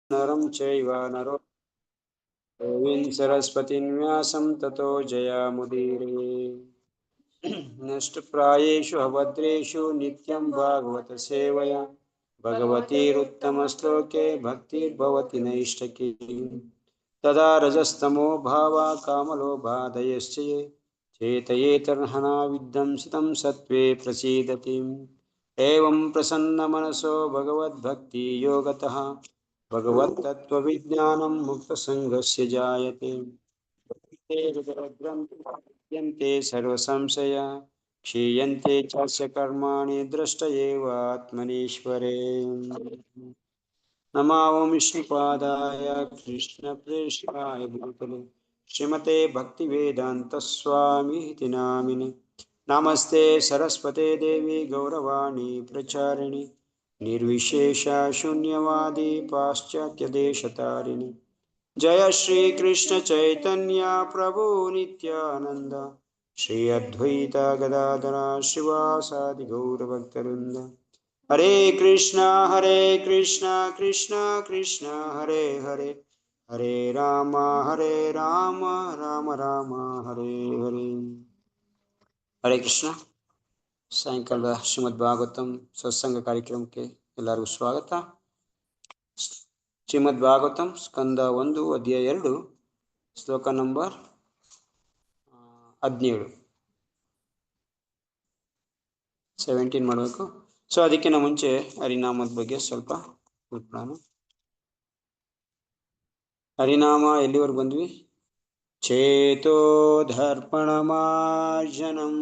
नरं चैव नरोत्तमं सरस्वतीं व्यासं ततो जयामुदीरये। नष्टप्रायेषु अभद्रेषु नित्यं भागवत सेवया भगवतीरुत्तमश्लोके भक्तिर्भवति नैष्ठकी। तदा रजस्तमो भावा कामलोभादयश्च ये चेतयेतर्हना विध्वंसितं सत्त्वे प्रसीदति। एवं प्रसन्नमनसो भगवद्भक्तियोगतः भगवत्तत्त्वविज्ञानं मुक्तसङ्गस्य जायते। ते सर्वसंशया क्षीयन्ते चास्य कर्माणि दृष्ट एव आत्मनीश्वरे। नमो विष्णुपादाय कृष्णप्रेष्ठाय भूतले श्रीमते भक्तिवेदान्तस्वामीति नामिने। नमस्ते सरस्वते देवी गौरवाणी प्रचारिणि निर्विशेष शून्यवादी पाश्चात्यदेशतारिणि। जय श्री कृष्ण चैतन्य प्रभु नित्यानंद श्री अद्वैत गदाधर श्रीवासादि गौरभक्तवृंद। हरे कृष्णा कृष्णा कृष्णा हरे हरे हरे राम राम राम हरे हरे। हरे कृष्ण। ಸಾಯಂಕಾಲ ಶ್ರೀಮದ್ ಭಾಗವತಂ ಸತ್ಸಂಗ ಕಾರ್ಯಕ್ರಮಕ್ಕೆ ಎಲ್ಲರಿಗೂ ಸ್ವಾಗತ. ಶ್ರೀಮದ್ ಭಾಗವತಂ ಸ್ಕಂದ 1 ಅಧ್ಯಾಯ 2 ಶ್ಲೋಕ ನಂಬರ್ 17 ಮಾಡಬೇಕು. ಸೊ ಅದಕ್ಕಿಂತ ಮುಂಚೆ ಹರಿನಾಮದ ಬಗ್ಗೆ ಸ್ವಲ್ಪ ತಿಳ್ಕೊಳ್ಳೋಣ. ಹರಿನಾಮ ಎಲ್ಲಿವರೆಗೂ ಬಂದ್ವಿ? ಚೇತೋ ದರ್ಪಣಮಾರ್ಜನಂ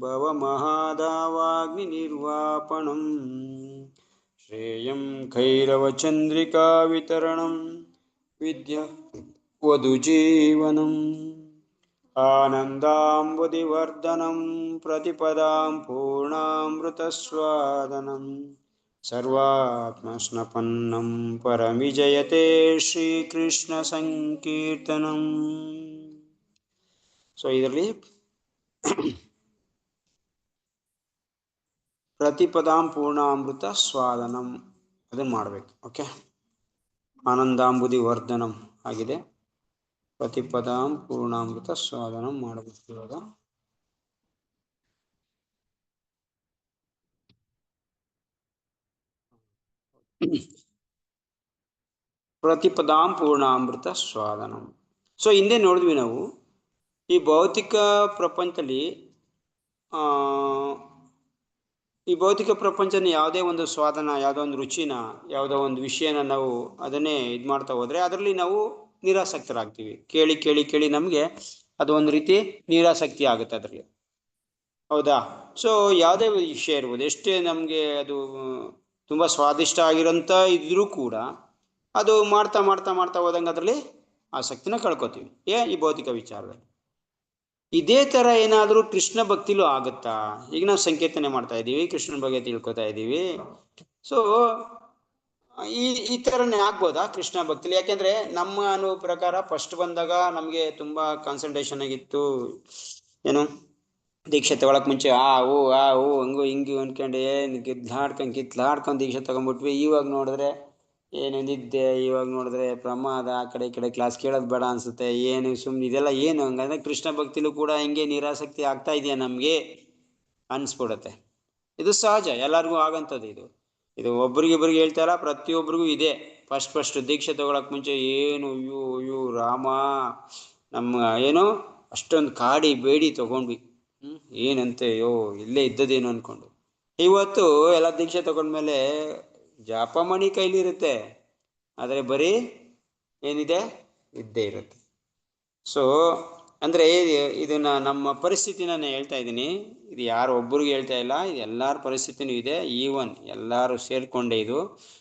ಭವಮಹಾದಾವಾಗ್ನಿ ನಿರ್ವಾಪಣಂ ಶ್ರೇಯಂ ಕೈರವಚಂದ್ರಿಕಾ ವಿತರಣಂ ವಿದ್ಯ ವಧುಜೀವನಂ ಆನಂದಾಂಬುಧಿವರ್ಧನಂ ಪ್ರತಿಪದಾಂ ಪೂರ್ಣಾಮೃತಸ್ವಾದನಂ ಸರ್ವಾತ್ಮಸ್ನಪನ್ನಂ ಪರಮಿಜಯತೆ ಶ್ರೀಕೃಷ್ಣ ಸಂಕೀರ್ತನಂ. ಸೊ ಇದರಲ್ಲಿ ಪ್ರತಿಪದಾಂ ಪೂರ್ಣಾಮೃತ ಸ್ವಾದನಂ ಅದನ್ನು ಮಾಡಬೇಕು. ಓಕೆ, ಆನಂದಾಂಬುಧಿ ವರ್ಧನಂ ಆಗಿದೆ. ಪ್ರತಿಪದಾಂ ಪೂರ್ಣಾಮೃತ ಸ್ವಾದನಂ ಮಾಡಬೇಕು. ಇವಾಗ ಪ್ರತಿಪದಾಂ ಪೂರ್ಣಾಮೃತ ಸ್ವಾದನಂ. ಸೊ ಹಿಂದೆ ನೋಡಿದ್ವಿ ನಾವು ಈ ಭೌತಿಕ ಪ್ರಪಂಚದಲ್ಲಿ ಯಾವುದೇ ಒಂದು ಸ್ವಾದನ, ಯಾವುದೋ ಒಂದು ರುಚಿನ, ಯಾವುದೋ ಒಂದು ವಿಷಯನ ನಾವು ಅದನ್ನೇ ಇದು ಮಾಡ್ತಾ ಹೋದರೆ ಅದರಲ್ಲಿ ನಾವು ನಿರಾಸಕ್ತರಾಗ್ತೀವಿ. ಕೇಳಿ ಕೇಳಿ ಕೇಳಿ ನಮಗೆ ಅದು ಒಂದು ರೀತಿ ನಿರಾಸಕ್ತಿ ಆಗುತ್ತೆ ಅದರಲ್ಲಿ, ಹೌದಾ? ಸೊ ಯಾವುದೇ ವಿಷಯ ಇರ್ಬೋದು, ಎಷ್ಟೇ ನಮಗೆ ಅದು ತುಂಬ ಸ್ವಾದಿಷ್ಟ ಆಗಿರೋಂಥ ಇದ್ರೂ ಕೂಡ ಅದು ಮಾಡ್ತಾ ಮಾಡ್ತಾ ಮಾಡ್ತಾ ಹೋದಂಗೆ ಅದರಲ್ಲಿ ಆಸಕ್ತಿನ ಕಳ್ಕೊತೀವಿ ಈ ಭೌತಿಕ ವಿಚಾರದಲ್ಲಿ. ಇದೇ ಥರ ಏನಾದರೂ ಕೃಷ್ಣ ಭಕ್ತಿಲೂ ಆಗುತ್ತಾ? ಈಗ ನಾವು ಸಂಕೀರ್ತನೆ ಮಾಡ್ತಾ ಇದ್ದೀವಿ, ಕೃಷ್ಣನ ಬಗ್ಗೆ ತಿಳ್ಕೊತಾ ಇದ್ದೀವಿ. ಸೊ ಈ ಥರನೇ ಆಗ್ಬೋದಾ ಕೃಷ್ಣ ಭಕ್ತಿಲಿ? ಯಾಕೆಂದರೆ ನಮ್ಮ ಅನುಭವ ಪ್ರಕಾರ ಫಸ್ಟ್ ಬಂದಾಗ ನಮಗೆ ತುಂಬ ಕಾನ್ಸಂಟ್ರೇಷನ್ ಆಗಿತ್ತು. ಏನು ದೀಕ್ಷೆ ತಗೊಳಕ್ಕೆ ಮುಂಚೆ ಹಂಗು ಹಿಂಗೆ ಅಂದ್ಕೊಂಡು ಏನು ಕಿತ್ಲಾಡ್ಕೊಂಡು ದೀಕ್ಷೆ ತಗೊಂಡ್ಬಿಟ್ವಿ. ಇವಾಗ ನೋಡಿದ್ರೆ ಏನು ನಿದ್ದೆ, ಇವಾಗ ನೋಡಿದ್ರೆ ಪ್ರಮಾದ, ಆ ಕಡೆ ಈ ಕಡೆ ಕ್ಲಾಸ್ ಕೇಳೋದು ಬೇಡ ಅನಿಸುತ್ತೆ. ಏನು ಸುಮ್ಮನೆ ಇದೆಲ್ಲ ಏನು? ಹಂಗಂದ್ರೆ ಕೃಷ್ಣ ಭಕ್ತಿಲೂ ಕೂಡ ಹಿಂಗೆ ನಿರಾಸಕ್ತಿ ಆಗ್ತಾ ಇದೆಯಾ ನಮಗೆ ಅನಿಸ್ಬಿಡುತ್ತೆ. ಇದು ಸಹಜ, ಎಲ್ಲರಿಗೂ ಆಗಂಥದ್ದು. ಇದು ಒಬ್ರಿಗಿಬ್ರಿಗೆ ಹೇಳ್ತಾರ, ಪ್ರತಿಯೊಬ್ಬರಿಗೂ ಇದೆ. ಫಸ್ಟ್ ದೀಕ್ಷೆ ತಗೊಳಕ್ಕೆ ಮುಂಚೆ ಏನು ಅಯ್ಯೋ ರಾಮ, ನಮ್ಮ ಏನು ಅಷ್ಟೊಂದು ಕಾಡಿ ಬೇಡಿ ತಗೊಂಡ್ವಿ, ಏನಂತೆ ಇಲ್ಲೇ ಇದ್ದದೇನು ಅಂದ್ಕೊಂಡು. ಇವತ್ತು ಎಲ್ಲ ದೀಕ್ಷೆ ತಗೊಂಡ್ಮೇಲೆ ಜಾಪಮಣಿ ಕೈಲಿರುತ್ತೆ, ಆದರೆ ಬರೀ ಏನಿದೆ ಇದ್ದೇ ಇರುತ್ತೆ. ಸೊ ಅಂದರೆ ಇದನ್ನ ನಮ್ಮ ಪರಿಸ್ಥಿತಿನ ನಾನು ಹೇಳ್ತಾ ಇದ್ದೀನಿ. ಇದು ಯಾರು ಒಬ್ಬರಿಗೆ ಹೇಳ್ತಾ ಇಲ್ಲ, ಇದು ಎಲ್ಲರ ಪರಿಸ್ಥಿತಿನೂ ಇದೆ. ಈವನ್ ಎಲ್ಲರೂ ಸೇರಿಕೊಂಡೇ ಇದು.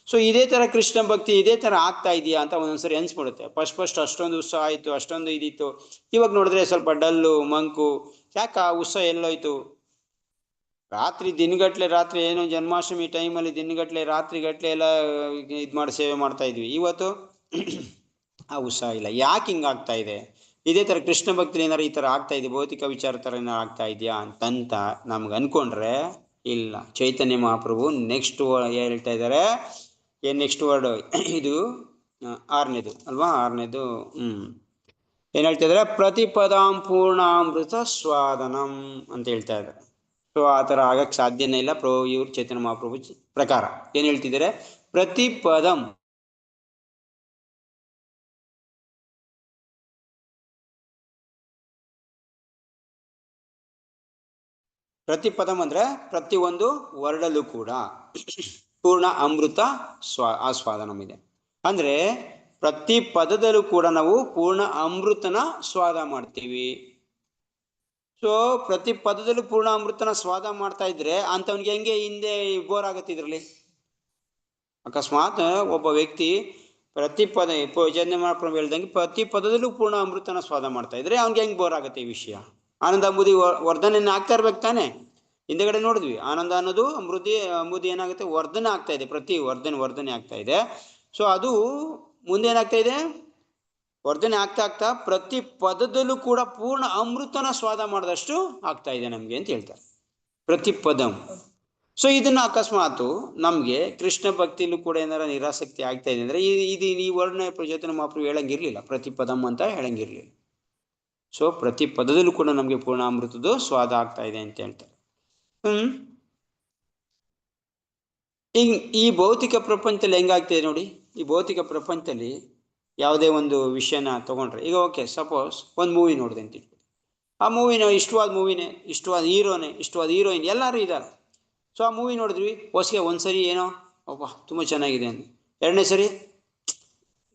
ಸೊ ಇದೇ ಥರ ಕೃಷ್ಣ ಭಕ್ತಿ ಇದೇ ಥರ ಆಗ್ತಾ ಇದೆಯಾ ಅಂತ ಒಂದೊಂದ್ಸರಿ ಅನಿಸ್ಬಿಡುತ್ತೆ. ಫಸ್ಟ್ ಅಷ್ಟೊಂದು ಉತ್ಸಾಹ ಆಯಿತು, ಅಷ್ಟೊಂದು ಇದಿತ್ತು. ಇವಾಗ ನೋಡಿದ್ರೆ ಸ್ವಲ್ಪ ಡಲ್ಲು ಮಂಕು. ಯಾಕೆ ಆ ಉತ್ಸಾಹ ಎಲ್ಲೋಯ್ತು? ರಾತ್ರಿ ಏನು ಜನ್ಮಾಷ್ಟಮಿ ಟೈಮಲ್ಲಿ ದಿನಗಟ್ಲೆ ರಾತ್ರಿಗಟ್ಲೆ ಎಲ್ಲ ಇದು ಮಾಡಿ ಸೇವೆ ಮಾಡ್ತಾ ಇದ್ವಿ. ಇವತ್ತು ಆ ಉತ್ಸಾಹ ಇಲ್ಲ. ಯಾಕೆ ಹಿಂಗಾಗ್ತಾ ಇದೆ? ಇದೇ ಥರ ಕೃಷ್ಣ ಭಕ್ತಿ ಏನಾರು ಈ ಥರ ಆಗ್ತಾ ಇದೆ, ಭೌತಿಕ ವಿಚಾರ ಥರ ಏನಾರು ಆಗ್ತಾ ಇದೆಯಾ ಅಂತಂತ ನಮ್ಗೆ ಅಂದ್ಕೊಂಡ್ರೆ ಇಲ್ಲ. ಚೈತನ್ಯ ಮಹಾಪ್ರಭು ನೆಕ್ಸ್ಟ್ ಹೇಳ್ತಾ ಇದ್ದಾರೆ, ಏನ್ ನೆಕ್ಸ್ಟ್ ವರ್ಡ್ ಇದು ಆರನೇದು ಅಲ್ವಾ, ಆರನೇದು. ಏನ್ ಹೇಳ್ತಾ ಇದ್ದಾರೆ? ಪ್ರತಿಪದಾಂ ಪೂರ್ಣಾಮೃತ ಸ್ವಾದನಂ ಅಂತ ಹೇಳ್ತಾ ಇದ್ದಾರೆ. ಸೊ ಆ ಥರ ಆಗಕ್ಕೆ ಸಾಧ್ಯನೇ ಇಲ್ಲ ಇವ್ರು ಚೈತನ್ಯ ಮಹಾಪ್ರಭು ಪ್ರಕಾರ. ಏನ್ ಹೇಳ್ತಿದ್ದಾರೆ? ಪ್ರತಿಪದಂ ಪ್ರತಿಪದಂ ಅಂದ್ರೆ ಪ್ರತಿಯೊಂದು ವರ್ಡಲ್ಲೂ ಕೂಡ ಪೂರ್ಣ ಅಮೃತ ಆಸ್ವಾದನಂ ಇದೆ. ಅಂದ್ರೆ ಪ್ರತಿ ಪದದಲ್ಲೂ ಕೂಡ ನಾವು ಪೂರ್ಣ ಅಮೃತನ ಸ್ವಾದ ಮಾಡ್ತೀವಿ. ಸೊ ಪ್ರತಿ ಪದದಲ್ಲೂ ಪೂರ್ಣ ಅಮೃತನ ಸ್ವಾದ ಮಾಡ್ತಾ ಇದ್ರೆ ಅಂತವನಿಗೆ ಹೆಂಗೆ ಹಿಂದೆ ಬೋರ್ ಆಗತ್ತೆ ಇದ್ರಲ್ಲಿ? ಅಕಸ್ಮಾತ್ ಒಬ್ಬ ವ್ಯಕ್ತಿ ಪ್ರತಿ ಪದ ಚೈತನ್ಯ ಮಹಾಪ್ರಭು ಹೇಳ್ದಂಗೆ ಪ್ರತಿ ಪದದಲ್ಲೂ ಪೂರ್ಣ ಅಮೃತನ ಸ್ವಾದ ಮಾಡ್ತಾ ಇದ್ರೆ ಅವ್ನಿಗೆ ಹೆಂಗ್ ಬೋರ್ ಆಗತ್ತೆ ಈ ವಿಷಯ? ಆನಂದ ಅಂಬುದಿ ವರ್ಧನೆ ಆಗ್ತಾ ಇರ್ಬೇಕು ತಾನೆ. ಹಿಂದೆಗಡೆ ನೋಡಿದ್ವಿ, ಆನಂದ ಅನ್ನೋದು ಅಂಬುದಿ ಏನಾಗುತ್ತೆ? ವರ್ಧನೆ ಆಗ್ತಾ ಇದೆ, ಪ್ರತಿ ವರ್ಧನೆ ಆಗ್ತಾ ಇದೆ. ಸೊ ಅದು ಮುಂದೆ ಏನಾಗ್ತಾ ಇದೆ? ವರ್ಧನೆ ಆಗ್ತಾ ಆಗ್ತಾ ಪ್ರತಿ ಪದದಲ್ಲೂ ಕೂಡ ಪೂರ್ಣ ಅಮೃತನ ಸ್ವಾದ ಮಾಡಿದಷ್ಟು ಆಗ್ತಾ ಇದೆ ನಮ್ಗೆ ಅಂತ ಹೇಳ್ತಾರೆ, ಪ್ರತಿ ಪದಂ. ಸೊ ಇದನ್ನ ಅಕಸ್ಮಾತ್ ನಮ್ಗೆ ಕೃಷ್ಣ ಭಕ್ತಿಲೂ ಕೂಡ ಏನಾರ ನಿರಾಸಕ್ತಿ ಆಗ್ತಾ ಇದೆ ಅಂದ್ರೆ ಇದು ಈ ವರ್ಣ ಚೈತನ್ಯ ಮಹಾಪ್ರಭು ಹೇಳಂಗಿರ್ಲಿಲ್ಲ, ಪ್ರತಿ ಪದಂ ಅಂತ ಹೇಳಂಗಿರ್ಲಿಲ್ಲ. ಸೊ ಪ್ರತಿ ಪದದಲ್ಲೂ ಕೂಡ ನಮ್ಗೆ ಪೂರ್ಣ ಅಮೃತದ ಸ್ವಾದ ಆಗ್ತಾ ಇದೆ ಅಂತ ಹೇಳ್ತಾರೆ. ಈಗ ಈ ಭೌತಿಕ ಪ್ರಪಂಚದಲ್ಲಿ ಹೆಂಗಾಗ್ತಿದೆ ನೋಡಿ. ಈ ಭೌತಿಕ ಪ್ರಪಂಚದಲ್ಲಿ ಯಾವುದೇ ಒಂದು ವಿಷಯನ ತಗೊಂಡ್ರೆ, ಈಗ ಓಕೆ ಸಪೋಸ್ ಒಂದು ಮೂವಿ ನೋಡಿದೆ ಅಂತ ಇಟ್ಕೊಳ್ಳಿ. ಆ ಮೂವಿನ ಇಷ್ಟವಾದ ಮೂವಿನೇ, ಇಷ್ಟವಾದ ಹೀರೋನೇ, ಇಷ್ಟವಾದ ಹೀರೋಯಿನ್ ಎಲ್ಲರೂ ಇದ್ದಾರೆ. ಸೊ ಆ ಮೂವಿ ನೋಡಿದ್ವಿ, ಹೊಸಗೆ ಒಂದ್ಸರಿ ಏನೋ ಒಬ್ಬ ತುಂಬ ಚೆನ್ನಾಗಿದೆ ಅಂತ, ಎರಡನೇ ಸರಿ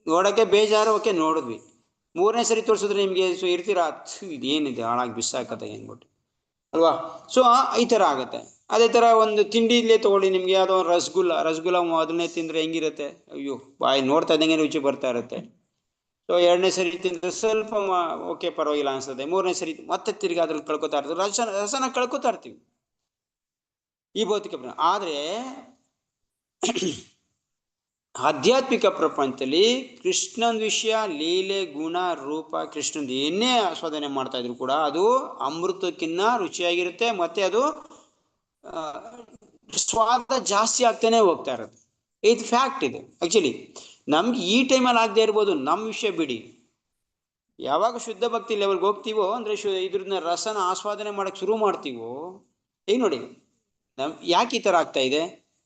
ನೋಡೋಕ್ಕೆ ಬೇಜಾರು, ಓಕೆ ನೋಡಿದ್ವಿ. ಮೂರನೇ ಸರಿ ತೋರಿಸಿದ್ರೆ ನಿಮಗೆ ಸೊ ಇರ್ತೀರಾ, ಇದೇನಿದೆ ಹಾಳಾಗಿ ಬಿಸಾಕತ್ತೆ ಏನ್ಬಿಟ್ಟು ಅಲ್ವಾ? ಸೊ ಈ ಥರ ಆಗುತ್ತೆ. ಅದೇ ಥರ ಒಂದು ತಿಂಡಿಲೇ ತೊಗೊಳ್ಳಿ, ನಿಮ್ಗೆ ಯಾವುದೋ ರಸಗುಲ್ಲ ಮೊದಲನೇ ತಿಂದರೆ ಹೆಂಗಿರುತ್ತೆ? ಅಯ್ಯೋ ಬಾಯಿ ನೋಡ್ತಾ ಇದ್ದಂಗೆ ರುಚಿ ಬರ್ತಾ ಇರುತ್ತೆ. ಸೊ ಎರಡನೇ ಸರಿ ತಿಂದರೆ ಸ್ವಲ್ಪ ಓಕೆ ಪರವಾಗಿಲ್ಲ ಅನಿಸ್ತದೆ. ಮೂರನೇ ಸರಿ ಮತ್ತೆ ತಿರ್ಗಿ ಅದ್ರಲ್ಲಿ ಕಳ್ಕೊತಾ ಇರ್ತೀವಿ, ರಸನ ಕಳ್ಕೊತಾ ಇರ್ತೀವಿ ಈ ಭೌತಿಕ. ಆದರೆ ಆಧ್ಯಾತ್ಮಿಕ ಪ್ರಪಂಚದಲ್ಲಿ ಕೃಷ್ಣನ ವಿಷಯ, ಲೀಲೆ, ಗುಣ, ರೂಪ, ಕೃಷ್ಣಂದು ಏನೇ ಆಸ್ವಾದನೆ ಮಾಡ್ತಾ ಇದ್ರು ಕೂಡ ಅದು ಅಮೃತಕ್ಕಿನ್ನ ರುಚಿಯಾಗಿರುತ್ತೆ. ಮತ್ತೆ ಅದು ಸ್ವಾದ ಜಾಸ್ತಿ ಆಗ್ತಾನೆ ಹೋಗ್ತಾ ಇರುತ್ತೆ. ಇದು ಫ್ಯಾಕ್ಟ್. ಇದು ಆಕ್ಚುಲಿ ನಮ್ಗೆ ಈ ಟೈಮಲ್ಲಿ ಆಗದೆ ಇರ್ಬೋದು, ನಮ್ಮ ವಿಷಯ ಬಿಡಿ. ಯಾವಾಗ ಶುದ್ಧ ಭಕ್ತಿ ಲೆವೆಲ್ಗೆ ಹೋಗ್ತೀವೋ ಅಂದ್ರೆ ಇದ್ರನ್ನ ರಸನ ಆಸ್ವಾದನೆ ಮಾಡಕ್ ಶುರು ಮಾಡ್ತೀವೋ, ಈಗ ನೋಡಿ ಯಾಕೆ ಈ ಥರ ಆಗ್ತಾ ಇದೆ?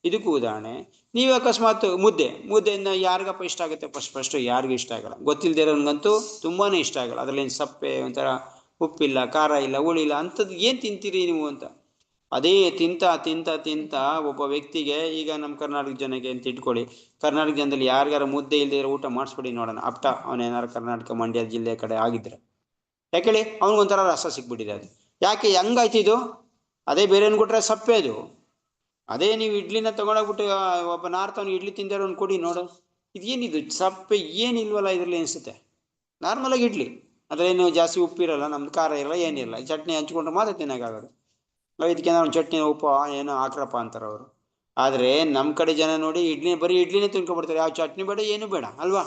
ಇದಕ್ಕೂ ಉದಾಹರಣೆ, ನೀವು ಅಕಸ್ಮಾತ್ ಮುದ್ದೆಯಿಂದ ಯಾರಿಗಪ್ಪ ಇಷ್ಟ ಆಗುತ್ತೆ? ಫಸ್ಟ್ ಯಾರಿಗೂ ಇಷ್ಟ ಆಗಲ್ಲ, ಗೊತ್ತಿಲ್ಲದೆ ಇರೋನ್ಗಂತೂ ತುಂಬಾನೇ ಇಷ್ಟ ಆಗಲ್ಲ. ಅದ್ರಲ್ಲಿ ಸಪ್ಪೆ, ಒಂಥರ ಉಪ್ಪಿಲ್ಲ, ಖಾರ ಇಲ್ಲ, ಹುಳಿಲ್ಲ, ಅಂಥದ್ದು ಏನು ತಿಂತೀರಿ ನೀವು ಅಂತ. ಅದೇ ತಿಂತ ಒಬ್ಬ ವ್ಯಕ್ತಿಗೆ, ಈಗ ನಮ್ಮ ಕರ್ನಾಟಕ ಜನಕ್ಕೆ ಅಂತ ಇಟ್ಕೊಳ್ಳಿ, ಕರ್ನಾಟಕ ಜನದಲ್ಲಿ ಯಾರಿಗಾರ ಮುದ್ದೆ ಇಲ್ಲದೆ ಇರೋ ಊಟ ಮಾಡಿಸ್ಬಿಡಿ ನೋಡೋಣ, ಅಪ್ಟ ಅವನೇನಾರು ಕರ್ನಾಟಕ ಮಂಡ್ಯ ಜಿಲ್ಲೆ ಕಡೆ ಆಗಿದ್ರೆ ಯಾಕೇಳಿ ಅವ್ನಿಗೊಂಥರ ರಸ ಸಿಕ್ಬಿಟ್ಟಿದೆ. ಅದು ಯಾಕೆ ಹೆಂಗಾಯ್ತು ಇದು? ಅದೇ ಬೇರೆಯವ್ನು ಕೊಟ್ರೆ ಸಪ್ಪೆ ಅದು. ಅದೇ ನೀವು ಇಡ್ಲಿನ ತಗೊಂಡೋಗ್ಬಿಟ್ಟು ಒಬ್ಬ ನಾರ್ತವ್ನು ಇಡ್ಲಿ ತಿಂದಿರೋನು ಕೊಡಿ ನೋಡು, ಇದೇನಿದು ಸಪ್ಪೆ ಏನಿಲ್ವಲ್ಲ ಇದರಲ್ಲಿ ಅನಿಸುತ್ತೆ. ನಾರ್ಮಲಾಗಿ ಇಡ್ಲಿ, ಅದ್ರೇನು ಜಾಸ್ತಿ ಉಪ್ಪಿರಲ್ಲ, ನಮ್ದು ಖಾರ ಇರಲ್ಲ, ಏನಿಲ್ಲ, ಚಟ್ನಿ ಹಂಚ್ಕೊಂಡ್ರೆ ಮಾತ್ರ ತಿನ್ನೋಕ್ಕಾಗೋದು. ಇದಕ್ಕೆ ನಾವು ಚಟ್ನಿ ಉಪ್ಪು ಏನೋ ಹಾಕ್ರಪ್ಪ ಅಂತಾರೆ ಅವರು. ಆದರೆ ನಮ್ಮ ಕಡೆ ಜನ ನೋಡಿ ಬರೀ ಇಡ್ಲಿನೇ ತಿನ್ಕೊಂಡ್ಬಿಡ್ತಾರೆ, ಯಾವ ಚಟ್ನಿ ಬೇಡ, ಏನು ಬೇಡ ಅಲ್ವಾ?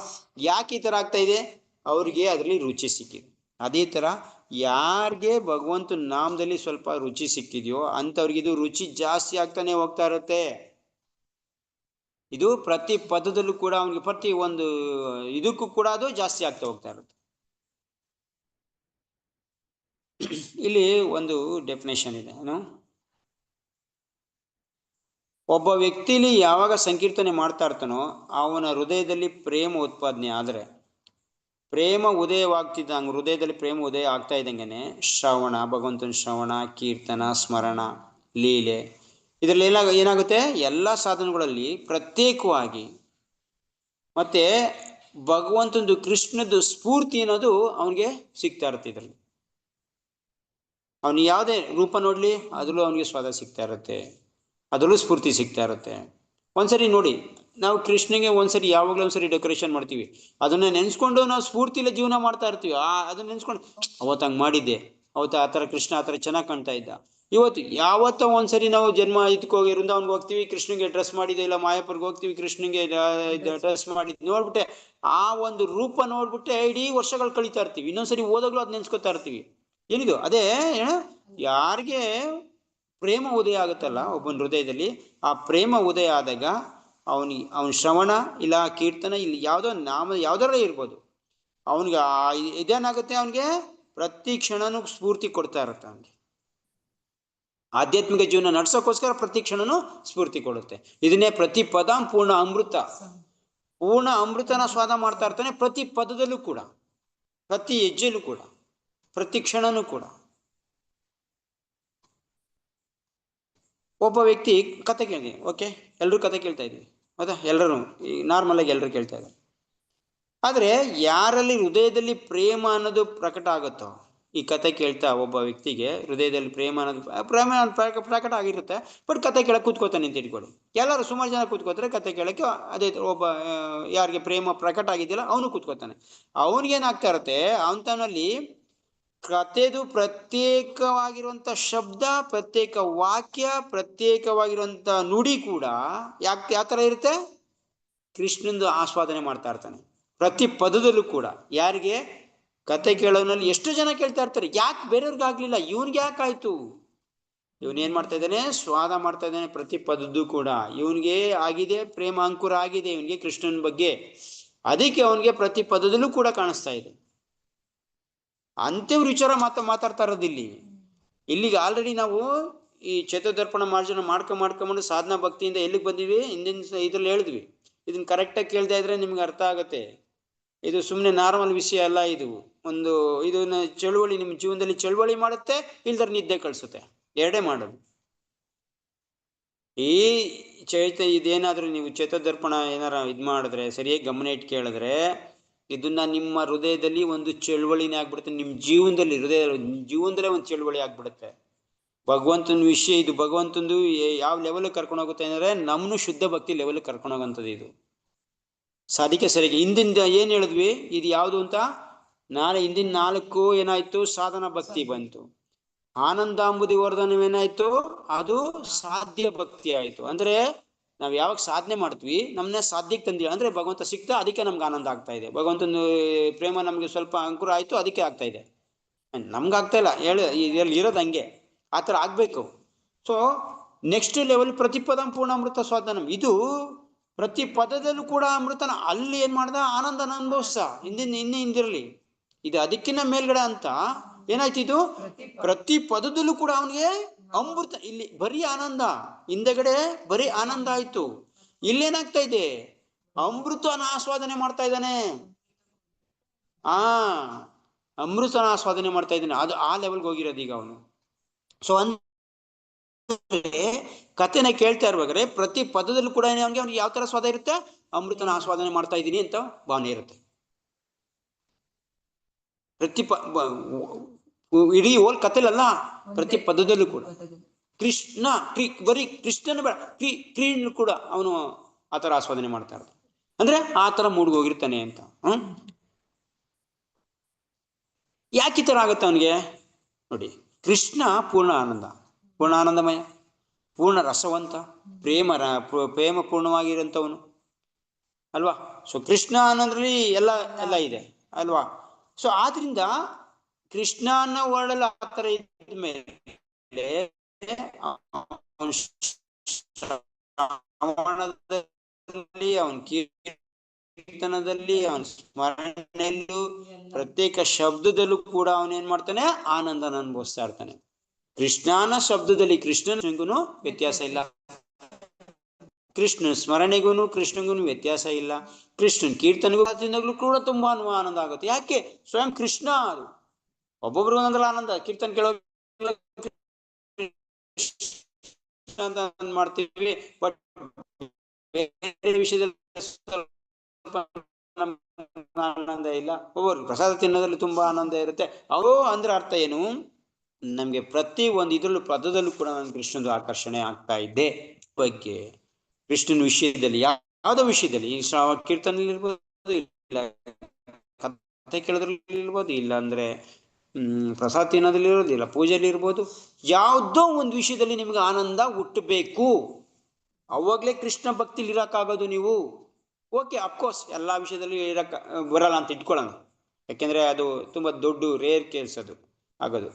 ಯಾಕೆ ಈ ಥರ ಆಗ್ತಾ ಇದೆ? ಅವ್ರಿಗೆ ಅದರಲ್ಲಿ ರುಚಿ ಸಿಕ್ಕಿದೆ. ಅದೇ ಥರ ಯಾರಿಗೆ ಭಗವಂತ ನಾಮದಲ್ಲಿ ಸ್ವಲ್ಪ ರುಚಿ ಸಿಕ್ಕಿದೆಯೋ ಅಂಥವ್ರಿಗೆ ಇದು ರುಚಿ ಜಾಸ್ತಿ ಆಗ್ತಾನೆ ಹೋಗ್ತಾ ಇರುತ್ತೆ. ಇದು ಪ್ರತಿ ಪದದಲ್ಲೂ ಕೂಡ ಅವನಿಗೆ ಪ್ರತಿ ಒಂದು ಇದಕ್ಕೂ ಕೂಡ ಅದು ಜಾಸ್ತಿ ಆಗ್ತಾ ಹೋಗ್ತಾ ಇರುತ್ತೆ. ಇಲ್ಲಿ ಒಂದು ಡೆಫಿನೇಷನ್ ಇದೆ, ಏನು? ಒಬ್ಬ ವ್ಯಕ್ತಿಲಿ ಯಾವಾಗ ಸಂಕೀರ್ತನೆ ಮಾಡ್ತಾ ಇರ್ತಾನೋ ಅವನ ಹೃದಯದಲ್ಲಿ ಪ್ರೇಮ ಉತ್ಪಾದನೆ ಆದರೆ, ಪ್ರೇಮ ಉದಯವಾಗ್ತಿದ್ದಂಗೆ, ಹೃದಯದಲ್ಲಿ ಪ್ರೇಮ ಉದಯ ಆಗ್ತಾ ಇದ್ದಂಗೆ ಶ್ರವಣ, ಭಗವಂತನ ಶ್ರವಣ, ಕೀರ್ತನ, ಸ್ಮರಣ, ಲೀಲೆ, ಇದರಲ್ಲೆಲ್ಲ ಏನಾಗುತ್ತೆ? ಎಲ್ಲ ಸಾಧನಗಳಲ್ಲಿ ಪ್ರತ್ಯೇಕವಾಗಿ ಮತ್ತೆ ಭಗವಂತಂದು ಕೃಷ್ಣದ್ದು ಸ್ಫೂರ್ತಿ ಅನ್ನೋದು ಅವನಿಗೆ ಸಿಗ್ತಾ ಇರುತ್ತೆ. ಇದರಲ್ಲಿ ಅವನು ಯಾವುದೇ ರೂಪ ನೋಡ್ಲಿ ಅದ್ರಲ್ಲೂ ಅವನಿಗೆ ಸ್ವಾದ ಸಿಗ್ತಾ ಇರುತ್ತೆ, ಅದರಲ್ಲೂ ಸ್ಫೂರ್ತಿ ಸಿಗ್ತಾ ಇರುತ್ತೆ. ಒಂದ್ಸರಿ ನೋಡಿ, ನಾವು ಕೃಷ್ಣಗೆ ಒಂದ್ಸರಿ ಯಾವಾಗಲೂ ಒಂದ್ಸರಿ ಡೆಕೋರೇಷನ್ ಮಾಡ್ತೀವಿ, ಅದನ್ನ ನೆನ್ಸ್ಕೊಂಡು ನಾವು ಸ್ಫೂರ್ತಿಲ ಜೀವನ ಮಾಡ್ತಾ ಇರ್ತೀವಿ. ಅದನ್ನ ನೆನ್ಸ್ಕೊಂಡು ಅವತ್ತು ಹಂಗೆ ಮಾಡಿದ್ದೆ, ಅವತ್ತು ಆ ಥರ ಕೃಷ್ಣ ಆ ಥರ ಚೆನ್ನಾಗಿ ಕಾಣ್ತಾ ಇದ್ದ. ಇವತ್ತು ಯಾವತ್ತೋ ಒಂದ್ಸರಿ ನಾವು ಜನ್ಮ ಇದಕ್ಕೋಗಿ ವೃಂದಾವನ್ಗೆ ಹೋಗ್ತೀವಿ, ಕೃಷ್ಣಗೆ ಡ್ರೆಸ್ ಮಾಡಿದ್ದೆ, ಇಲ್ಲ ಮಾಯಾಪುರ್ಗೆ ಹೋಗ್ತೀವಿ, ಕೃಷ್ಣಗೆ ಡ್ರೆಸ್ ಮಾಡಿದ್ದು ನೋಡ್ಬಿಟ್ಟೆ, ಆ ಒಂದು ರೂಪ ನೋಡ್ಬಿಟ್ಟೆ ಇಡೀ ವರ್ಷಗಳು ಕಳೀತಾ ಇರ್ತೀವಿ. ಇನ್ನೊಂದ್ಸರಿ ಓದಾಗ್ಲೂ ಅದು ನೆನ್ಸ್ಕೊತಾ ಇರ್ತೀವಿ. ಏನಿದು? ಅದೇ ಯಾರಿಗೆ ಪ್ರೇಮ ಉದಯ ಆಗುತ್ತಲ್ಲ ಒಬ್ಬನ ಹೃದಯದಲ್ಲಿ, ಆ ಪ್ರೇಮ ಉದಯ ಆದಾಗ ಅವನ ಶ್ರವಣ ಇಲ್ಲ ಕೀರ್ತನ ಇಲ್ಲಿ ಯಾವುದೋ ನಾಮ ಯಾವ್ದಾರ ಇರ್ಬೋದು, ಅವನಿಗೆ ಇದೇನಾಗುತ್ತೆ, ಅವನಿಗೆ ಪ್ರತಿ ಕ್ಷಣನೂ ಸ್ಫೂರ್ತಿ ಕೊಡ್ತಾ ಇರುತ್ತೆ. ಅವನಿಗೆ ಆಧ್ಯಾತ್ಮಿಕ ಜೀವನ ನಡ್ಸೋಕ್ಕೋಸ್ಕರ ಪ್ರತಿ ಕ್ಷಣನೂ ಸ್ಫೂರ್ತಿ ಕೊಡುತ್ತೆ. ಇದನ್ನೇ ಪ್ರತಿ ಪದ ಪೂರ್ಣ ಅಮೃತ, ಪೂರ್ಣ ಅಮೃತನ ಸ್ವಾದ ಮಾಡ್ತಾ ಇರ್ತಾನೆ ಪ್ರತಿ ಪದದಲ್ಲೂ ಕೂಡ, ಪ್ರತಿ ಹೆಜ್ಜೆಲೂ ಕೂಡ, ಪ್ರತಿ ಕ್ಷಣನೂ ಕೂಡ. ಒಬ್ಬ ವ್ಯಕ್ತಿ ಕತೆ ಕೇಳಿ, ಓಕೆ, ಎಲ್ಲರೂ ಕತೆ ಕೇಳ್ತಾ ಇದ್ವಿ, ಹೌದಾ? ಎಲ್ಲರೂ ನಾರ್ಮಲ್ ಆಗಿ ಎಲ್ಲರೂ ಕೇಳ್ತಾ ಇದ್ದಾರೆ. ಆದ್ರೆ ಯಾರಲ್ಲಿ ಹೃದಯದಲ್ಲಿ ಪ್ರೇಮ ಅನ್ನೋದು ಪ್ರಕಟ ಆಗುತ್ತೋ, ಈ ಕತೆ ಕೇಳ್ತಾ ಒಬ್ಬ ವ್ಯಕ್ತಿಗೆ ಹೃದಯದಲ್ಲಿ ಪ್ರೇಮ ಅನ್ನೋದು ಪ್ರಕಟ ಆಗಿರುತ್ತೆ, ಬಟ್ ಕತೆ ಕೇಳಕ್ ಕೂತ್ಕೋತಾನೆ ಅಂತ ಇಟ್ಕೊಳ್ಳಿ. ಎಲ್ಲರೂ ಸುಮಾರು ಜನ ಕೂತ್ಕೋತಾರೆ ಕತೆ ಕೇಳಕ್ಕೆ. ಅದೇ ಒಬ್ಬ ಯಾರಿಗೆ ಪ್ರೇಮ ಪ್ರಕಟ ಆಗಿದ್ದಿಲ್ಲ ಅವನು ಕೂತ್ಕೋತಾನೆ. ಅವನಿಗೇನಾಗ್ತಾ ಇರುತ್ತೆ, ಅವನಲ್ಲಿ ಕತೆದು ಪ್ರತ್ಯೇಕವಾಗಿರುವಂತ ಶಬ್ದ, ಪ್ರತ್ಯೇಕ ವಾಕ್ಯ, ಪ್ರತ್ಯೇಕವಾಗಿರುವಂತ ನುಡಿ ಕೂಡ ಯಾವ ತರ ಇರುತ್ತೆ, ಕೃಷ್ಣಂದು ಆಸ್ವಾದನೆ ಮಾಡ್ತಾ ಇರ್ತಾನೆ ಪ್ರತಿ ಪದದಲ್ಲೂ ಕೂಡ. ಯಾರಿಗೆ ಕತೆ ಕೇಳೋನಲ್ಲಿ ಎಷ್ಟು ಜನ ಕೇಳ್ತಾ ಇರ್ತಾರೆ, ಯಾಕೆ ಬೇರೆಯವ್ರಿಗಾಗ್ಲಿಲ್ಲ, ಇವನ್ಗೆ ಯಾಕಾಯ್ತು? ಇವನೇನ್ ಮಾಡ್ತಾ ಇದ್ದಾನೆ, ಸ್ವಾದ ಮಾಡ್ತಾ ಇದ್ದಾನೆ ಪ್ರತಿ ಪದದ್ದು ಕೂಡ. ಇವನ್ಗೆ ಆಗಿದೆ, ಪ್ರೇಮ ಅಂಕುರ ಆಗಿದೆ ಇವನ್ಗೆ ಕೃಷ್ಣನ ಬಗ್ಗೆ, ಅದಕ್ಕೆ ಅವನಿಗೆ ಪ್ರತಿ ಪದದಲ್ಲೂ ಕೂಡ ಕಾಣಿಸ್ತಾ ಇದೆ. ಅಂತ್ಯವ್ರ ವಿಚಾರ ಮಾತಾಡ್ತಾ ಇರೋದಿಲ್ಲಿ. ಇಲ್ಲಿಗೆ ಆಲ್ರೆಡಿ ನಾವು ಈ ಚೇತೋದರ್ಪಣ ಮಾರ್ಜನ ಮಾಡ್ಕೊಂಡು ಸಾಧನಾ ಭಕ್ತಿಯಿಂದ ಎಲ್ಲಿಗೆ ಬಂದಿವಿ, ಹಿಂದಿನ ಇದ್ರಲ್ಲಿ ಹೇಳಿದ್ವಿ. ಇದನ್ನ ಕರೆಕ್ಟಾಗಿ ಕೇಳ್ತಾ ಇದ್ರೆ ನಿಮ್ಗೆ ಅರ್ಥ ಆಗತ್ತೆ. ಇದು ಸುಮ್ಮನೆ ನಾರ್ಮಲ್ ವಿಷಯ ಅಲ್ಲ. ಇದು ಇದನ್ನ ಚಳುವಳಿ, ನಿಮ್ಮ ಜೀವನದಲ್ಲಿ ಚಳುವಳಿ ಮಾಡುತ್ತೆ, ಇಲ್ದರ ನಿದ್ದೆ ಕಳಿಸುತ್ತೆ, ಎರಡೇ ಮಾಡೋದು. ಈ ಇದೇನಾದ್ರೂ ನೀವು ಚೇತೋದರ್ಪಣ ಏನಾರ ಮಾಡಿದ್ರೆ, ಸರಿಯಾಗಿ ಗಮನ ಇಟ್ಟು ಕೇಳಿದ್ರೆ, ಇದನ್ನ ನಿಮ್ಮ ಹೃದಯದಲ್ಲಿ ಒಂದು ಚಳುವಳಿನೇ ಆಗ್ಬಿಡುತ್ತೆ. ನಿಮ್ಮ ಜೀವನದಲ್ಲೇ ಒಂದು ಚಳುವಳಿ ಆಗ್ಬಿಡುತ್ತೆ. ಭಗವಂತನ ವಿಷಯ ಇದು. ಭಗವಂತಂದು ಯಾವ ಲೆವೆಲ್ ಕರ್ಕೊಂಡು ಹೋಗುತ್ತೆ ಅಂದ್ರೆ, ನಮ್ಮನ್ನು ಶುದ್ಧ ಭಕ್ತಿ ಲೆವೆಲ್ ಕರ್ಕೊಂಡು ಹೋಗಂಥದ್ದು ಇದು. ಸಾಧಿಕೆ ಸರಿಗೆ ಹಿಂದಿಂದ ಏನ್ ಹೇಳಿದ್ವಿ, ಇದು ಯಾವುದು ಅಂತ. ಹಿಂದಿನ 4 ಏನಾಯ್ತು, ಸಾಧನ ಭಕ್ತಿ ಬಂತು. ಆನಂದಾಂಬುದಿ ವರ್ಧನವೇನಾಯ್ತು, ಅದು ಸಾಧ್ಯ ಭಕ್ತಿ ಆಯ್ತು. ಅಂದ್ರೆ ನಾವ್ ಯಾವಾಗ ಸಾಧನೆ ಮಾಡ್ತೀವಿ, ನಮ್ಮನ್ನ ಸಾಧ್ಯಕ್ಕೆ ತಂದಿಲ್ಲ ಅಂದ್ರೆ ಭಗವಂತ ಸಿಕ್ತ, ಅದಕ್ಕೆ ನಮ್ಗೆ ಆನಂದ ಆಗ್ತಾ ಇದೆ. ಭಗವಂತನ ಪ್ರೇಮ ನಮ್ಗೆ ಸ್ವಲ್ಪ ಅಂಕುರ ಆಯ್ತು, ಅದಕ್ಕೆ ಆಗ್ತಾ ಇದೆ. ನಮ್ಗಾಗ್ತಾ ಇಲ್ಲ, ಇದ್ರಲ್ಲಿ ಇರೋದು ಹಂಗೆ, ಆ ಥರ ಆಗ್ಬೇಕು. ಸೊ ನೆಕ್ಸ್ಟ್ ಲೆವೆಲ್ ಪ್ರತಿಪದ ಪೂರ್ಣಾಮೃತ ಸ್ವಾಧನ. ಇದು ಪ್ರತಿ ಪದದಲ್ಲೂ ಕೂಡ ಅಮೃತನ. ಅಲ್ಲಿ ಏನ್ ಮಾಡ್ದ, ಆನಂದನ ಅನುಭವಿಸ ಹಿಂದಿರಲಿ. ಇದು ಅದಕ್ಕಿಂತ ಮೇಲ್ಗಡೆ ಅಂತ ಏನಾಯ್ತು, ಇದು ಪ್ರತಿ ಪದದಲ್ಲೂ ಕೂಡ ಅವನಿಗೆ ಅಮೃತ. ಇಲ್ಲಿ ಬರೀ ಆನಂದ, ಹಿಂದೆಗಡೆ ಬರೀ ಆನಂದ ಆಯ್ತು. ಇಲ್ಲೇನಾಗ್ತಾ ಇದೆ, ಅಮೃತನ ಆಸ್ವಾದನೆ ಮಾಡ್ತಾ ಇದ್ದಾನೆ. ಅಮೃತನ ಆಸ್ವಾದನೆ ಮಾಡ್ತಾ ಇದ್ದಾನೆ. ಅದು ಆ ಲೆವೆಲ್ಗೆ ಹೋಗಿರೋದು ಈಗ ಅವನು. ಸೊ ಅಂದ್ರೆ ಕಥೆನ ಕೇಳ್ತಾ ಇರ್ಬೇಕಾದ್ರೆ ಪ್ರತಿ ಪದದಲ್ಲೂ ಕೂಡ ಅವ್ನಿಗೆ ಯಾವ ತರ ಸ್ವಾದ ಇರುತ್ತೆ, ಅಮೃತನ ಆಸ್ವಾದನೆ ಮಾಡ್ತಾ ಇದ್ದೀನಿ ಅಂತ ಭಾವನೆ ಇರುತ್ತೆ. ಪ್ರತಿ ಇಡೀ ಓಲ್ ಕಥೆಲಲ್ಲ, ಪ್ರತಿ ಪದದಲ್ಲೂ ಕೂಡ ಕೃಷ್ಣ ಬರೀ ಕೃಷ್ಣನ ಬೇಡ, ಕ್ರೀನ್ ಕೂಡ ಅವನು ಆ ತರ ಆಸ್ವಾದನೆ ಮಾಡ್ತಾ ಇರ್ತಾನೆ. ಅಂದ್ರೆ ಆ ತರ ಮೂಡ್ಗೋಗಿರ್ತಾನೆ ಅಂತ. ಯಾಕೆ ಈ ತರ ಆಗುತ್ತೆ ಅವನಿಗೆ ನೋಡಿ. ಕೃಷ್ಣ ಪೂರ್ಣ ಆನಂದ, ಪೂರ್ಣ ಆನಂದಮಯ, ಪೂರ್ಣ ರಸವಂತ, ಪ್ರೇಮ ಪೂರ್ಣವಾಗಿರುವಂಥವನು ಅಲ್ವಾ. ಸೊ ಕೃಷ್ಣ ಅನ್ನೋದ್ರಲ್ಲಿ ಎಲ್ಲ ಇದೆ ಅಲ್ವಾ. ಸೊ ಆದ್ರಿಂದ ಕೃಷ್ಣನ ವರ್ಡಲ್ಲಿ ಆ ಥರ ಇದ್ಮೇಲೆ ಅವನ ಕೀರ್ತನದಲ್ಲಿ, ಅವನ ಸ್ಮರಣೆಯಲ್ಲೂ, ಪ್ರತ್ಯೇಕ ಶಬ್ದದಲ್ಲೂ ಕೂಡ ಅವನೇನ್ ಮಾಡ್ತಾನೆ, ಆನಂದನ ಅನುಭವಿಸ್ತಾ ಇರ್ತಾನೆ. ಕೃಷ್ಣನ ಶಬ್ದದಲ್ಲಿ ಕೃಷ್ಣನಿಗೂ ವ್ಯತ್ಯಾಸ ಇಲ್ಲ, ಕೃಷ್ಣನ ಸ್ಮರಣೆಗೂ ಕೃಷ್ಣನಿಗೂ ವ್ಯತ್ಯಾಸ ಇಲ್ಲ, ಕೃಷ್ಣನ್ ಕೀರ್ತನೆಗೂ ಕೂಡ ತುಂಬಾ ಆನಂದ ಆಗುತ್ತೆ. ಯಾಕೆ, ಸ್ವಯಂ ಕೃಷ್ಣ. ಅದು ಒಬ್ಬೊಬ್ರು ಒಂದೊಂದಲ್ಲ ಆನಂದ. ಕೀರ್ತನೆ ಕೇಳೋ ಅಂತ ಮಾಡ್ತೀವಿ, ಬಟ್ ಬೇರೆ ವಿಷಯದಲ್ಲಿ ಆನಂದ ಇಲ್ಲ. ಒಬ್ಬರು ಪ್ರಸಾದ ತಿನ್ನೋದ್ರಲ್ಲಿ ತುಂಬಾ ಆನಂದ ಇರುತ್ತೆ. ಅವು ಅಂದ್ರೆ ಅರ್ಥ ಏನು, ನಮ್ಗೆ ಪ್ರತಿ ಒಂದು ಇದ್ರಲ್ಲೂ ಪದದಲ್ಲೂ ಕೂಡ ನಾನು ಕೃಷ್ಣಂದು ಆಕರ್ಷಣೆ ಆಗ್ತಾ ಇದ್ದೆ ಬಗ್ಗೆ. ಕೃಷ್ಣನ ವಿಷಯದಲ್ಲಿ, ಯಾವ್ದೋ ವಿಷಯದಲ್ಲಿ, ಈ ಕೀರ್ತನಲ್ಲಿ ಇರ್ಬೋದು, ಇಲ್ಲ ಕಥೆ ಕೇಳೋದ್ರಲ್ಲಿ ಇರ್ಬೋದು, ಇಲ್ಲ ಅಂದ್ರೆ ಪ್ರಸಾದ ತಿನ್ನೋದ್ರಲ್ಲಿ ಇರೋದು, ಇಲ್ಲ ಪೂಜೆಯಲ್ಲಿ ಇರ್ಬೋದು, ಯಾವುದೋ ಒಂದು ವಿಷಯದಲ್ಲಿ ನಿಮ್ಗೆ ಆನಂದ ಹುಟ್ಟಬೇಕು. ಅವಾಗ್ಲೇ ಕೃಷ್ಣ ಭಕ್ತಿಲಿ ಇರಕ್ಕಾಗೋದು ನೀವು. ಓಕೆ, ಅಫ್ಕೋರ್ಸ್ ಎಲ್ಲಾ ವಿಷಯದಲ್ಲಿ ಬರಲ್ಲ ಅಂತ ಇಟ್ಕೊಳ್ಳೋಣ, ಯಾಕೆಂದ್ರೆ ಅದು ತುಂಬಾ ದೊಡ್ಡ ರೇರ್ ಕೇಸ್ ಅದು ಆಗೋದು.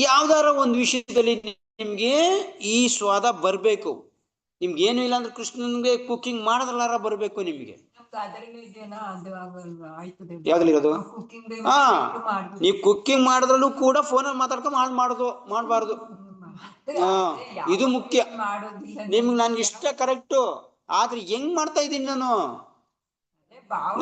ಯಾವ್ದಾರ ಒಂದು ವಿಷಯದಲ್ಲಿ ನಿಮ್ಗೆ ಈ ಸ್ವಾದ ಬರ್ಬೇಕು. ನಿಮ್ಗೆ ಏನು ಇಲ್ಲ ಅಂದ್ರೆ ಕೃಷ್ಣನ್ಗೆ ಕುಕಿಂಗ್ ಮಾಡೋದ್ರಲ್ಲಾರ ಬರ್ಬೇಕು ನಿಮ್ಗೆ. ಯಾವ್ದ್ರಲ್ಲಿರೋದು? ಹಾ, ನೀವು ಕುಕ್ಕಿಂಗ್ ಮಾಡಿದ್ರಲ್ಲೂ ಕೂಡ ಫೋನಲ್ಲಿ ಮಾತಾಡ್ಕೊಂಡು ಮಾಡಬಾರ್ದು. ಇದು ಮುಖ್ಯ. ನಿಮ್ಗೆ ನನ್ಗೆ ಇಷ್ಟ ಕರೆಕ್ಟು, ಆದ್ರೆ ಹೆಂಗ್ ಮಾಡ್ತಾ ಇದ್ದೀನಿ ನಾನು?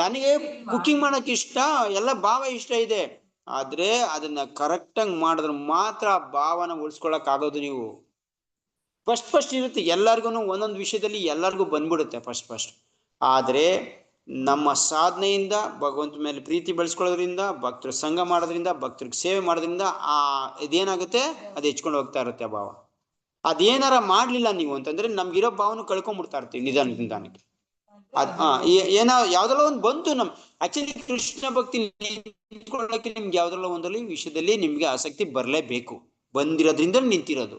ನನಗೆ ಕುಕಿಂಗ್ ಮಾಡಕ್ ಇಷ್ಟ, ಎಲ್ಲ ಭಾವ ಇಷ್ಟ ಇದೆ, ಆದ್ರೆ ಅದನ್ನ ಕರೆಕ್ಟಾಗಿ ಮಾಡಿದ್ರೆ ಮಾತ್ರ ಭಾವನ ಉಳಿಸ್ಕೊಳಕ್ ಆಗೋದು. ನೀವು ಫಸ್ಟ್ ಇರುತ್ತೆ ಎಲ್ಲರಿಗೂ, ಒಂದೊಂದು ವಿಷಯದಲ್ಲಿ ಎಲ್ಲರಿಗೂ ಬಂದ್ಬಿಡುತ್ತೆ ಫಸ್ಟ್. ಆದ್ರೆ ನಮ್ಮ ಸಾಧನೆಯಿಂದ, ಭಗವಂತ ಮೇಲೆ ಪ್ರೀತಿ ಬೆಳೆಸ್ಕೊಳ್ಳೋದ್ರಿಂದ, ಭಕ್ತರ ಸಂಘ ಮಾಡೋದ್ರಿಂದ, ಭಕ್ತರಿಗೆ ಸೇವೆ ಮಾಡೋದ್ರಿಂದ ಇದೇನಾಗುತ್ತೆ, ಅದು ಹೆಚ್ಕೊಂಡು ಹೋಗ್ತಾ ಇರುತ್ತೆ ಭಾವ. ಅದೇನಾರ ಮಾಡ್ಲಿಲ್ಲ ನೀವು ಅಂತಂದ್ರೆ ನಮ್ಗಿರೋ ಭಾವನ ಕಳ್ಕೊಂಡ್ಬಿಡ್ತಾ ಇರ್ತೀವಿ ನಿಧಾನಕ್ಕೆ. ಏನೋ ಯಾವ್ದಲ್ಲ ಒಂದು ಬಂತು ಆಕ್ಚುಲಿ ಕೃಷ್ಣ ಭಕ್ತಿ ನಿಂತ್ಕೊಳ್ಳೋಕೆ ನಿಮ್ಗೆ ಯಾವ್ದಲ್ಲ ಒಂದಲ್ಲಿ ವಿಷಯದಲ್ಲಿ ನಿಮ್ಗೆ ಆಸಕ್ತಿ ಬರಲೇಬೇಕು. ಬಂದಿರೋದ್ರಿಂದ ನಿಂತಿರೋದು.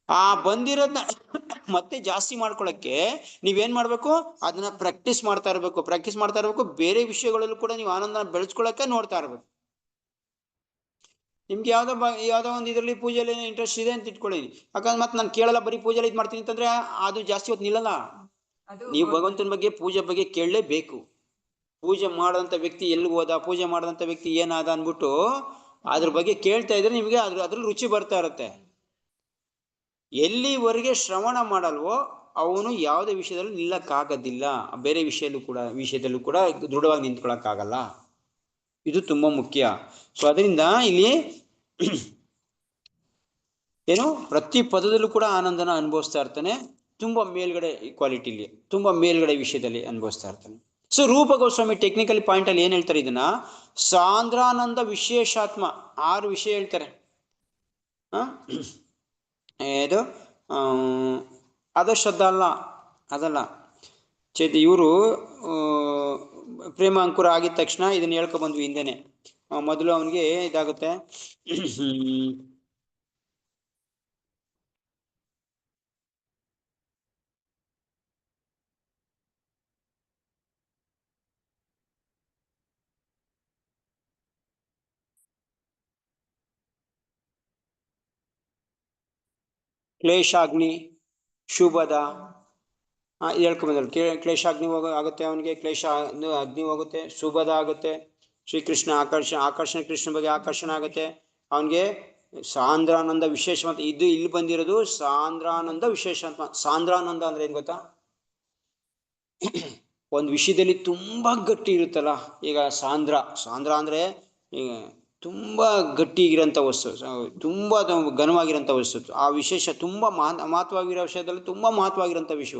ಆ ಬಂದಿರೋದನ್ನ ಮತ್ತೆ ಜಾಸ್ತಿ ಮಾಡ್ಕೊಳಕ್ಕೆ ನೀವೇನ್ ಮಾಡ್ಬೇಕು, ಅದನ್ನ ಪ್ರಾಕ್ಟೀಸ್ ಮಾಡ್ತಾ ಇರ್ಬೇಕು. ಬೇರೆ ವಿಷಯಗಳಲ್ಲೂ ಕೂಡ ನೀವು ಆನಂದನ ಬೆಳೆಸ್ಕೊಳಕ್ಕೆ ನೋಡ್ತಾ ಇರ್ಬೇಕು. ನಿಮ್ಗೆ ಯಾವ್ದೋ ಒಂದು ಇದರಲ್ಲಿ ಪೂಜೆಯಲ್ಲಿ ಇಂಟ್ರೆಸ್ಟ್ ಇದೆ ಅಂತ ಇಟ್ಕೊಳ್ಳಿ, ಯಾಕಂದ್ರೆ ಮತ್ತೆ ನಾನು ಕೇಳಲ್ಲ, ಬರೀ ಪೂಜೆಲಿ ಇದು ಮಾಡ್ತೀನಿ ಅಂತಂದ್ರೆ ಅದು ಜಾಸ್ತಿ ಹೊತ್ತು ನಿಲ್ಲಲ್ಲ. ನೀವು ಭಗವಂತನ ಬಗ್ಗೆ, ಪೂಜೆ ಬಗ್ಗೆ ಕೇಳಲೇಬೇಕು. ಪೂಜೆ ಮಾಡದಂತ ವ್ಯಕ್ತಿ ಎಲ್ಲಿ ಹೋದ, ಪೂಜೆ ಮಾಡದಂತ ವ್ಯಕ್ತಿ ಏನಾದ ಅನ್ಬಿಟ್ಟು ಅದ್ರ ಬಗ್ಗೆ ಕೇಳ್ತಾ ಇದ್ರೆ ನಿಮ್ಗೆ ಅದ್ರಲ್ಲಿ ರುಚಿ ಬರ್ತಾ ಇರುತ್ತೆ. ಎಲ್ಲಿವರೆಗೆ ಶ್ರವಣ ಮಾಡಲ್ವೋ ಅವನು ಯಾವುದೇ ವಿಷಯದಲ್ಲಿ ನಿಲ್ಲಕ್ಕಾಗೋದಿಲ್ಲ. ಬೇರೆ ವಿಷಯದಲ್ಲೂ ಕೂಡ ದೃಢವಾಗಿ ನಿಂತ್ಕೊಳಕ್ಕಾಗಲ್ಲ. ಇದು ತುಂಬಾ ಮುಖ್ಯ. ಸೊ ಅದರಿಂದ ಇಲ್ಲಿ ಏನು, ಪ್ರತಿ ಪದದಲ್ಲೂ ಕೂಡ ಆನಂದನ ಅನುಭವಿಸ್ತಾ ಇರ್ತಾನೆ. ತುಂಬಾ ಮೇಲ್ಗಡೆ ಕ್ವಾಲಿಟಿಲಿ, ತುಂಬಾ ಮೇಲ್ಗಡೆ ವಿಷಯದಲ್ಲಿ ಅನುಭವಿಸ್ತಾ ಇರ್ತಾನೆ. ಸೊ ರೂಪ ಗೋಸ್ವಾಮಿ ಟೆಕ್ನಿಕಲ್ ಪಾಯಿಂಟ್ ಅಲ್ಲಿ ಏನ್ ಹೇಳ್ತಾರೆ, ಇದನ್ನ ಸಾಂದ್ರಾನಂದ ವಿಶೇಷಾತ್ಮ 6 ವಿಷಯ ಹೇಳ್ತಾರೆ. ಇದು ಅದ ಶ್ರದ್ಧ ಅದಲ್ಲ ಚೇತಿ. ಇವರು ಪ್ರೇಮ ಅಂಕುರ ಆಗಿದ ತಕ್ಷಣ ಇದನ್ನ ಹೇಳ್ಕೊ ಬಂದ್ವಿ ಹಿಂದೆನೆ. ಮೊದಲು ಅವನಿಗೆ ಇದಾಗುತ್ತೆ, ಕ್ಲೇಶಾಗ್ನಿ ಶುಭದ ಹೇಳ್ಕೊಂಬಂದ್ರು. ಕ್ಲೇಶಾಗ್ನಿ ಆಗುತ್ತೆ ಅವನಿಗೆ, ಅಗ್ನಿ ಹೋಗುತ್ತೆ, ಶುಭದ ಆಗುತ್ತೆ, ಶ್ರೀಕೃಷ್ಣ ಆಕರ್ಷಣೆ ಕೃಷ್ಣ ಬಗ್ಗೆ ಆಕರ್ಷಣೆ ಆಗುತ್ತೆ ಅವನಿಗೆ. ಸಾಂದ್ರಾನಂದ ವಿಶೇಷ ಅಂತ ಇದು ಇಲ್ಲಿ ಬಂದಿರೋದು, ಸಾಂದ್ರಾನಂದ ವಿಶೇಷ ಅಂತ. ಸಾಂದ್ರಾನಂದ ಅಂದ್ರೆ ಏನ್ ಗೊತ್ತಾ, ಒಂದು ವಿಷಯದಲ್ಲಿ ತುಂಬಾ ಗಟ್ಟಿ ಇರುತ್ತಲ್ಲ. ಈಗ ಸಾಂದ್ರ ಅಂದ್ರೆ ತುಂಬಾ ಗಟ್ಟಿಗಿರೋಂಥ ವಸ್ತು, ತುಂಬಾ ಘನವಾಗಿರೋಂಥ ವಸ್ತು. ಆ ವಿಶೇಷ ತುಂಬಾ ಮಹತ್ವವಾಗಿರೋ ವಿಷಯದಲ್ಲಿ ತುಂಬಾ ಮಹತ್ವವಾಗಿರೋಂಥ ವಿಷಯ.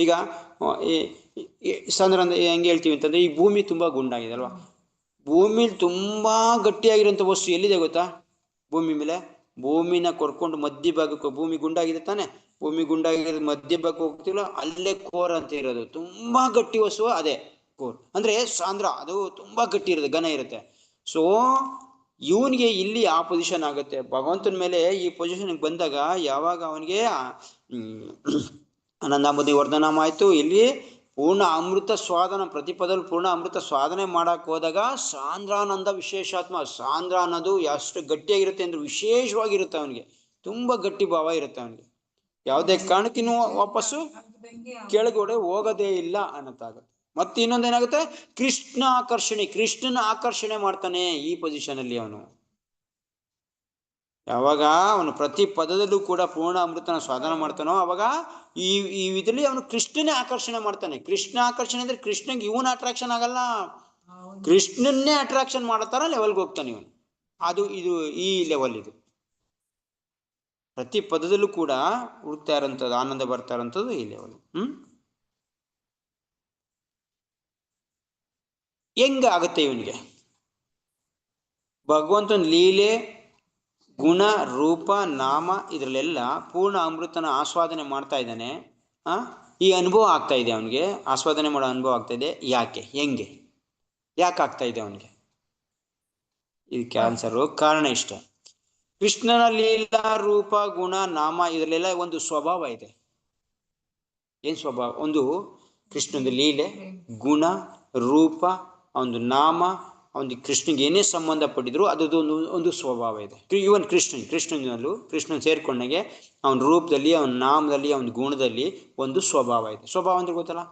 ಈಗ ಸಾಂದ್ರ ಅಂದ್ರೆ ಹೆಂಗೆ ಹೇಳ್ತೀವಿ ಅಂತಂದ್ರೆ, ಈ ಭೂಮಿ ತುಂಬಾ ಗುಂಡಾಗಿದೆ ಅಲ್ವಾ, ಭೂಮಿಲಿ ತುಂಬಾ ಗಟ್ಟಿಯಾಗಿರೋಂಥ ವಸ್ತು ಎಲ್ಲಿದೆ ಗೊತ್ತಾ? ಭೂಮಿ ಮೇಲೆ. ಭೂಮಿನ ಕೊರ್ಕೊಂಡು ಮಧ್ಯ ಭಾಗಕ್ಕೆ, ಭೂಮಿ ಗುಂಡಾಗಿದೆ ತಾನೆ, ಭೂಮಿ ಗುಂಡಾಗಿರೋದು ಮಧ್ಯ ಭಾಗಕ್ಕೆ ಹೋಗ್ತಿಲ್ಲ, ಅಲ್ಲೇ ಕೋರ್ ಅಂತ ಇರೋದು ತುಂಬಾ ಗಟ್ಟಿ ವಸ್ತು, ಅದೇ ಕೋರ್ ಅಂದ್ರೆ ಸಾಂದ್ರ. ಅದು ತುಂಬಾ ಗಟ್ಟಿ ಇರುತ್ತೆ, ಘನ ಇರುತ್ತೆ. ಸೊ ಇವನಿಗೆ ಇಲ್ಲಿ ಆ ಪೊಸಿಷನ್ ಆಗುತ್ತೆ. ಭಗವಂತನ ಮೇಲೆ ಈ ಪೊಸಿಷನ್ ಬಂದಾಗ ಯಾವಾಗ ಅವನಿಗೆ ಆನಂದಾಂಬುದಿ ವರ್ಧನಾಮ ಆಯ್ತು, ಇಲ್ಲಿ ಪೂರ್ಣ ಅಮೃತ ಸ್ವಾದನ, ಪ್ರತಿಪದಲ್ಲಿ ಪೂರ್ಣ ಅಮೃತ ಸ್ವಾದನೆ ಮಾಡಕ್ ಹೋದಾಗ ಸಾಂದ್ರಾನಂದ ವಿಶೇಷಾತ್ಮ. ಸಾಂದ್ರ ಅನ್ನೋದು ಎಷ್ಟು ಗಟ್ಟಿಯಾಗಿರುತ್ತೆ ಅಂದ್ರೆ ವಿಶೇಷವಾಗಿರುತ್ತೆ ಅವನಿಗೆ, ತುಂಬಾ ಗಟ್ಟಿ ಭಾವ ಇರುತ್ತೆ ಅವನಿಗೆ. ಯಾವುದೇ ಕಾರಣಕ್ಕಿನ್ನೂ ವಾಪಸ್ಸು ಕೆಳಗಡೆ ಹೋಗೋದೇ ಇಲ್ಲ ಅನ್ನತ್ತಾಗುತ್ತೆ. ಮತ್ತೆ ಇನ್ನೊಂದೇನಾಗುತ್ತೆ, ಕೃಷ್ಣನ ಆಕರ್ಷಣೆ ಮಾಡ್ತಾನೆ ಈ ಪೊಸಿಷನ್ ಅಲ್ಲಿ ಅವನು. ಯಾವಾಗ ಅವನು ಪ್ರತಿ ಪದದಲ್ಲೂ ಕೂಡ ಪೂರ್ಣ ಅಮೃತನ ಸ್ವಾಧನ ಮಾಡ್ತಾನೋ ಅವಾಗ ಈ ಇದರಲ್ಲಿ ಅವನು ಕೃಷ್ಣನೇ ಆಕರ್ಷಣೆ ಮಾಡ್ತಾನೆ. ಕೃಷ್ಣ ಆಕರ್ಷಣೆ ಅಂದ್ರೆ ಕೃಷ್ಣಂಗೆ ಇವನ್ ಅಟ್ರಾಕ್ಷನ್ ಆಗಲ್ಲ, ಕೃಷ್ಣನ್ನೇ ಅಟ್ರಾಕ್ಷನ್ ಮಾಡೋ ತರ ಲೆವೆಲ್ಗೆ ಹೋಗ್ತಾನೆ ಇವನು. ಇದು ಈ ಲೆವೆಲ್. ಇದು ಪ್ರತಿ ಪದದಲ್ಲೂ ಕೂಡ ಹುಡುಕ್ತಾ ಇರೋಂಥದ್ದು, ಆನಂದ ಬರ್ತಾ ಇರೋಂಥದ್ದು ಈ ಲೆವೆಲ್. ಹೆಂಗ ಆಗುತ್ತೆ ಇವನಿಗೆ? ಭಗವಂತನ ಲೀಲೆ, ಗುಣ, ರೂಪ, ನಾಮ ಇದರಲ್ಲೆಲ್ಲ ಪೂರ್ಣ ಅಮೃತನ ಆಸ್ವಾದನೆ ಮಾಡ್ತಾ ಇದ್ದಾನೆ. ಈ ಅನುಭವ ಆಗ್ತಾ ಇದೆ ಅವನಿಗೆ, ಆಸ್ವಾದನೆ ಮಾಡೋ ಅನುಭವ ಆಗ್ತಾ ಇದೆ. ಯಾಕೆ, ಹೆಂಗೆ, ಯಾಕೆ ಆಗ್ತಾ ಇದೆ ಅವನಿಗೆ? ಇದಕ್ಕೆ ಆನ್ಸರು, ಕಾರಣ ಇಷ್ಟ. ಕೃಷ್ಣನ ಲೀಲಾ, ರೂಪ, ಗುಣ, ನಾಮ ಇದರಲ್ಲೆಲ್ಲ ಒಂದು ಸ್ವಭಾವ ಇದೆ. ಏನ್ ಸ್ವಭಾವ? ಒಂದು ಕೃಷ್ಣನ ಲೀಲೆ, ಗುಣ, ರೂಪ, ಒಂದು ನಾಮ, ಅವನಿಗೆ ಕೃಷ್ಣನಿಗೆ ಏನೇ ಸಂಬಂಧಪಟ್ಟಿದ್ರು ಅದರದ್ದು ಒಂದು ಸ್ವಭಾವ ಇದೆ. ಇವನ್ ಕೃಷ್ಣನ್ ಸೇರ್ಕೊಂಡಾಗೆ ಅವನ ರೂಪದಲ್ಲಿ, ಅವನ ನಾಮದಲ್ಲಿ, ಅವನ ಗುಣದಲ್ಲಿ ಒಂದು ಸ್ವಭಾವ ಇದೆ. ಸ್ವಭಾವ ಅಂದ್ರೆ ಗೊತ್ತಲ್ಲ,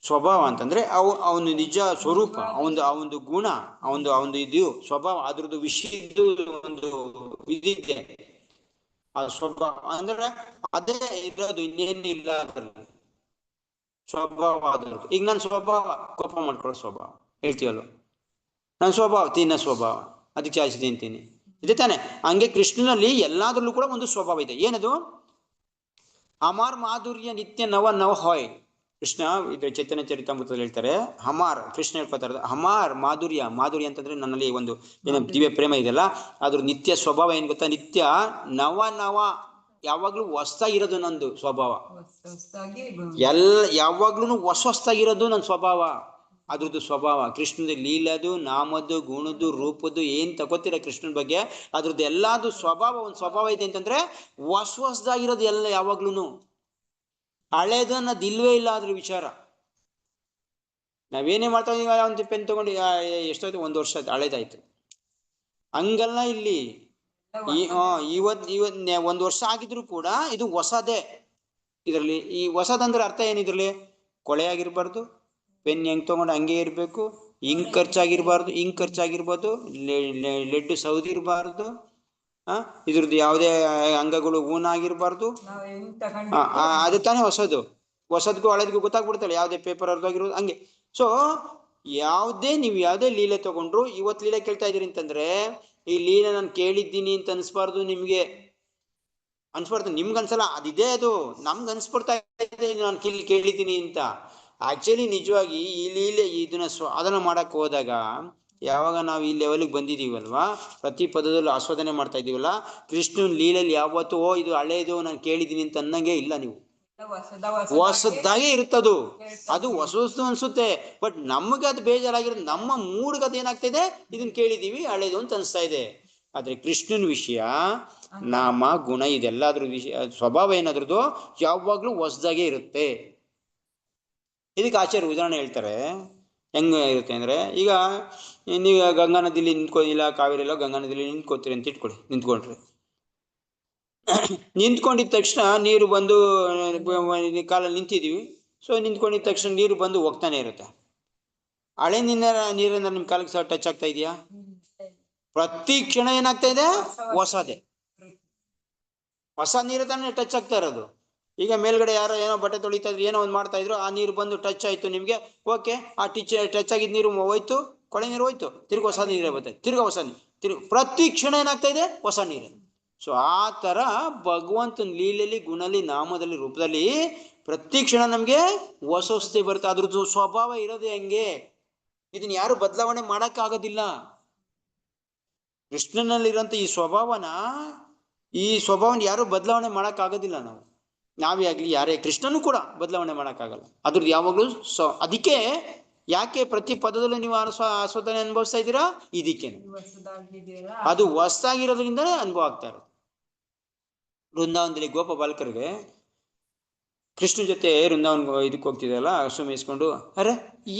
ಸ್ವಭಾವ ಅಂತಂದ್ರೆ ಅವನು ನಿಜ ಸ್ವರೂಪ, ಅವನದು ಗುಣ, ಅವನದು ಇದು ಸ್ವಭಾವ, ಅದ್ರದ್ದು ವಿಷಯದ್ದು ಒಂದು ಇದಿದೆ. ಆ ಸ್ವಭಾವ ಅಂದ್ರೆ ಅದೇ ಇರೋದು, ಇನ್ನೇನಿಲ್ಲ ಅದ್ರಲ್ಲಿ ಸ್ವಭಾವ ಅದ್ರದ್ದು. ಈಗ ನನ್ನ ಸ್ವಭಾವ ಕೋಪ ಮಾಡ್ಕೊಳ್ಳೋ ಸ್ವಭಾವ ಹೇಳ್ತೀವಲ್ವ, ನನ್ನ ಸ್ವಭಾವ ತಿನ್ನೋ ಸ್ವಭಾವ, ಅದಕ್ಕೆ ಚಾಚಿ ತಿಂತೀನಿ, ಇದೆ ತಾನೆ. ಹಂಗೆ ಕೃಷ್ಣನಲ್ಲಿ ಎಲ್ಲಾದ್ರಲ್ಲೂ ಕೂಡ ಒಂದು ಸ್ವಭಾವ ಇದೆ. ಏನದು? ಅಮಾರ್ ಮಾಧುರ್ಯ ನಿತ್ಯ ನವ ನವ ಹೊಯ್. ಕೃಷ್ಣ ಇದು ಚೈತನ್ಯ ಚರಿತಾಮೃತದಲ್ಲಿ ಹೇಳ್ತಾರೆ, ಹಮಾರ್ ಕೃಷ್ಣ ಹೇಳ್ಕೊತಾರೆ, ಹಮಾರ್ ಮಾಧುರ್ಯ ಅಂತಂದ್ರೆ ನನ್ನಲ್ಲಿ ಒಂದು ಏನು ದಿವ್ಯ ಪ್ರೇಮ ಇದೆಯಲ್ಲ, ಅದ್ರ ನಿತ್ಯ ಸ್ವಭಾವ ಏನ್ ಗೊತ್ತಾ? ನಿತ್ಯ ನವ ನವ, ಯಾವಾಗ್ಲೂ ಹೊಸ್ತಾಗಿರೋದು ನಂದು ಸ್ವಭಾವ. ಯಾವಾಗ್ಲೂ ಹೊಸ್ತಾಗಿರೋದು ನನ್ನ ಸ್ವಭಾವ. ಅದ್ರದ್ದು ಸ್ವಭಾವ ಕೃಷ್ಣದ ಲೀಲದು, ನಾಮದ್ದು, ಗುಣದ್ದು, ರೂಪದ್ದು ಏನ್ ತಗೋತೀರ ಕೃಷ್ಣನ ಬಗ್ಗೆ, ಅದ್ರದ್ದು ಎಲ್ಲಾದು ಸ್ವಭಾವ, ಒಂದು ಸ್ವಭಾವ ಇದೆ ಅಂತಂದ್ರೆ ಹೊಸದಾಗಿರೋದು ಎಲ್ಲ ಯಾವಾಗ್ಲೂ. ಹಳೇದು ಅನ್ನೋದು ಇಲ್ವೇ ಇಲ್ಲ ಅದ್ರ ವಿಚಾರ. ನಾವೇನೇ ಮಾಡ್ತಾ ಇದೀವಿ, ಒಂದು ಪೆನ್ ತಗೊಂಡು ಎಷ್ಟೊತ್ತು 1 ವರ್ಷ ಹಳೇದಾಯ್ತು, ಹಂಗಲ್ಲ ಇಲ್ಲಿ. ಇವತ್ 1 ವರ್ಷ ಆಗಿದ್ರು ಕೂಡ ಇದು ಹೊಸದೇ. ಇದರಲ್ಲಿ ಈ ಹೊಸದಂದ್ರೆ ಅರ್ಥ ಏನಿದ್ರಲ್ಲಿ? ಕೊಳೆ ಆಗಿರ್ಬಾರ್ದು, ಪೆನ್ ಹೆಂಗ್ ತಗೊಂಡು ಹಂಗೆ ಇರ್ಬೇಕು, ಇಂಕ್ ಖರ್ಚಾಗಿರ್ಬೋದು, ಲೆಡ್ ಸೌದಿರ್ಬಾರ್ದು, ಇದ್ರದ್ದು ಯಾವುದೇ ಅಂಗಗಳು ಊನಾಗಿರ್ಬಾರ್ದು. ಅದು ತಾನೇ ಹೊಸದ್ಗೂ ಹಳೇದ್ಗೂ ಗೊತ್ತಾಗ್ಬಿಡ್ತಲ್ಲ, ಯಾವುದೇ ಪೇಪರ್ ಅರ್ಧೋಗಿರೋದು ಹಂಗೆ. ಸೊ ನೀವು ಯಾವುದೇ ಲೀಲೆ ತಗೊಂಡ್ರು, ಇವತ್ತು ಲೀಲೆ ಕೇಳ್ತಾ ಇದೀರಿ ಅಂತಂದ್ರೆ ಈ ಲೀಲೆ ನಾನು ಕೇಳಿದ್ದೀನಿ ಅಂತ ಅನ್ಸ್ಬಾರ್ದು ನಿಮ್ಗೆ. ನಿಮ್ಗೆ ಅನ್ಸಲ್ಲ, ಅದಿದೆ, ಅದು ನಮ್ಗೆ ಅನ್ಸ್ಬಿಡ್ತಾ ಇದೆ ನಾನು ಕೇಳಿದ್ದೀನಿ ಅಂತ. ಆಕ್ಚುಲಿ ನಿಜವಾಗಿ ಈ ಲೀಲೆ ಇದನ್ನ ಅದನ್ನ ಮಾಡಕ್ ಹೋದಾಗ, ಯಾವಾಗ ನಾವು ಈ ಲೆವೆಲ್ಗೆ ಬಂದಿದೀವಲ್ವಾ, ಪ್ರತಿ ಪದದಲ್ಲೂ ಆಸ್ವಾದನೆ ಮಾಡ್ತಾ ಇದೀವಲ್ಲ, ಕೃಷ್ಣನ್ ಲೀಲೆಯಲ್ಲಿ ಯಾವತ್ತೂ ಇದು ಹಳೇದು ನಾನು ಕೇಳಿದ್ದೀನಿ ಅಂತ ಅನ್ನಂಗೆ ಇಲ್ಲ. ನೀವು ಹೊಸದಾಗೆ ಇರುತ್ತದು, ಅದು ಹೊಸ ಅನ್ಸುತ್ತೆ. ಬಟ್ ನಮ್ಗೆ ಅದು ಬೇಜಾರಾಗಿರೋದು, ನಮ್ಮ ಮೂಡ್ಗೆ ಅದು ಏನಾಗ್ತಾ ಇದೆ, ಇದನ್ನ ಕೇಳಿದೀವಿ ಹಳೇದು ಅಂತ ಅನ್ಸ್ತಾ ಇದೆ. ಆದ್ರೆ ಕೃಷ್ಣನ ವಿಷಯ, ನಾಮ ಗುಣ ಇದೆಲ್ಲಾದ್ರ ವಿಷಯ ಸ್ವಭಾವ ಏನಾದ್ರದ್ದು ಯಾವಾಗ್ಲೂ ಹೊಸದಾಗೆ ಇರುತ್ತೆ. ಇದಕ್ಕೆ ಆಚಾರ್ಯ ಉದಾಹರಣೆ ಹೇಳ್ತಾರೆ, ಹೆಂಗ ಇರುತ್ತೆ ಅಂದ್ರೆ, ಈಗ ನೀವು ಗಂಗಾ ನದಿಲಿ ನಿಂತ್ಕೊಳ್ಳಿಲ್ಲ, ಕಾವೇರಿ ಇಲ್ಲ, ಗಂಗಾ ನದಿಲಿ ನಿಂತ್ಕೋತೀರಿ ಅಂತ ಇಟ್ಕೊಳ್ಳಿ, ನಿಂತ್ಕೊಂಡ್ರಿ. ನಿಂತ್ಕೊಂಡಿದ ತಕ್ಷಣ ನೀರು ಬಂದು ಕಾಲಲ್ಲಿ ನಿಂತಿದೀವಿ. ಸೊ ನಿಂತ್ಕೊಂಡಿದ ತಕ್ಷಣ ನೀರು ಬಂದು ಹೋಗ್ತಾನೆ ಇರುತ್ತೆ. ಹಳೆ ನೀರನ್ನ ನಿಮ್ ಕಾಲಕ್ಕೆ ಟಚ್ ಆಗ್ತಾ ಇದೆಯಾ? ಪ್ರತಿ ಕ್ಷಣ ಏನಾಗ್ತಾ ಇದೆ? ಹೊಸ ನೀರು ತಾನೇ ಟಚ್ ಆಗ್ತಾ ಇರೋದು. ಈಗ ಮೇಲ್ಗಡೆ ಯಾರೋ ಏನೋ ಬಟ್ಟೆ ತೊಳಿತಾ ಇದ್ರು, ಏನೋ ಒಂದು ಮಾಡ್ತಾ ಇದ್ರು, ಆ ನೀರು ಬಂದು ಟಚ್ ಆಯ್ತು ನಿಮ್ಗೆ, ಓಕೆ, ಆ ಟಚ್ ಆಗಿದ್ ನೀರು ಹೋಯ್ತು, ಕೊಳೆ ನೀರು ಹೋಯ್ತು, ತಿರ್ಗಿ ಹೊಸ ನೀರೇ ಬರುತ್ತೆ, ತಿರ್ಗಿ ಹೊಸ ನೀರು, ಪ್ರತಿ ಕ್ಷಣ ಏನಾಗ್ತಾ ಇದೆ? ಹೊಸ ನೀರು. ಸೊ ಆ ತರ ಭಗವಂತನ ಲೀಲೆಯಲ್ಲಿ, ಗುಣಲಿ, ನಾಮದಲ್ಲಿ, ರೂಪದಲ್ಲಿ ಪ್ರತಿ ಕ್ಷಣ ನಮ್ಗೆ ಹೊಸತೆ ಬರುತ್ತೆ. ಅದ್ರದ್ದು ಸ್ವಭಾವ ಇರೋದೇ ಹಂಗೆ. ಇದನ್ನ ಯಾರು ಬದಲಾವಣೆ ಮಾಡಕ್ ಆಗೋದಿಲ್ಲ. ಕೃಷ್ಣನಲ್ಲಿರೋಂಥ ಈ ಸ್ವಭಾವನ ಯಾರು ಬದಲಾವಣೆ ಮಾಡಕ್ ಆಗೋದಿಲ್ಲ. ನಾವೇ ಆಗ್ಲಿ, ಯಾರೇ, ಕೃಷ್ಣನು ಕೂಡ ಬದಲಾವಣೆ ಮಾಡಕ್ಕಾಗಲ್ಲ. ಅದ್ರದ್ದು ಯಾವಾಗ್ಲೂ ಅದಕ್ಕೆ ಯಾಕೆ ಪ್ರತಿ ಪದದಲ್ಲೂ ನೀವು ಆಸ್ವಾದನೆ ಅನುಭವಿಸ್ತಾ ಇದ್ದೀರಾ? ಇದಕ್ಕೆ ಅದು ಹೊಸದಾಗಿರೋದ್ರಿಂದಲೇ ಅನುಭವ ಆಗ್ತಾ ಇರೋದು. ವೃಂದಾವನದಲ್ಲಿ ಗೋಪ ಬಾಲಕರಿಗೆ ಕೃಷ್ಣ ಜೊತೆ ವೃಂದಾವನ್ ಇದಕ್ಕೆ ಹೋಗ್ತಿದಲ್ಲ, ಹಸು ಮೇಯಿಸ್ಕೊಂಡು, ಅರೆ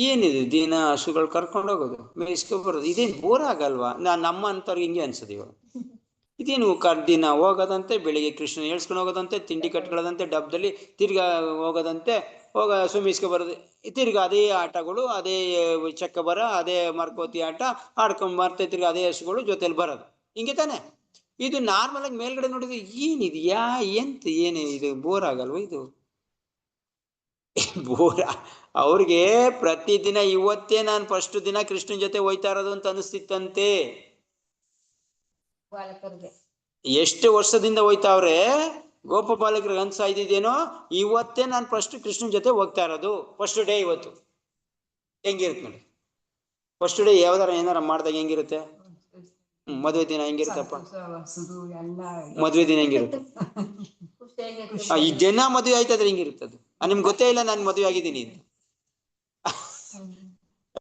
ಏನಿದೆ ದಿನ ಹಸುಗಳು ಕರ್ಕೊಂಡು ಹೋಗೋದು, ಮೇಯಿಸ್ಕೊ ಬರೋದು, ಇದೇನು ಬೋರ್ ಆಗಲ್ವಾ? ನಮ್ಮ ಅಂತವ್ರಿಗೆ ಹಿಂಗೆ ಅನ್ಸೋದು. ಇವಾಗ ಇದೇನು ದಿನ ಹೋಗೋದಂತೆ, ಬೆಳಿಗ್ಗೆ ಕೃಷ್ಣ ಹೇಳ್ಸ್ಕೊಂಡು ಹೋಗೋದಂತೆ, ತಿಂಡಿ ಕಟ್ಕೊಳ್ಳೋದಂತೆ, ಡಬ್ಬದಲ್ಲಿ ತಿರ್ಗಾ ಹೋಗೋದಂತೆ, ಹಸು ಮೇಯಿಸ್ಕೊ ಬರೋದು, ತಿರ್ಗಾ ಅದೇ ಆಟಗಳು, ಅದೇ ಚಕ್ಕ ಬರ, ಅದೇ ಮರ್ಕೋತಿ ಆಟ ಆಡ್ಕೊಂಡ್ ಬರ್ತಾ, ತಿರ್ಗಾ ಅದೇ ಹಸುಗಳು ಜೊತೆಲಿ ಬರೋದು, ಹಿಂಗೆ ತಾನೆ. ಇದು ನಾರ್ಮಲ್ ಆಗಿ ಮೇಲ್ಗಡೆ ನೋಡಿದ್ರೆ ಏನಿದೆಯಾ ಏನು ಇದು ಬೋರ್ ಆಗಲ್ವ? ಇದು ಬೋರ ಅವ್ರಿಗೆ ಪ್ರತಿದಿನ ಇವತ್ತೇ ನಾನು ಫಸ್ಟ್ ದಿನ ಕೃಷ್ಣನ್ ಜೊತೆ ಹೋಯ್ತಾ ಇರೋದು ಅಂತ ಅನಿಸ್ತಿತ್ತಂತೆ. ಎಷ್ಟು ವರ್ಷದಿಂದ ಹೋಯ್ತಾವ್ರೆ ಗೋಪಾಲಕರಿಗೆ ಅನ್ಸಾ ಇದ್ದಿದ್ದೇನೋ, ಇವತ್ತೇ ನಾನು ಫಸ್ಟ್ ಕೃಷ್ಣನ್ ಜೊತೆ ಹೋಗ್ತಾ ಇರೋದು, ಫಸ್ಟ್ ಡೇ ಇವತ್ತು. ಹೆಂಗಿರುತ್ತೆ ನೋಡಿ, ಫಸ್ಟ್ ಡೇ ಯಾವ್ದಾರ ಏನಾರ ಮಾಡ್ದಾಗ ಹೆಂಗಿರುತ್ತೆ? ಮದುವೆ ದಿನ ಹೆಂಗಿರುತ್ತಪ್ಪ? ಮದುವೆ ದಿನ ಹೆಂಗಿರುತ್ತೆ? ಈ ದಿನ ಮದುವೆ ಆಯ್ತಾದ್ರೆ ಹೆಂಗಿರುತ್ತದು? ನಿಮ್ಗೆ ಗೊತ್ತೇ ಇಲ್ಲ ನಾನು ಮದುವೆ ಆಗಿದ್ದೀನಿ ಅಂತ.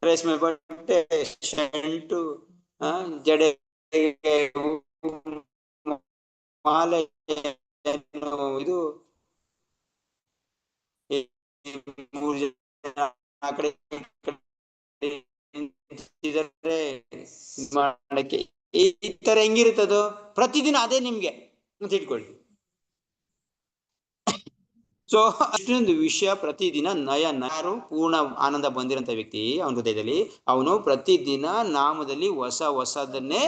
ರೇಷ್ಮೆ ಬಟ್ಟೆ, ಶಂಟು, ಜಡೆ, ಮಾಲೆ, ಇದು 3 ಜನ ಆ ಕಡೆ ಮಾಡಕ್ಕೆ ಈ ತರ ಹೆಂಗಿರುತ್ತದು ಪ್ರತಿದಿನ ಅದೇ ನಿಮ್ಗೆ ಅಂತ ಇಟ್ಕೊಳ್ಳಿ. ಸೊ ಅಷ್ಟೊಂದು ವಿಷಯ ಪ್ರತಿದಿನ ಯಾರು ಪೂರ್ಣ ಆನಂದ ಬಂದಿರಂತ ವ್ಯಕ್ತಿ ಅವನ ಹೃದಯದಲ್ಲಿ ಅವನು ಪ್ರತಿದಿನ ನಾಮದಲ್ಲಿ ಹೊಸದನ್ನೇ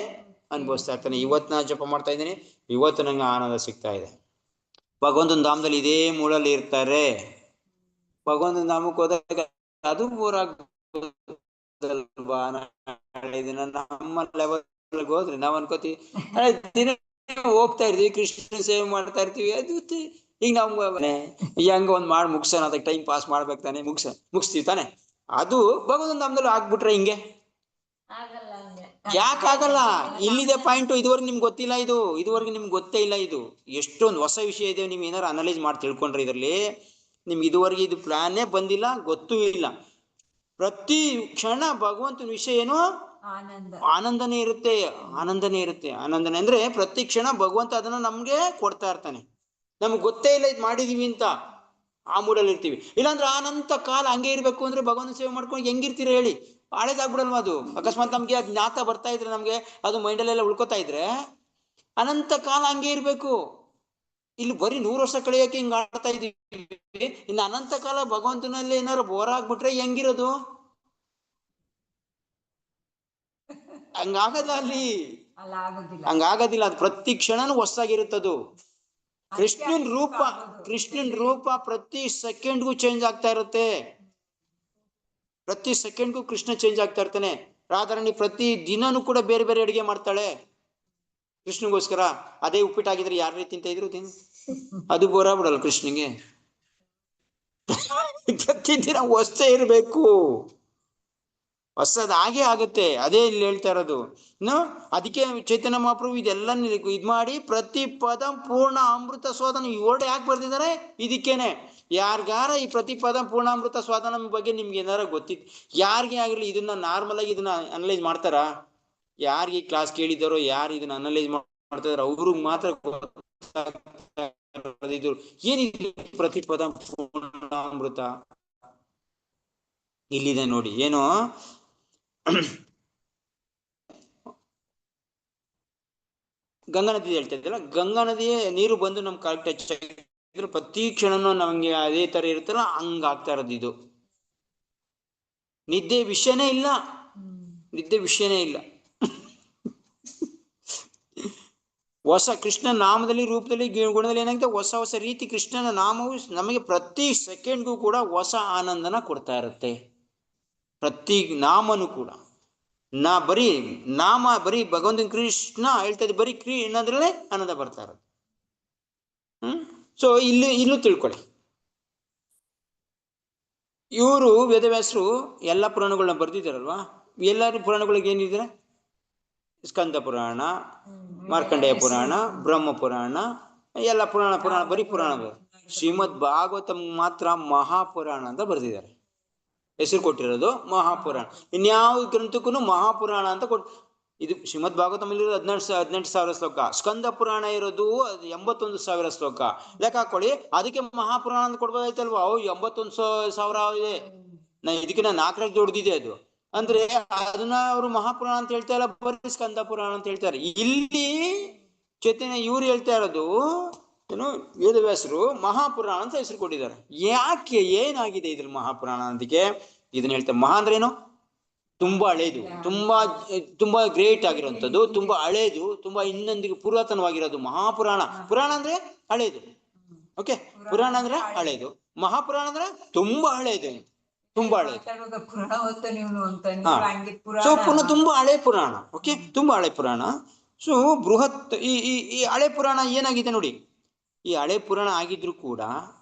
ಅನುಭವಿಸ್ತಾ ಇರ್ತಾನೆ. ಇವತ್ತು ನಾ ಜಪ ಮಾಡ್ತಾ ಇದ್ದೀನಿ, ಇವತ್ತು ನಂಗೆ ಆನಂದ ಸಿಗ್ತಾ ಇದೆ. ಭಗವಂತನ ಧಾಮದಲ್ಲಿ ಇದೇ ಮೂಳಲ್ಲಿ ಇರ್ತಾರೆ. ಭಗವಂತನ ಧಾಮಕ್ಕೆ ಹೋದಾಗ ಅದು ಬೋರಾಗಲ್ವಾ? ನಾಳೆ ದಿನ ನಮ್ಮ ಲೆವೆಲ್ಗೆ ಹೋದ್ರೆ ನಾವ್ ಅನ್ಕೋತೀವಿ ದಿನ ಹೋಗ್ತಾ ಇರ್ತೀವಿ, ಕೃಷ್ಣ ಸೇವೆ ಮಾಡ್ತಾ ಇರ್ತೀವಿ, ಅದು ಈಗ ನಾವು ಹೆಂಗ ಒಂದ್ ಮಾಡಿ ಮುಗ್ಸೋಣ, ಅದಕ್ಕೆ ಟೈಮ್ ಪಾಸ್ ಮಾಡ್ಬೇಕು ತಾನೆ, ಮುಗಿಸ್ತೀವಿ ತಾನೆ. ಅದು ಭಗವಂತನ ಧಾಮದಲ್ಲಿ ಆಗ್ಬಿಟ್ರೆ ಹಿಂಗೆ ಯಾಕಾಗಲ್ಲ? ಇಲ್ಲಿದೆ ಪಾಯಿಂಟ್. ಇದುವರೆಗೆ ನಿಮ್ಗೆ ಗೊತ್ತಿಲ್ಲ, ಇದುವರೆಗೆ ನಿಮ್ಗೆ ಗೊತ್ತೇ ಇಲ್ಲ. ಇದು ಎಷ್ಟೊಂದು ಹೊಸ ವಿಷಯ ಇದೆ. ನೀವು ಏನಾರು ಅನಲೈಸ್ ಮಾಡಿ ತಿಳ್ಕೊಂಡ್ರೆ ಇದರಲ್ಲಿ ನಿಮ್ಗೆ ಇದುವರೆಗೆ ಇದು ಪ್ಲಾನೇ ಬಂದಿಲ್ಲ, ಗೊತ್ತೂ ಇಲ್ಲ. ಪ್ರತಿ ಕ್ಷಣ ಭಗವಂತನ ವಿಷಯ ಏನು? ಆನಂದನೇ ಇರುತ್ತೆ. ಆನಂದನೇ ಅಂದ್ರೆ ಪ್ರತಿ ಕ್ಷಣ ಭಗವಂತ ಅದನ್ನ ನಮ್ಗೆ ಕೊಡ್ತಾ ಇರ್ತಾನೆ. ನಮ್ಗೆ ಗೊತ್ತೇ ಇಲ್ಲ ಇದು ಮಾಡಿದೀವಿ ಅಂತ, ಆ ಮೂಡಲ್ಲಿ ಇರ್ತೀವಿ. ಇಲ್ಲಾಂದ್ರೆ ಅನಂತ ಕಾಲ ಹಂಗೆ ಇರ್ಬೇಕು ಅಂದ್ರೆ ಭಗವಂತ ಸೇವೆ ಮಾಡ್ಕೊಂಡು ಹೆಂಗಿರ್ತೀರ ಹೇಳಿ? ಹಳೇದಾಗ್ಬಿಡಲ್ವಾ ಅದು? ಅಕಸ್ಮಾತ್ ನಮ್ಗೆ ಅದು ಜ್ಞಾತ ಬರ್ತಾ ಇದ್ರೆ, ನಮ್ಗೆ ಅದು ಮೈಂಡಲ್ಲೆಲ್ಲ ಉಳ್ಕೊತಾ ಇದ್ರೆ ಅನಂತ ಕಾಲ ಹಂಗೆ ಇರ್ಬೇಕು. ಇಲ್ಲಿ ಬರೀ 100 ವರ್ಷ ಕಳೆಯೋಕೆ ಹಿಂಗ್ ಆಡ್ತಾ ಇದೀವಿ, ಇನ್ನು ಅನಂತ ಕಾಲ ಭಗವಂತನಲ್ಲಿ ಏನಾರು ಬೋರ್ ಆಗ್ಬಿಟ್ರೆ ಹೆಂಗಿರೋದು? ಹಂಗಾಗಲ್ಲ ಅಲ್ಲಿ, ಹಂಗಾಗೋದಿಲ್ಲ. ಅದು ಪ್ರತಿ ಕ್ಷಣನೂ ಹೊಸದಾಗಿರುತ್ತದು. ಕೃಷ್ಣನ್ ರೂಪ ಪ್ರತಿ ಸೆಕೆಂಡ್ಗೂ ಚೇಂಜ್ ಆಗ್ತಾ ಇರುತ್ತೆ. ಪ್ರತಿ ಸೆಕೆಂಡ್ಗೂ ಕೃಷ್ಣ ಚೇಂಜ್ ಆಗ್ತಾ ಇರ್ತಾನೆ. ರಾಧಾರಾಣಿ ಪ್ರತಿ ದಿನನೂ ಕೂಡ ಬೇರೆ ಬೇರೆ ಅಡಿಗೆ ಮಾಡ್ತಾಳೆ ಕೃಷ್ಣಗೋಸ್ಕರ. ಅದೇ ಉಪ್ಪಿಟ್ಟಾಗಿದ್ರೆ ಯಾರ ರೀತಿ ತಿಂತ ಇದ್ರು ಅದು ಬೋರ ಬಿಡಲ್ಲ ಕೃಷ್ಣಂಗೆ. ಪ್ರತಿದಿನ ಹೊಸದೇ ಇರ್ಬೇಕು, ಹೊಸದ್ ಹಾಗೆ ಆಗುತ್ತೆ. ಅದೇ ಇಲ್ಲಿ ಹೇಳ್ತಾ ಇರೋದು. ಅದಕ್ಕೆ ಚೈತನ್ಯ ಮಹಾಪ್ರಭು ಇದೆಲ್ಲ ಇದ್ ಮಾಡಿ ಪ್ರತಿ ಪದ ಪೂರ್ಣ ಅಮೃತ ಸ್ವಾದನ ಇವರೇ ಯಾಕೆ ಬರ್ದಿದ್ದಾರೆ? ಇದಕ್ಕೇನೆ. ಯಾರಿಗಾರ ಈ ಪ್ರತಿ ಪದ ಪೂರ್ಣಾಮೃತ ಸ್ವಾದನ ಬಗ್ಗೆ ನಿಮ್ಗೆ ಏನಾರ ಗೊತ್ತಿತ್ತು, ಯಾರಿಗೆ ಆಗಿರ್ಲಿ ಇದನ್ನ ನಾರ್ಮಲ್ ಆಗಿ ಇದನ್ನ ಅನಲೈಸ್ ಮಾಡ್ತಾರಾ? ಯಾರಿಗೆ ಕ್ಲಾಸ್ ಕೇಳಿದಾರೋ, ಯಾರು ಇದನ್ನ ಅನಲೈಸ್ ಮಾಡ್ತಾ ಇದಾರೆ ಅವ್ರಿಗೆ ಮಾತ್ರ ಇದು ಏನಿದೆ ಪ್ರತಿ ಪದ ಪೂರ್ಣಾಮೃತ. ಇಲ್ಲಿದೆ ನೋಡಿ, ಏನು ಗಂಗಾ ನದಿ ಹೇಳ್ತಾ ಇದ್ದಲ್ಲ, ಗಂಗಾ ನದಿಯ ನೀರು ಬಂದು ನಮ್ ಕರೆಕ್ಟ್ ಟಚ್ ಆಗಿದ್ರೆ ಪ್ರತಿ ಕ್ಷಣನೂ ನಮ್ಗೆ ಅದೇ ತರ ಇರುತ್ತಲ್ಲ, ಹಂಗಾಗ್ತಾ ಇರೋದು ಇದು. ನಿದ್ದೆ ವಿಷಯನೇ ಇಲ್ಲ. ಹೊಸ ಕೃಷ್ಣ ನಾಮದಲ್ಲಿ, ರೂಪದಲ್ಲಿ, ಗುಣದಲ್ಲಿ ಏನಾಗುತ್ತೆ? ಹೊಸ ರೀತಿ ಕೃಷ್ಣನ ನಾಮವು ನಮಗೆ ಪ್ರತಿ ಸೆಕೆಂಡ್ಗೂ ಕೂಡ ಹೊಸ ಆನಂದನ ಕೊಡ್ತಾ ಇರುತ್ತೆ. ಪ್ರತಿ ನಾಮನು ಕೂಡ ಬರೀ ಭಗವಂತನ ಕೃಷ್ಣ ಹೇಳ್ತಾ ಇದ್ದೆ, ಬರೀ ಅನ್ನೋದ್ರಲ್ಲೇ ಆನಂದ ಬರ್ತಾ ಇರೋದು. ಸೊ ಇಲ್ಲೂ ತಿಳ್ಕೊಳ್ಳಿ, ಇವರು ವೇದವ್ಯಾಸರು ಎಲ್ಲ ಪುರಾಣಗಳನ್ನ ಬರ್ದಿದ್ದಾರಲ್ವಾ? ಎಲ್ಲರೂ ಪುರಾಣಗಳಿಗೆ ಏನಿದೆ? ಸ್ಕಂದ ಪುರಾಣ, ಮಾರ್ಕಂಡೇಯ ಪುರಾಣ, ಬ್ರಹ್ಮ ಪುರಾಣ, ಎಲ್ಲ ಪುರಾಣ ಬರೀ ಪುರಾಣಗಳು. ಶ್ರೀಮದ್ ಭಾಗವತ ಮಾತ್ರ ಮಹಾಪುರಾಣ ಅಂತ ಬರ್ದಿದ್ದಾರೆ. ಹೆಸರು ಕೊಟ್ಟಿರೋದು ಮಹಾಪುರಾಣ. ಇನ್ಯಾವ ಗ್ರಂಥಕ್ಕೂ ಮಹಾಪುರಾಣ ಅಂತ ಇದು ಶ್ರೀಮದ್ ಭಾಗವತಂ ಇರೋದು 18,000 ಶ್ಲೋಕ. ಸ್ಕಂದ ಪುರಾಣ ಇರೋದು 81,000 ಶ್ಲೋಕ. ಲೆಕ್ಕ ಹಾಕೊಳ್ಳಿ, ಅದಕ್ಕೆ ಮಹಾಪುರಾಣ ಅಂತ ಕೊಡ್ಬೋದಾಯ್ತಲ್ವಾ? 81,000 ಇದೆ. ಇದಕ್ಕೆ 4 ದೊಡ್ಡದಿದೆ ಅದು. ಅಂದ್ರೆ ಅದನ್ನ ಅವರು ಮಹಾಪುರಾಣ ಅಂತ ಹೇಳ್ತಾ ಇಲ್ಲ, ಬರೀ ಸ್ಕಂದ ಪುರಾಣ ಅಂತ ಹೇಳ್ತಾರೆ. ಇಲ್ಲಿ ಚೈತನ್ಯ ಇವ್ರು ಹೇಳ್ತಾ ಇರೋದು ಏನು, ವೇದವ್ಯಾಸರು ಮಹಾಪುರಾಣ ಅಂತ ಹೆಸರು ಕೊಟ್ಟಿದ್ದಾರೆ. ಯಾಕೆ? ಏನಾಗಿದೆ ಇದ್ರ ಮಹಾಪುರಾಣ ಅಂತಿಗೆ? ಇದನ್ನ ಹೇಳ್ತಾರೆ. ಮಹಾ ಅಂದ್ರೆ ಏನು? ತುಂಬಾ ಹಳೇದು, ತುಂಬಾ ಗ್ರೇಟ್ ಆಗಿರುವಂಥದ್ದು, ತುಂಬಾ ಹಳೇದು, ತುಂಬಾ ಇನ್ನೊಂದಿಗೆ ಪುರಾತನವಾಗಿರೋದು ಮಹಾಪುರಾಣ. ಪುರಾಣ ಅಂದ್ರೆ ಹಳೇದು, ಓಕೆ? ಪುರಾಣ ಅಂದ್ರೆ ಹಳೇದು, ಮಹಾಪುರಾಣ ಅಂದ್ರೆ ತುಂಬಾ ಹಳೇದು, ತುಂಬಾ ಹಳೇದು. ಸೊ ಪುನಃ ತುಂಬಾ ಹಳೆ ಪುರಾಣ, ಓಕೆ? ತುಂಬಾ ಹಳೆ ಪುರಾಣ. ಸೊ ಬೃಹತ್ ಈ ಹಳೆ ಪುರಾಣ ಏನಾಗಿದೆ ನೋಡಿ. ಈ ಹಳೆ ಪುರಾಣ ಆಗಿದ್ರು ಕೂಡ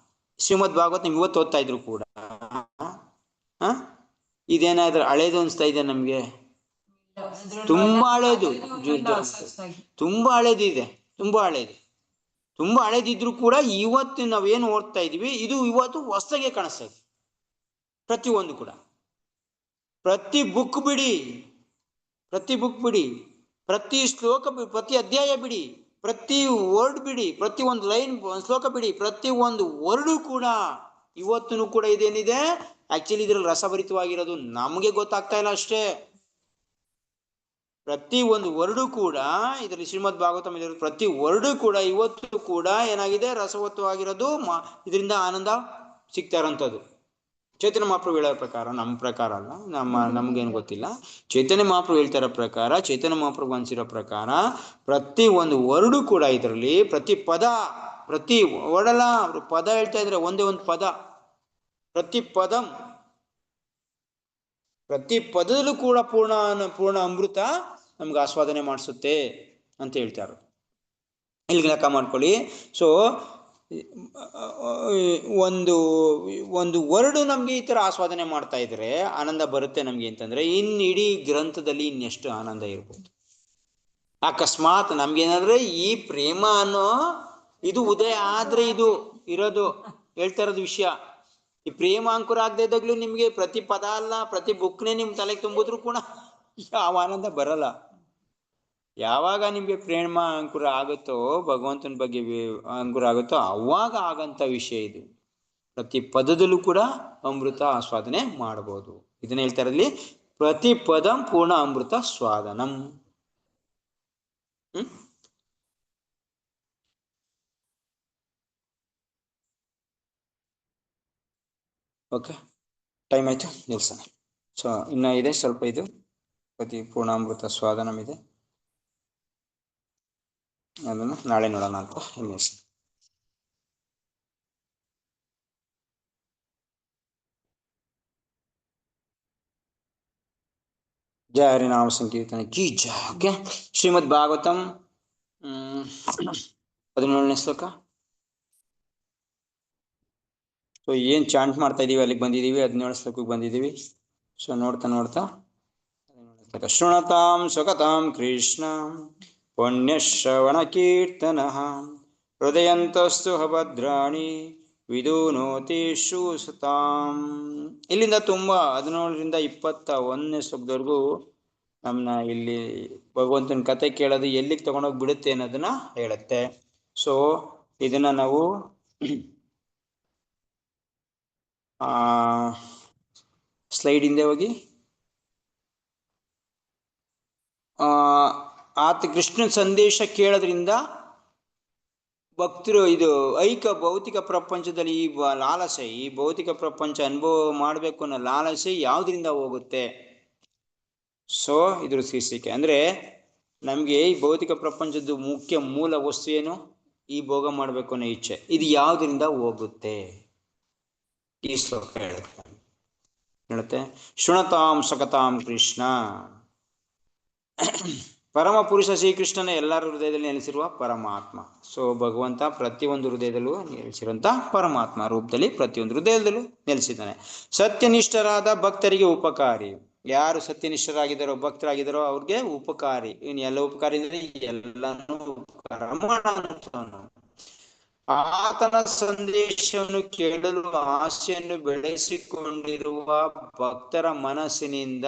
ಶ್ರೀಮದ್ ಭಾಗವತ್ ನಿಮ್ಗೆ ಇವತ್ತು ಓದ್ತಾ ಇದ್ರು ಕೂಡ ಇದೇನಾದ್ರೂ ಹಳೇದು ಅನ್ಸ್ತಾ ಇದೆ ನಮ್ಗೆ? ತುಂಬಾ ಹಳೇದು, ತುಂಬಾ ಹಳೇದು ಇದೆ, ತುಂಬಾ ಹಳೇದಿದ್ರು ಕೂಡ ಇವತ್ತು ನಾವೇನು ಓದ್ತಾ ಇದೀವಿ ಇದು ಇವತ್ತು ಹೊಸದಾಗೆ ಕಾಣಿಸ್ತಾ ಇದೆ. ಪ್ರತಿಯೊಂದು ಕೂಡ, ಪ್ರತಿ ಬುಕ್ ಬಿಡಿ, ಪ್ರತಿ ಶ್ಲೋಕ, ಪ್ರತಿ ಅಧ್ಯಾಯ ಬಿಡಿ, ಪ್ರತಿ ವರ್ಡ್ ಬಿಡಿ, ಪ್ರತಿ ಒಂದು ಲೈನ್ ಶ್ಲೋಕ ಬಿಡಿ, ಪ್ರತಿ ಒಂದು ವರ್ಡು ಕೂಡ ಇವತ್ತು ಕೂಡ ಇದೇನಿದೆ ಆಕ್ಚುಲಿ ಇದ್ರಲ್ಲಿ ರಸಭರಿತವಾಗಿರೋದು ನಮ್ಗೆ ಗೊತ್ತಾಗ್ತಾ ಇಲ್ಲ ಅಷ್ಟೇ. ಪ್ರತಿ ಒಂದು ವರ್ಡು ಕೂಡ ಇದರಲ್ಲಿ ಶ್ರೀಮದ್ ಭಾಗವತಂ ಇದರಲ್ಲಿ ಪ್ರತಿ ವರ್ಡು ಕೂಡ ಇವತ್ತು ಕೂಡ ಏನಾಗಿದೆ, ರಸವತ್ತವಾಗಿರೋದು. ಇದರಿಂದ ಆನಂದ ಸಿಗ್ತಾ ಇರೋಂಥದ್ದು ಚೈತನ್ಯ ಮಹಾಪ್ರಭು ಹೇಳೋ ಪ್ರಕಾರ, ನಮ್ಮ ಪ್ರಕಾರ ಅಲ್ಲ, ನಮ್ಗೇನು ಗೊತ್ತಿಲ್ಲ. ಚೈತನ್ಯ ಮಹಾಪ್ರಭು ಹೇಳ್ತಾರೋ ಪ್ರಕಾರ, ಚೈತನ್ಯ ಮಹಾಪ್ರಭು ಅನ್ಸಿರೋ ಪ್ರಕಾರ ಪ್ರತಿ ಒಂದು ವರ್ಡು ಕೂಡ ಇದರಲ್ಲಿ ಪ್ರತಿ ಪದ, ಪ್ರತಿ ಒಡಲ ಅವರು ಪದ ಹೇಳ್ತಾ ಇದ್ರೆ ಒಂದೇ ಒಂದು ಪದ, ಪ್ರತಿ ಪದದಲ್ಲೂ ಕೂಡ ಪೂರ್ಣ ಅಮೃತ ನಮ್ಗೆ ಆಸ್ವಾದನೆ ಮಾಡಿಸುತ್ತೆ ಅಂತ ಹೇಳ್ತಾರೆ. ಇಲ್ಲಿಗೆ ಲೆಕ್ಕ ಮಾಡ್ಕೊಳ್ಳಿ. ಸೊ ಒಂದು ವರ್ಡ್ ನಮ್ಗೆ ಈ ತರ ಆಸ್ವಾದನೆ ಮಾಡ್ತಾ ಇದ್ರೆ ಆನಂದ ಬರುತ್ತೆ ನಮ್ಗೆ ಅಂತಂದ್ರೆ, ಇಡೀ ಗ್ರಂಥದಲ್ಲಿ ಇನ್ನೆಷ್ಟು ಆನಂದ ಇರ್ಬೋದು. ಅಕಸ್ಮಾತ್ ನಮ್ಗೇನಾದ್ರೆ ಈ ಪ್ರೇಮ ಅನ್ನೋ ಇದು ಉದಯ ಆದ್ರೆ ಇದು ಇರೋದು ಹೇಳ್ತಾ ಇರೋದು ವಿಷಯ. ಈ ಪ್ರೇಮ ಅಂಕುರ ಆಗದೆ ಇದ್ದಾಗ್ಲೂ ನಿಮ್ಗೆ ಪ್ರತಿ ಪದ ಅಲ್ಲ, ಪ್ರತಿ ಬುಕ್ನೇ ನಿಮ್ ತಲೆಗೆ ತುಂಬಿದ್ರು ಕೂಡ ಯಾವ ಆನಂದ ಬರಲ್ಲ. ಯಾವಾಗ ನಿಮ್ಗೆ ಪ್ರೇಮ ಅಂಕುರ ಆಗುತ್ತೋ, ಭಗವಂತನ ಬಗ್ಗೆ ಅಂಕುರ ಆಗುತ್ತೋ, ಅವಾಗ ಆಗಂತ ವಿಷಯ ಇದು. ಪ್ರತಿ ಪದದಲ್ಲೂ ಕೂಡ ಅಮೃತ ಆಸ್ವಾದನೆ ಮಾಡಬಹುದು. ಇದನ್ನ ಹೇಳ್ತಾರೆ ಅಲ್ಲಿ, ಪ್ರತಿ ಪದಂ ಪೂರ್ಣ ಅಮೃತ ಸ್ವಾದನಂ. ಓಕೆ, ಟೈಮ್ ಆಯ್ತು, ನಿಲ್ಸೋಣ. ಸೊ ಇನ್ನ ಇದೆ ಸ್ವಲ್ಪ, ಇದು ಪ್ರತಿ ಪೂರ್ಣಾಮೃತ ಸ್ವಾದನಂ ಇದೆ, ಅದನ್ನು ನಾಳೆ ನೋಡೋಣ ಅಂತ ನಿಲ್ಸೋಣ. ಜಯ ಹರಿನಾಮ ಸಂಕೀರ್ತನೆ ಕೀ ಜಯ. ಓಕೆ, ಶ್ರೀಮದ್ ಭಾಗವತಂ 17ನೇ ಶ್ಲೋಕ. ಸೊ ಏನ್ ಚಾಂಟ್ ಮಾಡ್ತಾ ಇದೀವಿ ಅಲ್ಲಿಗೆ ಬಂದಿದೀವಿ, 17 ಶ್ಲೋಕಕ್ಕೆ ಬಂದಿದೀವಿ. ಸೊ ನೋಡ್ತಾ ಶೃಣತಾಂ ಸ್ವಗತಾಂ ಕೃಷ್ಣ ಪುಣ್ಯಶ್ರವಣ ಕೀರ್ತನ ಹೃದಯಂತಸ್ತು ಭದ್ರಾಣಿ ವಿದೂನೋತಿ ಶೂಸತಾಂ. ಇಲ್ಲಿಂದ ತುಂಬಾ 17ರಿಂದ 21ನೇ ಶ್ಲೋಕದವರೆಗೂ ನಮ್ಮನ್ನ ಇಲ್ಲಿ ಭಗವಂತನ ಕತೆ ಕೇಳೋದು ಎಲ್ಲಿಗೆ ತಗೊಂಡೋಗಿ ಬಿಡುತ್ತೆ ಅನ್ನೋದನ್ನ ಹೇಳುತ್ತೆ. ಸೊ ಇದನ್ನ ನಾವು ಸ್ಲೈಡ್ ಹಿಂದೆ ಹೋಗಿ, ಆತ ಕೃಷ್ಣನ ಸಂದೇಶ ಕೇಳೋದ್ರಿಂದ ಭಕ್ತರು ಇದು ಭೌತಿಕ ಪ್ರಪಂಚದಲ್ಲಿ ಈ ಲಾಲಸೆ, ಈ ಭೌತಿಕ ಪ್ರಪಂಚ ಅನುಭವ ಮಾಡಬೇಕು ಅನ್ನೋ ಲಾಲಸೆ ಯಾವ್ದ್ರಿಂದ ಹೋಗುತ್ತೆ? ಸೊ ಇದ್ರ ಶೀರ್ಷಿಕೆ ಅಂದ್ರೆ, ನಮ್ಗೆ ಈ ಭೌತಿಕ ಪ್ರಪಂಚದ ಮುಖ್ಯ ಮೂಲ ವಸ್ತು ಏನು? ಈ ಭೋಗ ಮಾಡ್ಬೇಕು ಅನ್ನೋ ಇಚ್ಛೆ. ಇದು ಯಾವ್ದ್ರಿಂದ ಹೋಗುತ್ತೆ? ಈ ಶ್ಲೋಕ ಹೇಳುತ್ತೆ, ಶೃಣತಾಂ ಸಕತಾಂ ಕೃಷ್ಣ. ಪರಮ ಪುರುಷ ಶ್ರೀಕೃಷ್ಣನ ಎಲ್ಲರ ಹೃದಯದಲ್ಲಿ ನೆಲೆಸಿರುವ ಪರಮಾತ್ಮ. ಸೊ ಭಗವಂತ ಪ್ರತಿಯೊಂದು ಹೃದಯದಲ್ಲೂ ನೆಲೆಸಿರುವಂತ ಪರಮಾತ್ಮ ರೂಪದಲ್ಲಿ ಪ್ರತಿಯೊಂದು ಹೃದಯದಲ್ಲೂ ನೆಲೆಸಿದ್ದಾನೆ. ಸತ್ಯನಿಷ್ಠರಾದ ಭಕ್ತರಿಗೆ ಉಪಕಾರಿ. ಯಾರು ಸತ್ಯನಿಷ್ಠರಾಗಿದ್ದಾರೋ, ಭಕ್ತರಾಗಿದ್ದಾರೋ ಅವ್ರಿಗೆ ಉಪಕಾರಿ. ಇನ್ನು ಎಲ್ಲ ಉಪಕಾರಿ ಅಂದ್ರೆ ಎಲ್ಲಾನು ಉಪಕಾರ ಮಾಡೋನು. ಆತನ ಸಂದೇಶವನ್ನು ಕೇಳಲು ಆಸೆಯನ್ನು ಬೆಳೆಸಿಕೊಂಡಿರುವ ಭಕ್ತರ ಮನಸ್ಸಿನಿಂದ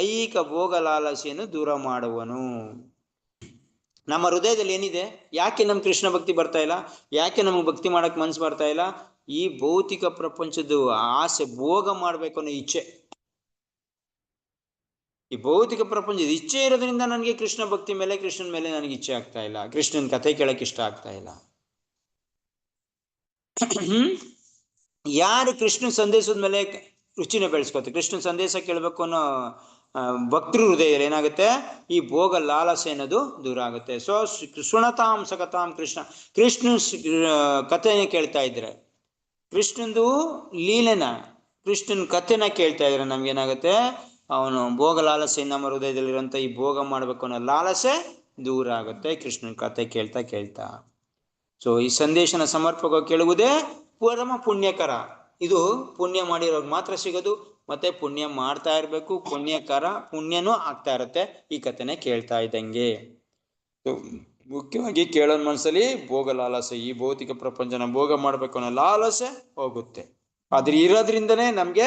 ಐಹಿಕ ಭೋಗ ಲಾಲಸೆಯನ್ನು ದೂರ ಮಾಡುವನು. ನಮ್ಮ ಹೃದಯದಲ್ಲಿ ಏನಿದೆ? ಯಾಕೆ ನಮ್ ಕೃಷ್ಣ ಭಕ್ತಿ ಬರ್ತಾ ಇಲ್ಲ? ಯಾಕೆ ನಮ್ಗೆ ಭಕ್ತಿ ಮಾಡಕ್ ಮನ್ಸು ಬರ್ತಾ ಇಲ್ಲ? ಈ ಭೌತಿಕ ಪ್ರಪಂಚದ ಆಸೆ, ಭೋಗ ಮಾಡ್ಬೇಕು ಅನ್ನೋ ಇಚ್ಛೆ. ಈ ಭೌತಿಕ ಪ್ರಪಂಚದ ಇಚ್ಛೆ ಇರೋದ್ರಿಂದ ನನಗೆ ಕೃಷ್ಣ ಭಕ್ತಿ ಮೇಲೆ, ಕೃಷ್ಣನ ಮೇಲೆ ನನಗೆ ಇಚ್ಛೆ ಆಗ್ತಾ ಇಲ್ಲ, ಕೃಷ್ಣನ ಕಥೆ ಕೇಳಕ್ ಇಷ್ಟ ಆಗ್ತಾ ಇಲ್ಲ. ಯಾರು ಕೃಷ್ಣ ಸಂದೇಶದ ಮೇಲೆ ರುಚಿನ ಬೆಳೆಸ್ಕೊತಾರೆ, ಕೃಷ್ಣ ಸಂದೇಶ ಕೇಳಬೇಕು ಅನ್ನೋ ಭಕ್ತೃ ಹೃದಯದಲ್ಲಿ ಏನಾಗುತ್ತೆ? ಈ ಭೋಗ ಲಾಲಸೆ ಅನ್ನೋದು ದೂರ ಆಗುತ್ತೆ. ಸೊ ಶೃಣತಾಂ ಸಕತಾಂ ಕೃಷ್ಣ, ಕೃಷ್ಣ ಕಥೆನ ಕೇಳ್ತಾ ಇದ್ರೆ, ಕೃಷ್ಣಂದು ಲೀಲೆನ, ಕೃಷ್ಣನ ಕಥೆನ ಕೇಳ್ತಾ ಇದ್ರೆ ನಮ್ಗೇನಾಗುತ್ತೆ? ಅವನು ಭೋಗ ಲಾಲಸೆ, ನಮ್ಮ ಹೃದಯದಲ್ಲಿರುವಂತ ಈ ಭೋಗ ಮಾಡ್ಬೇಕು ಅನ್ನೋ ಲಾಲಸೆ ದೂರ ಆಗುತ್ತೆ ಕೃಷ್ಣನ ಕಥೆ ಕೇಳ್ತಾ ಕೇಳ್ತಾ. ಸೊ ಈ ಸಂದೇಶನ ಸಮರ್ಪಕ ಕೇಳುವುದೇ ಪರಮ ಪುಣ್ಯಕರ. ಇದು ಪುಣ್ಯ ಮಾಡಿರೋರು ಮಾತ್ರ ಸಿಗೋದು, ಮತ್ತೆ ಪುಣ್ಯ ಮಾಡ್ತಾ ಇರ್ಬೇಕು, ಪುಣ್ಯನೂ ಆಗ್ತಾ ಇರತ್ತೆ ಈ ಕಥೆನೆ ಕೇಳ್ತಾ ಇದ್ದಂಗೆ. ಮುಖ್ಯವಾಗಿ ಕೇಳೋನ್ ಮನಸ್ಸಲ್ಲಿ ಭೋಗ ಲಾಲಸೆ, ಈ ಭೌತಿಕ ಪ್ರಪಂಚನ ಭೋಗ ಮಾಡ್ಬೇಕು ಅನ್ನೋ ಲಾಲಸೆ ಹೋಗುತ್ತೆ. ಆದ್ರೆ ಇರೋದ್ರಿಂದನೇ ನಮ್ಗೆ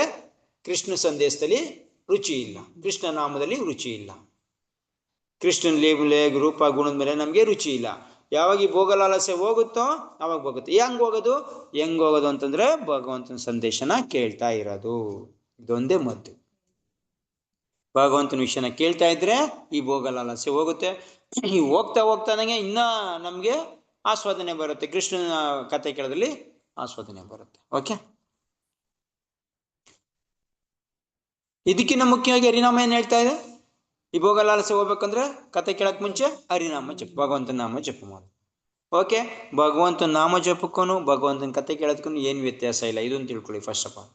ಕೃಷ್ಣ ಸಂದೇಶದಲ್ಲಿ ರುಚಿ ಇಲ್ಲ, ಕೃಷ್ಣ ನಾಮದಲ್ಲಿ ರುಚಿ ಇಲ್ಲ, ಕೃಷ್ಣನ್ ಲೀಲೆ ರೂಪ ಗುಣದ ಮೇಲೆ ನಮ್ಗೆ ರುಚಿ ಇಲ್ಲ. ಯಾವಾಗ ಈ ಭೋಗ ಲಾಲಸೆ ಹೋಗುತ್ತೋ ಅವಾಗ ಹೋಗುತ್ತೆ. ಹೆಂಗ್ ಹೋಗೋದು ಅಂತಂದ್ರೆ ಭಗವಂತನ ಸಂದೇಶನ ಕೇಳ್ತಾ ಇರೋದು, ಇದೊಂದೇ ಮದ್ದು. ಭಗವಂತನ ವಿಷಯನ ಕೇಳ್ತಾ ಇದ್ರೆ ಈ ಭೋಗ ಲಾಲಸೆ ಹೋಗುತ್ತೆ. ಈ ಹೋಗ್ತಾ ಹೋಗ್ತಾನೆ ಇನ್ನ ನಮ್ಗೆ ಆಸ್ವಾದನೆ ಬರುತ್ತೆ, ಕೃಷ್ಣನ ಕಥೆ ಕೇಳೋದ್ರಲ್ಲಿ ಆಸ್ವಾದನೆ ಬರುತ್ತೆ. ಓಕೆ, ಇದಕ್ಕಿಂತ ಮುಖ್ಯವಾಗಿ ಹರಿನಾಮ ಏನ್ ಹೇಳ್ತಾ ಇದೆ? ಈ ಭೋಗ ಲಾಲಸೆ ಹೋಗ್ಬೇಕಂದ್ರೆ ಕತೆ ಕೇಳಕ್ ಮುಂಚೆ ಹರಿನಾಮ ಜಪ, ಭಗವಂತನ ನಾಮ ಜಪ ಮಾಡು. ಓಕೆ, ಭಗವಂತನ ನಾಮ ಜಪಕ್ಕೂ ಭಗವಂತನ ಕತೆ ಕೇಳೋದಕ್ಕೂ ಏನು ವ್ಯತ್ಯಾಸ ಇಲ್ಲ, ಇದನ್ನು ತಿಳ್ಕೊಳ್ಳಿ ಫಸ್ಟ್ ಆಫ್ ಆಲ್.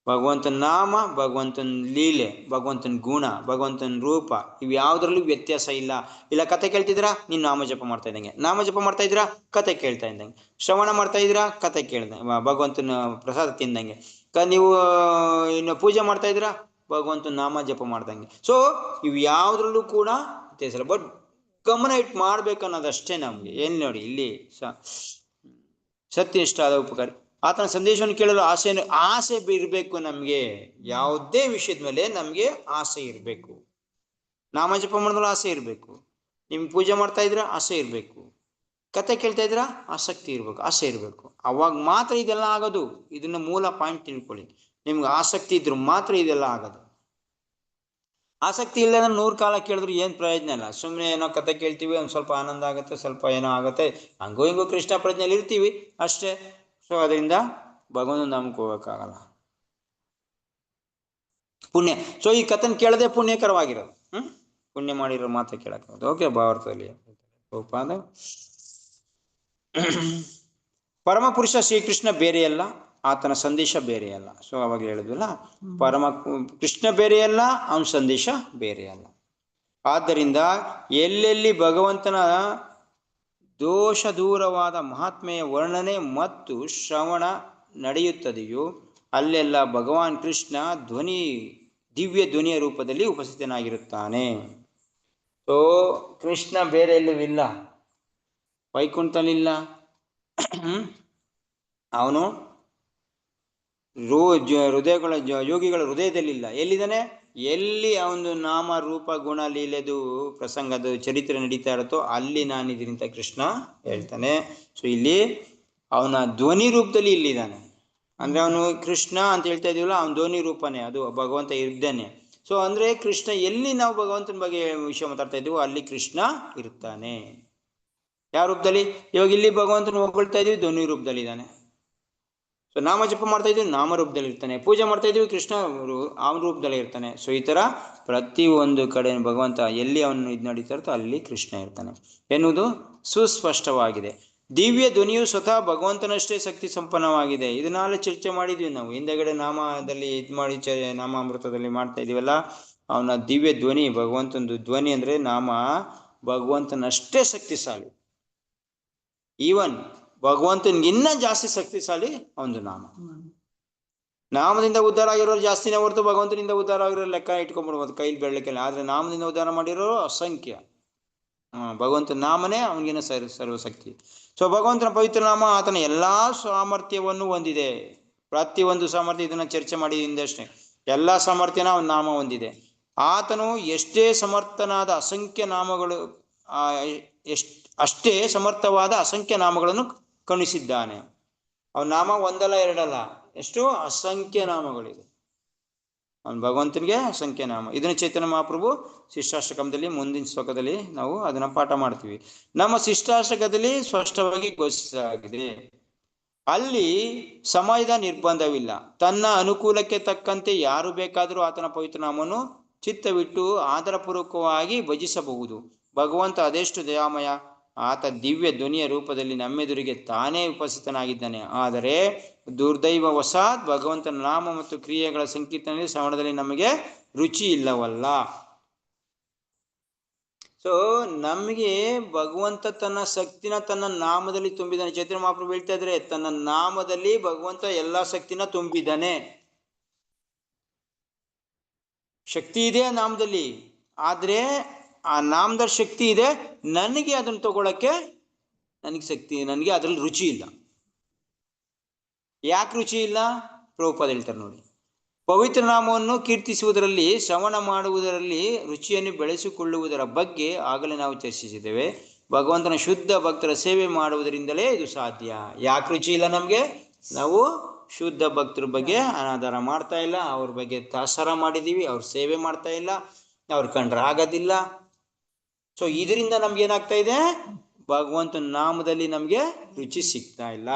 ಭಗವಂತನ ನಾಮ, ಭಗವಂತನ ಲೀಲೆ, ಭಗವಂತನ ಗುಣ, ಭಗವಂತನ ರೂಪ, ಇವು ಯಾವುದ್ರಲ್ಲೂ ವ್ಯತ್ಯಾಸ ಇಲ್ಲ. ಇಲ್ಲ ಕತೆ ಕೇಳ್ತಿದ್ದೀರಾ, ನೀನು ನಾಮ ಜಪ ಮಾಡ್ತಾ ಇದ್ದಂಗೆ, ನಾಮ ಜಪ ಮಾಡ್ತಾ ಇದ್ದೀರಾ ಕತೆ ಕೇಳ್ತಾ ಇದ್ದಂಗೆ, ಶ್ರವಣ ಮಾಡ್ತಾ ಇದ್ದೀರಾ ಕತೆ ಕೇಳ್ದಂಗೆ, ಭಗವಂತನ ಪ್ರಸಾದ ತಿಂದಂಗೆ, ನೀವು ಇನ್ನು ಪೂಜೆ ಮಾಡ್ತಾ ಇದ್ದೀರಾ ಭಗವಂತನ ನಾಮ ಜಪ ಮಾಡ್ದಂಗೆ. ಸೊ ಇವು ಯಾವುದ್ರಲ್ಲೂ ಕೂಡ ವ್ಯತ್ಯಾಸ ಇಲ್ಲ. ಬಟ್ ಗಮನ ಇಟ್ಟು ಮಾಡ್ಬೇಕನ್ನೋದಷ್ಟೇ ನಮ್ಗೆ. ಏನ್ ನೋಡಿ ಇಲ್ಲಿ ಸತ್ಯನಿಷ್ಠ ಆದ ಉಪಕಾರ, ಆತನ ಸಂದೇಶವನ್ನು ಕೇಳಲು ಆಸೆ ಇರಬೇಕು ನಮ್ಗೆ. ಯಾವುದೇ ವಿಷಯದ ಮೇಲೆ ನಮ್ಗೆ ಆಸೆ ಇರಬೇಕು. ನಾಮ ಜಪ ಮಾಡಿದ್ರೆ ಆಸೆ ಇರಬೇಕು, ನಿಮ್ಗೆ ಪೂಜೆ ಮಾಡ್ತಾ ಇದ್ರೆ ಆಸೆ ಇರಬೇಕು, ಕತೆ ಕೇಳ್ತಾ ಇದ್ರ ಆಸಕ್ತಿ ಇರ್ಬೇಕು, ಆಸೆ ಇರಬೇಕು. ಅವಾಗ ಮಾತ್ರ ಇದೆಲ್ಲ ಆಗೋದು. ಇದನ್ನ ಮೂಲ ಪಾಯಿಂಟ್ ತಿಳ್ಕೊಳ್ಳಿ. ನಿಮ್ಗೆ ಆಸಕ್ತಿ ಇದ್ರು ಮಾತ್ರ ಇದೆಲ್ಲ ಆಗೋದು. ಆಸಕ್ತಿ ಇಲ್ಲದ 100 ಕಾಲ ಕೇಳಿದ್ರು ಏನ್ ಪ್ರಯೋಜನ ಇಲ್ಲ. ಸುಮ್ಮನೆ ಏನೋ ಕತೆ ಕೇಳ್ತೀವಿ, ಒಂದ್ ಸ್ವಲ್ಪ ಆನಂದ ಆಗುತ್ತೆ, ಸ್ವಲ್ಪ ಏನೋ ಆಗುತ್ತೆ, ಹಂಗೋ ಹಿಂಗೋ ಕೃಷ್ಣ ಪ್ರಜ್ಞೆಯಲ್ಲಿ ಇರ್ತೀವಿ ಅಷ್ಟೇ. ಸೊ ಅದರಿಂದ ಭಗವಂತನ ನಾಮಕ್ಕೆ ಹೋಗಕ್ಕಾಗಲ್ಲ. ಪುಣ್ಯ, ಸೊ ಈ ಕಥನ್ ಕೇಳದೆ ಪುಣ್ಯಕರವಾಗಿರೋದು. ಪುಣ್ಯ ಮಾಡಿರೋ ಮಾತ್ರ ಕೇಳಕ್ಕಾಗೋದು. ಓಕೆ, ಭಾರತದಲ್ಲಿ ಪರಮಪುರುಷ ಶ್ರೀಕೃಷ್ಣ ಬೇರೆಯಲ್ಲ, ಆತನ ಸಂದೇಶ ಬೇರೆಯಲ್ಲ. ಸೊ ಅವಾಗ ಹೇಳಿದ್ವಲ್ಲ, ಕೃಷ್ಣ ಬೇರೆಯಲ್ಲ, ಅವನ ಸಂದೇಶ ಬೇರೆಯಲ್ಲ. ಆದ್ದರಿಂದ ಎಲ್ಲೆಲ್ಲಿ ಭಗವಂತನ ದೋಷ ದೂರವಾದ ಮಹಾತ್ಮೆಯ ವರ್ಣನೆ ಮತ್ತು ಶ್ರವಣ ನಡೆಯುತ್ತದೆಯೋ ಅಲ್ಲೆಲ್ಲ ಭಗವಾನ್ ಕೃಷ್ಣ ದಿವ್ಯ ಧ್ವನಿಯ ರೂಪದಲ್ಲಿ ಉಪಸ್ಥಿತನಾಗಿರುತ್ತಾನೆ. ಸೊ ಕೃಷ್ಣ ಬೇರೆ ಎಲ್ಲೂ ಇಲ್ಲ, ವೈಕುಂಠಲಿಲ್ಲ, ಅವನು ಹೃದಯಗಳ ಯೋಗಿಗಳ ಹೃದಯದಲ್ಲಿಲ್ಲ. ಎಲ್ಲಿದ್ದಾನೆ? ಎಲ್ಲಿ ಅವನು ನಾಮ ರೂಪ ಗುಣ ಲೀಲೆದು ಪ್ರಸಂಗದ ಚರಿತ್ರೆ ನಡೀತಾ ಇರುತ್ತೋ ಅಲ್ಲಿ ನಾನಿದ್ದೀನಿ ಅಂತ ಕೃಷ್ಣ ಹೇಳ್ತಾನೆ. ಸೊ ಇಲ್ಲಿ ಅವನ ಧ್ವನಿ ರೂಪದಲ್ಲಿ ಇಲ್ಲಿದ್ದಾನೆ. ಅಂದ್ರೆ ಅವನು ಕೃಷ್ಣ ಅಂತ ಹೇಳ್ತಾ ಇದೀವಲ್ಲ, ಅವನ ಧ್ವನಿ ರೂಪನೇ, ಅದು ಭಗವಂತ ಇದ್ದಾನೆ. ಸೊ ಅಂದ್ರೆ ಕೃಷ್ಣ ಎಲ್ಲಿ ನಾವು ಭಗವಂತನ ಬಗ್ಗೆ ವಿಷಯ ಮಾತಾಡ್ತಾ ಇದೀವೋ ಅಲ್ಲಿ ಕೃಷ್ಣ ಇರ್ತಾನೆ. ಯಾವ ರೂಪದಲ್ಲಿ? ಇವಾಗ ಇಲ್ಲಿ ಭಗವಂತನ ಹೊಗಳ್ತಾ ಇದೀವಿ, ಧ್ವನಿ ರೂಪದಲ್ಲಿ ಇದ್ದಾನೆ. ಸೊ ನಾಮ ಜಪ ಮಾಡ್ತಾ ಇದೀವಿ, ನಾಮ ರೂಪದಲ್ಲಿ ಇರ್ತಾನೆ. ಪೂಜೆ ಮಾಡ್ತಾ ಇದೀವಿ, ಕೃಷ್ಣ ಅವನ ರೂಪದಲ್ಲಿ ಇರ್ತಾನೆ. ಸೊ ಈ ತರ ಪ್ರತಿ ಒಂದು ಕಡೆ ಭಗವಂತ ಎಲ್ಲಿ ಅವನು ಇದು ನಡೀತಾ ಇರುತ್ತೋ ಅಲ್ಲಿ ಕೃಷ್ಣ ಇರ್ತಾನೆ ಎನ್ನುವುದು ಸುಸ್ಪಷ್ಟವಾಗಿದೆ. ದಿವ್ಯ ಧ್ವನಿಯು ಸ್ವತಃ ಭಗವಂತನಷ್ಟೇ ಶಕ್ತಿ ಸಂಪನ್ನವಾಗಿದೆ. ಇದನ್ನೆಲ್ಲ ಚರ್ಚೆ ಮಾಡಿದ್ವಿ ನಾವು ಹಿಂದೆಗಡೆ. ನಾಮದಲ್ಲಿ ಇದು ಮಾಡಿ ನಾಮಾಮೃತದಲ್ಲಿ ಮಾಡ್ತಾ ಇದೀವಲ್ಲ, ಅವನ ದಿವ್ಯ ಧ್ವನಿ, ಭಗವಂತನ ಧ್ವನಿ ಅಂದ್ರೆ ನಾಮ ಭಗವಂತನಷ್ಟೇ ಶಕ್ತಿಶಾಲಿ. ಈವನ್ ಭಗವಂತನಿಗಿನ್ನ ಜಾಸ್ತಿ ಶಕ್ತಿಶಾಲಿ ಒಂದು ನಾಮ. ನಾಮದಿಂದ ಉದ್ಧಾರ ಆಗಿರೋರು ಜಾಸ್ತಿನೇ ಹೊರತು ಭಗವಂತನಿಂದ ಉದ್ಧಾರ ಆಗಿರೋ ಲೆಕ್ಕ ಇಟ್ಕೊಂಡ್ಬಿಡ್ಬೋದು ಕೈಲಿ ಬೆಳ್ಳಕ್ಕೆಲ್ಲ. ಆದ್ರೆ ನಾಮದಿಂದ ಉದ್ಧಾರ ಮಾಡಿರೋರು ಅಸಂಖ್ಯ. ಭಗವಂತನ ನಾಮನೇ ಅವನಿಗಿನ ಸರ್ವಶಕ್ತಿ. ಸೊ ಭಗವಂತನ ಪವಿತ್ರ ನಾಮ ಆತನ ಎಲ್ಲಾ ಸಾಮರ್ಥ್ಯವನ್ನು ಹೊಂದಿದೆ. ಪ್ರತಿಯೊಂದು ಸಾಮರ್ಥ್ಯ, ಇದನ್ನ ಚರ್ಚೆ ಮಾಡಿದಷ್ಟೇ, ಎಲ್ಲಾ ಸಾಮರ್ಥ್ಯನ ಅವನ ನಾಮ ಹೊಂದಿದೆ. ಆತನು ಎಷ್ಟೇ ಸಮರ್ಥನಾದ ಅಸಂಖ್ಯ ನಾಮಗಳು ಅಷ್ಟೇ ಸಮರ್ಥವಾದ ಅಸಂಖ್ಯ ನಾಮಗಳನ್ನು ಕಣಿಸಿದ್ದಾನೆ. ಅವನ ನಾಮ ಒಂದಲ್ಲ ಎರಡಲ್ಲ, ಎಷ್ಟು ಅಸಂಖ್ಯ ನಾಮಗಳಿದೆ ಅವನು ಭಗವಂತನಿಗೆ, ಅಸಂಖ್ಯ ನಾಮ. ಇದನ್ನು ಚೈತನ್ಯ ಮಹಾಪ್ರಭು ಶಿಷ್ಟಾಷ್ಟಕದಲ್ಲಿ ಮುಂದಿನ ಶ್ಲೋಕದಲ್ಲಿ ನಾವು ಅದನ್ನ ಪಾಠ ಮಾಡ್ತೀವಿ. ನಮ್ಮ ಶಿಷ್ಟಾಷ್ಟಕದಲ್ಲಿ ಸ್ಪಷ್ಟವಾಗಿ ಘೋಷಿಸಲಾಗಿದೆ, ಅಲ್ಲಿ ಸಮಯದ ನಿರ್ಬಂಧವಿಲ್ಲ. ತನ್ನ ಅನುಕೂಲಕ್ಕೆ ತಕ್ಕಂತೆ ಯಾರು ಬೇಕಾದರೂ ಆತನ ಪವಿತ್ರ ನಾಮವನ್ನು ಚಿತ್ತವಿಟ್ಟು ಆದರಪೂರ್ವಕವಾಗಿ ಭಜಿಸಬಹುದು. ಭಗವಂತ ಅದೆಷ್ಟು ದಯಾಮಯ. ಆತ ದಿವ್ಯ ಧ್ವನಿಯ ರೂಪದಲ್ಲಿ ನಮ್ಮೆದುರಿಗೆ ತಾನೇ ಉಪಸ್ಥಿತನಾಗಿದ್ದಾನೆ. ಆದರೆ ದುರ್ದೈವವಶಾತ್ ಭಗವಂತನ ನಾಮ ಮತ್ತು ಕ್ರಿಯೆಗಳ ಸಂಕೀರ್ತನೆಯಲ್ಲಿ ಶ್ರವಣದಲ್ಲಿ ನಮಗೆ ರುಚಿ ಇಲ್ಲವಲ್ಲ. ಸೊ ನಮಗೆ ಭಗವಂತ ತನ್ನ ಶಕ್ತಿನ ತನ್ನ ನಾಮದಲ್ಲಿ ತುಂಬಿದ್ದಾನೆ. ಚೈತನ್ಯ ಮಹಾಪ್ರಭು ಹೇಳ್ತಾ ಇದ್ರೆ, ತನ್ನ ನಾಮದಲ್ಲಿ ಭಗವಂತ ಎಲ್ಲಾ ಶಕ್ತಿನ ತುಂಬಿದ್ದಾನೆ. ಶಕ್ತಿ ಇದೆ ನಾಮದಲ್ಲಿ, ಆದ್ರೆ ಆ ನಾಮದ ಶಕ್ತಿ ಇದೆ, ನನಗೆ ಅದನ್ನು ತಗೊಳಕ್ಕೆ ನನಗೆ ಅದ್ರಲ್ಲಿ ರುಚಿ ಇಲ್ಲ. ಯಾಕೆ ರುಚಿ ಇಲ್ಲ? ಪ್ರಭುಪಾದ ಹೇಳ್ತಾರೆ ನೋಡಿ, ಪವಿತ್ರ ನಾಮವನ್ನು ಕೀರ್ತಿಸುವುದರಲ್ಲಿ, ಶ್ರವಣ ಮಾಡುವುದರಲ್ಲಿ ರುಚಿಯನ್ನು ಬೆಳೆಸಿಕೊಳ್ಳುವುದರ ಬಗ್ಗೆ ಆಗಲೇ ನಾವು ಚರ್ಚಿಸಿದ್ದೇವೆ. ಭಗವಂತನ ಶುದ್ಧ ಭಕ್ತರ ಸೇವೆ ಮಾಡುವುದರಿಂದಲೇ ಇದು ಸಾಧ್ಯ. ಯಾಕೆ ರುಚಿ ಇಲ್ಲ ನಮ್ಗೆ? ನಾವು ಶುದ್ಧ ಭಕ್ತರ ಬಗ್ಗೆ ಅನಾದರ ಮಾಡ್ತಾ ಇಲ್ಲ, ಅವ್ರ ಬಗ್ಗೆ ತಾಸರ ಮಾಡಿದೀವಿ, ಅವ್ರ ಸೇವೆ ಮಾಡ್ತಾ ಇಲ್ಲ, ಅವ್ರ ಕಂಡ್ರೆ ಆಗೋದಿಲ್ಲ. ಸೊ ಇದರಿಂದ ನಮ್ಗೆ ಏನಾಗ್ತಾ ಇದೆ, ಭಗವಂತನ ನಾಮದಲ್ಲಿ ನಮ್ಗೆ ರುಚಿ ಸಿಗ್ತಾ ಇಲ್ಲ.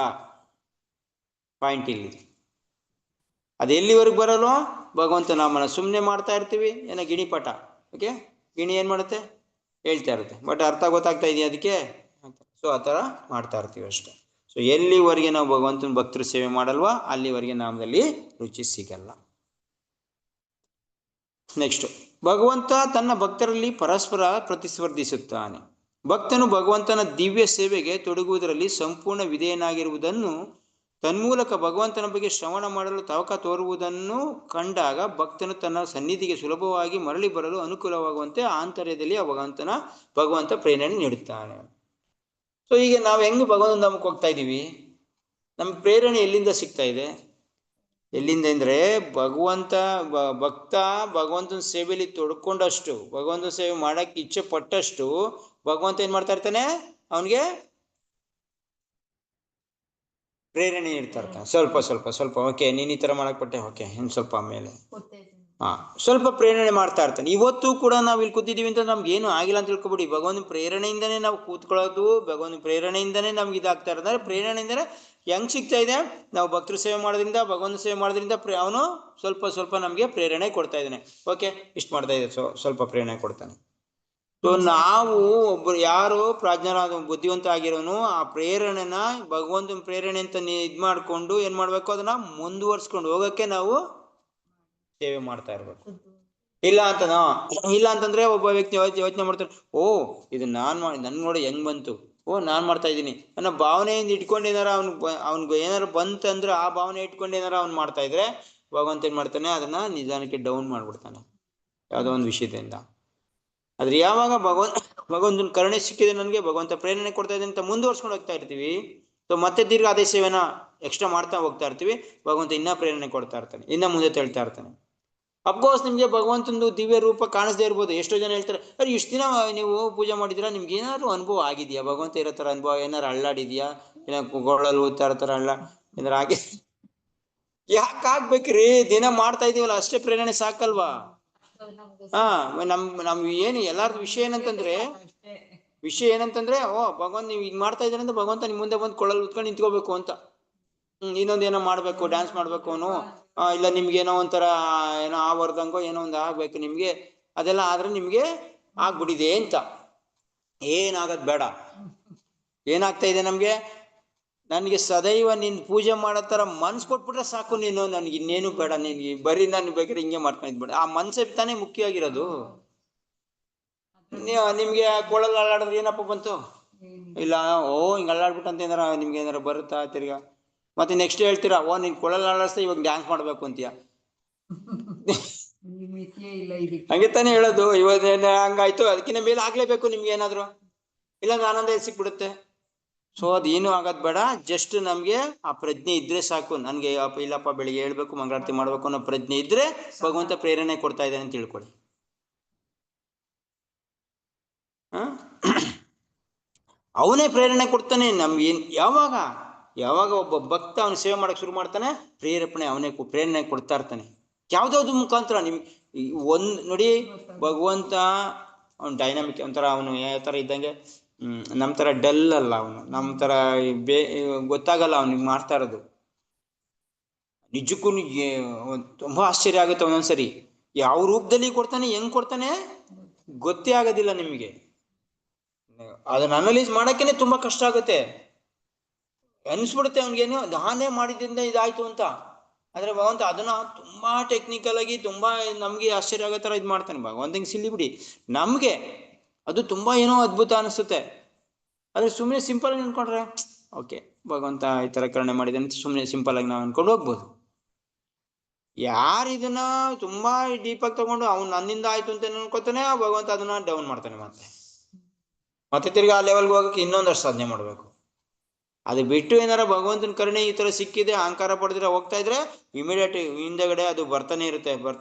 ಪಾಯಿಂಟ್ ಇಲ್ಲಿ ಅದು ಎಲ್ಲಿವರೆಗೆ ಬರಲ್ವೋ, ಭಗವಂತ ನಾಮನ ಸುಮ್ಮನೆ ಮಾಡ್ತಾ ಇರ್ತೀವಿ, ಏನೋ ಗಿಣಿಪಟ. ಓಕೆ, ಗಿಣಿ ಏನ್ ಮಾಡುತ್ತೆ, ಹೇಳ್ತಾ ಇರುತ್ತೆ, ಬಟ್ ಅರ್ಥ ಗೊತ್ತಾಗ್ತಾ ಇದೆಯಾ ಅದಕ್ಕೆ? ಸೊ ಆ ಥರ ಮಾಡ್ತಾ ಇರ್ತೀವಿ ಅಷ್ಟೇ. ಸೊ ಎಲ್ಲಿವರೆಗೆ ನಾವು ಭಗವಂತನ ಭಕ್ತರು ಸೇವೆ ಮಾಡಲ್ವಾ, ಅಲ್ಲಿವರೆಗೆ ನಾಮದಲ್ಲಿ ರುಚಿ ಸಿಗಲ್ಲ. ನೆಕ್ಸ್ಟ್, ಭಗವಂತ ತನ್ನ ಭಕ್ತರಲ್ಲಿ ಪರಸ್ಪರ ಪ್ರತಿಸ್ಪರ್ಧಿಸುತ್ತಾನೆ. ಭಕ್ತನು ಭಗವಂತನ ದಿವ್ಯ ಸೇವೆಗೆ ತೊಡಗುವುದರಲ್ಲಿ ಸಂಪೂರ್ಣ ವಿಧೇಯನಾಗಿರುವುದನ್ನು, ತನ್ಮೂಲಕ ಭಗವಂತನ ಬಗ್ಗೆ ಶ್ರವಣ ಮಾಡಲು ತವಕ ತೋರುವುದನ್ನು ಕಂಡಾಗ ಭಕ್ತನು ತನ್ನ ಸನ್ನಿಧಿಗೆ ಸುಲಭವಾಗಿ ಮರಳಿ ಬರಲು ಅನುಕೂಲವಾಗುವಂತೆ ಆಂತರ್ಯದಲ್ಲಿ ಭಗವಂತ ಪ್ರೇರಣೆ ನೀಡುತ್ತಾನೆ. ಸೊ ಈಗ ನಾವು ಹೆಂಗ್ ಭಗವಂತನ ನಾಮಕ್ಕೆ ಹೋಗ್ತಾ ಇದ್ದೀವಿ, ನಮ್ಗೆ ಪ್ರೇರಣೆ ಎಲ್ಲಿಂದ ಸಿಗ್ತಾ ಇದೆ? ಎಲ್ಲಿಂದ ಅಂದ್ರೆ ಭಕ್ತ ಭಗವಂತನ ಸೇವೆಯಲ್ಲಿ ತೊಡ್ಕೊಂಡಷ್ಟು, ಭಗವಂತನ ಸೇವೆ ಮಾಡಕ್ಕೆ ಇಚ್ಛೆ ಪಟ್ಟಷ್ಟು ಭಗವಂತ ಏನ್ ಮಾಡ್ತಾ ಇರ್ತಾನೆ, ಅವನಿಗೆ ಪ್ರೇರಣೆ ನೀಡ್ತಾ ಇರ್ತಾನೆ. ಸ್ವಲ್ಪ ಸ್ವಲ್ಪ ಸ್ವಲ್ಪ ಓಕೆ, ನೀನ್ ಈ ತರ ಮಾಡಕ್ ಪಟ್ಟೆ, ಓಕೆ ಇನ್ ಸ್ವಲ್ಪ ಆಮೇಲೆ ಸ್ವಲ್ಪ ಪ್ರೇರಣೆ ಮಾಡ್ತಾ ಇರ್ತಾನೆ. ಇವತ್ತು ಕೂಡ ನಾವ್ ಇಲ್ಲಿ ಕೂತಿದೀವಿ ಅಂತ ನಮ್ಗೆ ಏನು ಆಗಿಲ್ಲ ಅಂತ ತಿಳ್ಕೊಬಿಡಿ. ಭಗವಂತನ ಪ್ರೇರಣೆಯಿಂದನೇ ನಾವು ಕೂತ್ಕೊಳ್ಳೋದು, ಭಗವಂತನ ಪ್ರೇರಣೆಯಿಂದನೇ ನಮ್ಗೆ ಇದಾಗ್ತಾ ಇರೋದ್ರೆ, ಪ್ರೇರಣೆಯಿಂದನೇ ಹೆಂಗ್ ಸಿಗ್ತಾ ಇದೆ, ನಾವು ಭಕ್ತರು ಸೇವೆ ಮಾಡೋದ್ರಿಂದ, ಭಗವಂತ ಸೇವೆ ಮಾಡೋದ್ರಿಂದ ಅವನು ಸ್ವಲ್ಪ ಸ್ವಲ್ಪ ನಮ್ಗೆ ಪ್ರೇರಣೆ ಕೊಡ್ತಾ ಇದ್ದಾನೆ. ಓಕೆ, ಇಷ್ಟು ಮಾಡ್ತಾ ಇದೆ, ಸ್ವಲ್ಪ ಪ್ರೇರಣೆ ಕೊಡ್ತಾನೆ. ಸೊ ನಾವು ಒಬ್ಬರು ಯಾರು ಪ್ರಾಜ್ಞರಾದ ಬುದ್ಧಿವಂತ ಆಗಿರೋನು ಆ ಪ್ರೇರಣೆನ ಭಗವಂತನ ಪ್ರೇರಣೆ ಅಂತ ಇದ್ ಮಾಡ್ಕೊಂಡು ಏನ್ ಮಾಡ್ಬೇಕು, ಅದನ್ನ ಮುಂದುವರ್ಸ್ಕೊಂಡು ಹೋಗಕ್ಕೆ ನಾವು ಸೇವೆ ಮಾಡ್ತಾ ಇರ್ಬೇಕು. ಇಲ್ಲ ಅಂತಂದ್ರೆ ಒಬ್ಬ ವ್ಯಕ್ತಿ ಯೋಚನೆ ಮಾಡ್ತಾನೆ, ಓ ಇದು ನನ್ ನೋಡಿ ಹೆಂಗ್ ಬಂತು, ಓ ನಾನ್ ಮಾಡ್ತಾ ಇದ್ದೀನಿ ಅನ್ನೋ ಭಾವನೆಯಿಂದ ಇಟ್ಕೊಂಡು ಏನಾರ ಅವ್ನ್ಗೆ ಏನಾರು ಬಂತಂದ್ರೆ ಆ ಭಾವನೆ ಇಟ್ಕೊಂಡು ಏನಾರ ಅವ್ನು ಮಾಡ್ತಾ ಇದ್ರೆ ಭಗವಂತ ಏನ್ ಮಾಡ್ತಾನೆ, ಅದನ್ನ ನಿಧಾನಕ್ಕೆ ಡೌನ್ ಮಾಡ್ಬಿಡ್ತಾನೆ ಯಾವ್ದೋ ಒಂದು ವಿಷಯದಿಂದ. ಆದ್ರೆ ಯಾವಾಗ ಭಗವಂತನ ಕರುಣೆ ಸಿಕ್ಕಿದೆ, ನನಗೆ ಭಗವಂತ ಪ್ರೇರಣೆ ಕೊಡ್ತಾ ಇದೆ ಅಂತ ಮುಂದುವರ್ಸ್ಕೊಂಡು ಹೋಗ್ತಾ ಇರ್ತೀವಿ, ಸೊ ಮತ್ತೆ ದೀರ್ಘ ಅದೇ ಸೇವೆನ ಎಕ್ಸ್ಟ್ರಾ ಮಾಡ್ತಾ ಹೋಗ್ತಾ ಇರ್ತೀವಿ, ಭಗವಂತ ಇನ್ನ ಪ್ರೇರಣೆ ಕೊಡ್ತಾ ಇರ್ತಾನೆ, ಇನ್ನ ಮುಂದೆ ತಳ್ತಾ ಇರ್ತಾನೆ. ಅಫ್ಕೋರ್ಸ್ ನಿಮ್ಗೆ ಭಗವಂತಂದು ದಿವ್ಯ ರೂಪ ಕಾಣಿಸದೇ ಇರ್ಬೋದು. ಎಷ್ಟೋ ಜನ ಹೇಳ್ತಾರೆ, ಅರೆ ಇಷ್ಟು ದಿನ ನೀವು ಪೂಜೆ ಮಾಡಿದಿರಾ, ನಿಮ್ಗೆ ಏನಾದ್ರು ಅನುಭವ ಆಗಿದೆಯಾ, ಭಗವಂತ ಇರೋ ತರ ಅನುಭವ ಏನಾರು ಅಳ್ಳಾಡಿದ್ಯಾ, ಗೋಳಲ್ಲಿ ಓದ್ತಾ ಇರ್ತಾರ ಅಲ್ಲ ಏನಾರು ಆಗಿ ಯಾಕೆ ಆಗ್ಬೇಕ್ರಿ, ದಿನ ಮಾಡ್ತಾ ಇದೀವಲ್ಲ ಅಷ್ಟೇ ಪ್ರೇರಣೆ ಸಾಕಲ್ವಾ? ನಮ್ ಏನು ಎಲ್ಲಾರ್ದು ವಿಷಯ ಏನಂತಂದ್ರೆ ಓ ಭಗವಂತ ನೀವು ಈಗ ಮಾಡ್ತಾ ಇದ್ದೀರ ಅಂದ್ರೆ ಭಗವಂತ ನಿಮ್ ಮುಂದೆ ಬಂದು ಕೊಳ್ಳಲ್ಲಿ ಉತ್ಕೊಂಡು ನಿಂತ್ಕೋಬೇಕು ಅಂತ, ಇನ್ನೊಂದೇನೋ ಮಾಡ್ಬೇಕು, ಡ್ಯಾನ್ಸ್ ಮಾಡ್ಬೇಕು ಅವನು, ಇಲ್ಲ ನಿಮ್ಗೆ ಏನೋ ಒಂಥರ ಏನೋ ಆವರ್ದಂಗೋ ಏನೋ ಒಂದು ಆಗ್ಬೇಕು ನಿಮ್ಗೆ, ಅದೆಲ್ಲ ಆದ್ರೆ ನಿಮ್ಗೆ ಆಗ್ಬಿಟ್ಟಿದೆ ಅಂತ. ಏನಾಗದ್ ಬೇಡ. ಏನಾಗ್ತಾ ಇದೆ ನಮ್ಗೆ, ನನ್ಗೆ ಸದೈವ ನಿನ್ ಪೂಜೆ ಮಾಡೋ ತರ ಮನ್ಸ್ ಕೊಟ್ಬಿಟ್ರೆ ಸಾಕು, ನೀನು ನನ್ಗೆ ಇನ್ನೇನು ಬೇಡ, ನಿನ್ಗೆ ಬರೀ ನಾನು ಬೇಕಾದ್ರೆ ಹಿಂಗೆ ಮಾಡ್ಕೊಂಡಿದ್ಬೇಡ. ಆ ಮನ್ಸೇ ತಾನೇ ಮುಖ್ಯವಾಗಿರೋದು. ನಿಮ್ಗೆ ಕೊಳಲ್ ಅಲ್ಲಾಡಿದ್ರೆ ಏನಪ್ಪ ಬಂತು, ಇಲ್ಲ ಓ ಹಿಂಗ್ ಅಲ್ಲಾಡ್ಬಿಟ್ಟಂತ ಏನಾರ ನಿಮ್ಗೆ ಏನಾರ ಬರುತ್ತಾ ತಿರ್ಗಾ? ಮತ್ತೆ ನೆಕ್ಸ್ಟ್ ಹೇಳ್ತೀರಾ, ಓ ನೀನ್ ಕೊಳಲ್ ಅಲ್ಲಾಡಿಸ್ತಾ ಇವಾಗ ಡ್ಯಾನ್ಸ್ ಮಾಡ್ಬೇಕು ಅಂತೀಯ. ಹಂಗೆ ತಾನೇ ಹೇಳೋದು. ಇವತ್ತೇನ ಹಂಗಾಯ್ತು, ಅದಕ್ಕಿಂತ ಮೇಲೆ ಆಗ್ಲೇಬೇಕು ನಿಮ್ಗೆ ಏನಾದ್ರು, ಇಲ್ಲಾಂದ್ರೆ ಆನಂದ ಸಿಕ್ಬಿಡುತ್ತೆ. ಸೊ ಅದೇನು ಆಗೋದ್ ಬೇಡ, ಜಸ್ಟ್ ನಮ್ಗೆ ಆ ಪ್ರಜ್ಞೆ ಇದ್ರೆ ಸಾಕು. ನನ್ಗೆ ಇಲ್ಲಪ್ಪ ಬೆಳಿಗ್ಗೆ ಹೇಳ್ಬೇಕು, ಮಂಗಳಾರತಿ ಮಾಡ್ಬೇಕು ಅನ್ನೋ ಪ್ರಜ್ಞೆ ಇದ್ರೆ ಭಗವಂತ ಪ್ರೇರಣೆ ಕೊಡ್ತಾ ಇದ್ದಾನೆ ಅಂತ ತಿಳ್ಕೊಳ್ಳಿ. ಅವನೇ ಪ್ರೇರಣೆ ಕೊಡ್ತಾನೆ ನಮ್ಗೆ. ಯಾವಾಗ ಒಬ್ಬ ಭಕ್ತ ಅವನ ಸೇವೆ ಮಾಡಕ್ ಶುರು ಮಾಡ್ತಾನೆ, ಪ್ರೇರಣೆ ಕೊಡ್ತಾ ಇರ್ತಾನೆ ಯಾವ್ದಾವ್ದು ಮುಖಾಂತರ. ನೋಡಿ, ಭಗವಂತ ಅವ್ನು ಡೈನಾಮಿಕ್ ಒಂಥರ, ಅವನು ಯಾವ ತರ ಇದ್ದಂಗೆ, ನಮ್ ತರ ಡಲ್ ಅಲ್ಲ ಅವನು, ನಮ್ ತರ ಗೊತ್ತಾಗಲ್ಲ ಅವನಿಗೆ ಮಾಡ್ತಾ ಇರೋದು. ನಿಜಕ್ಕೂ ತುಂಬಾ ಆಶ್ಚರ್ಯ ಆಗುತ್ತೆ ಒಂದೊಂದ್ಸರಿ, ಯಾವ ರೂಪದಲ್ಲಿ ಕೊಡ್ತಾನೆ, ಹೆಂಗ್ ಕೊಡ್ತಾನೆ ಗೊತ್ತೇ ಆಗೋದಿಲ್ಲ ನಿಮ್ಗೆ. ಅದನ್ನ ಅನಲೈಸ್ ಮಾಡಕ್ಕೇನೆ ತುಂಬಾ ಕಷ್ಟ ಆಗುತ್ತೆ. ಅನ್ಸ್ಬಿಡುತ್ತೆ ಅವ್ನಿಗೇನು ನಾನೇ ಮಾಡಿದ್ರಿಂದ ಇದಾಯ್ತು ಅಂತ. ಆದ್ರೆ ಭಗವಂತ ಅದನ್ನ ತುಂಬಾ ಟೆಕ್ನಿಕಲ್ ಆಗಿ ತುಂಬಾ ನಮ್ಗೆ ಆಶ್ಚರ್ಯ ಆಗೋ ತರ ಇದ್ ಮಾಡ್ತಾನೆ. ಭಗವಂತಂಗೆ ಸಿಲ್ಲಿ ಬಿಡಿ, ನಮ್ಗೆ ಅದು ತುಂಬಾ ಏನೋ ಅದ್ಭುತ ಅನಿಸುತ್ತೆ. ಆದ್ರೆ ಸುಮ್ಮನೆ ಸಿಂಪಲ್ ಆಗಿ ಅನ್ಕೊಂಡ್ರೆ ಓಕೆ ಭಗವಂತ ಈ ತರ ಕರುಣೆ ಮಾಡಿದೆ ಅಂತ ಸುಮ್ಮನೆ ಸಿಂಪಲ್ ಆಗಿ ನಾವು ಅನ್ಕೊಂಡು ಹೋಗ್ಬೋದು. ಯಾರು ಇದನ್ನ ತುಂಬಾ ಡೀಪ್ ಆಗಿ ತಗೊಂಡು ಅವ್ನು ನನ್ನಿಂದ ಆಯ್ತು ಅಂತ ಅನ್ಕೋತಾನೆ, ಭಗವಂತ ಅದನ್ನ ಡೌನ್ ಮಾಡ್ತಾನೆ. ಮತ್ತೆ ತಿರ್ಗಿ ಆ ಲೆವೆಲ್ಗೆ ಹೋಗಕ್ಕೆ ಇನ್ನೊಂದಷ್ಟು ಸಾಧನೆ ಮಾಡ್ಬೇಕು. ಅದು ಬಿಟ್ಟು ಏನಾರ ಭಗವಂತನ ಕರುಣೆ ಈ ತರ ಸಿಕ್ಕಿದೆ ಅಹಂಕಾರ ಪಡೆದ್ರೆ ಹೋಗ್ತಾ ಇದ್ರೆ ಇಮಿಡಿಯೇಟ್ ಹಿಂದೆಗಡೆ ಅದು ಬರ್ತಾನೆ ಇರುತ್ತೆ,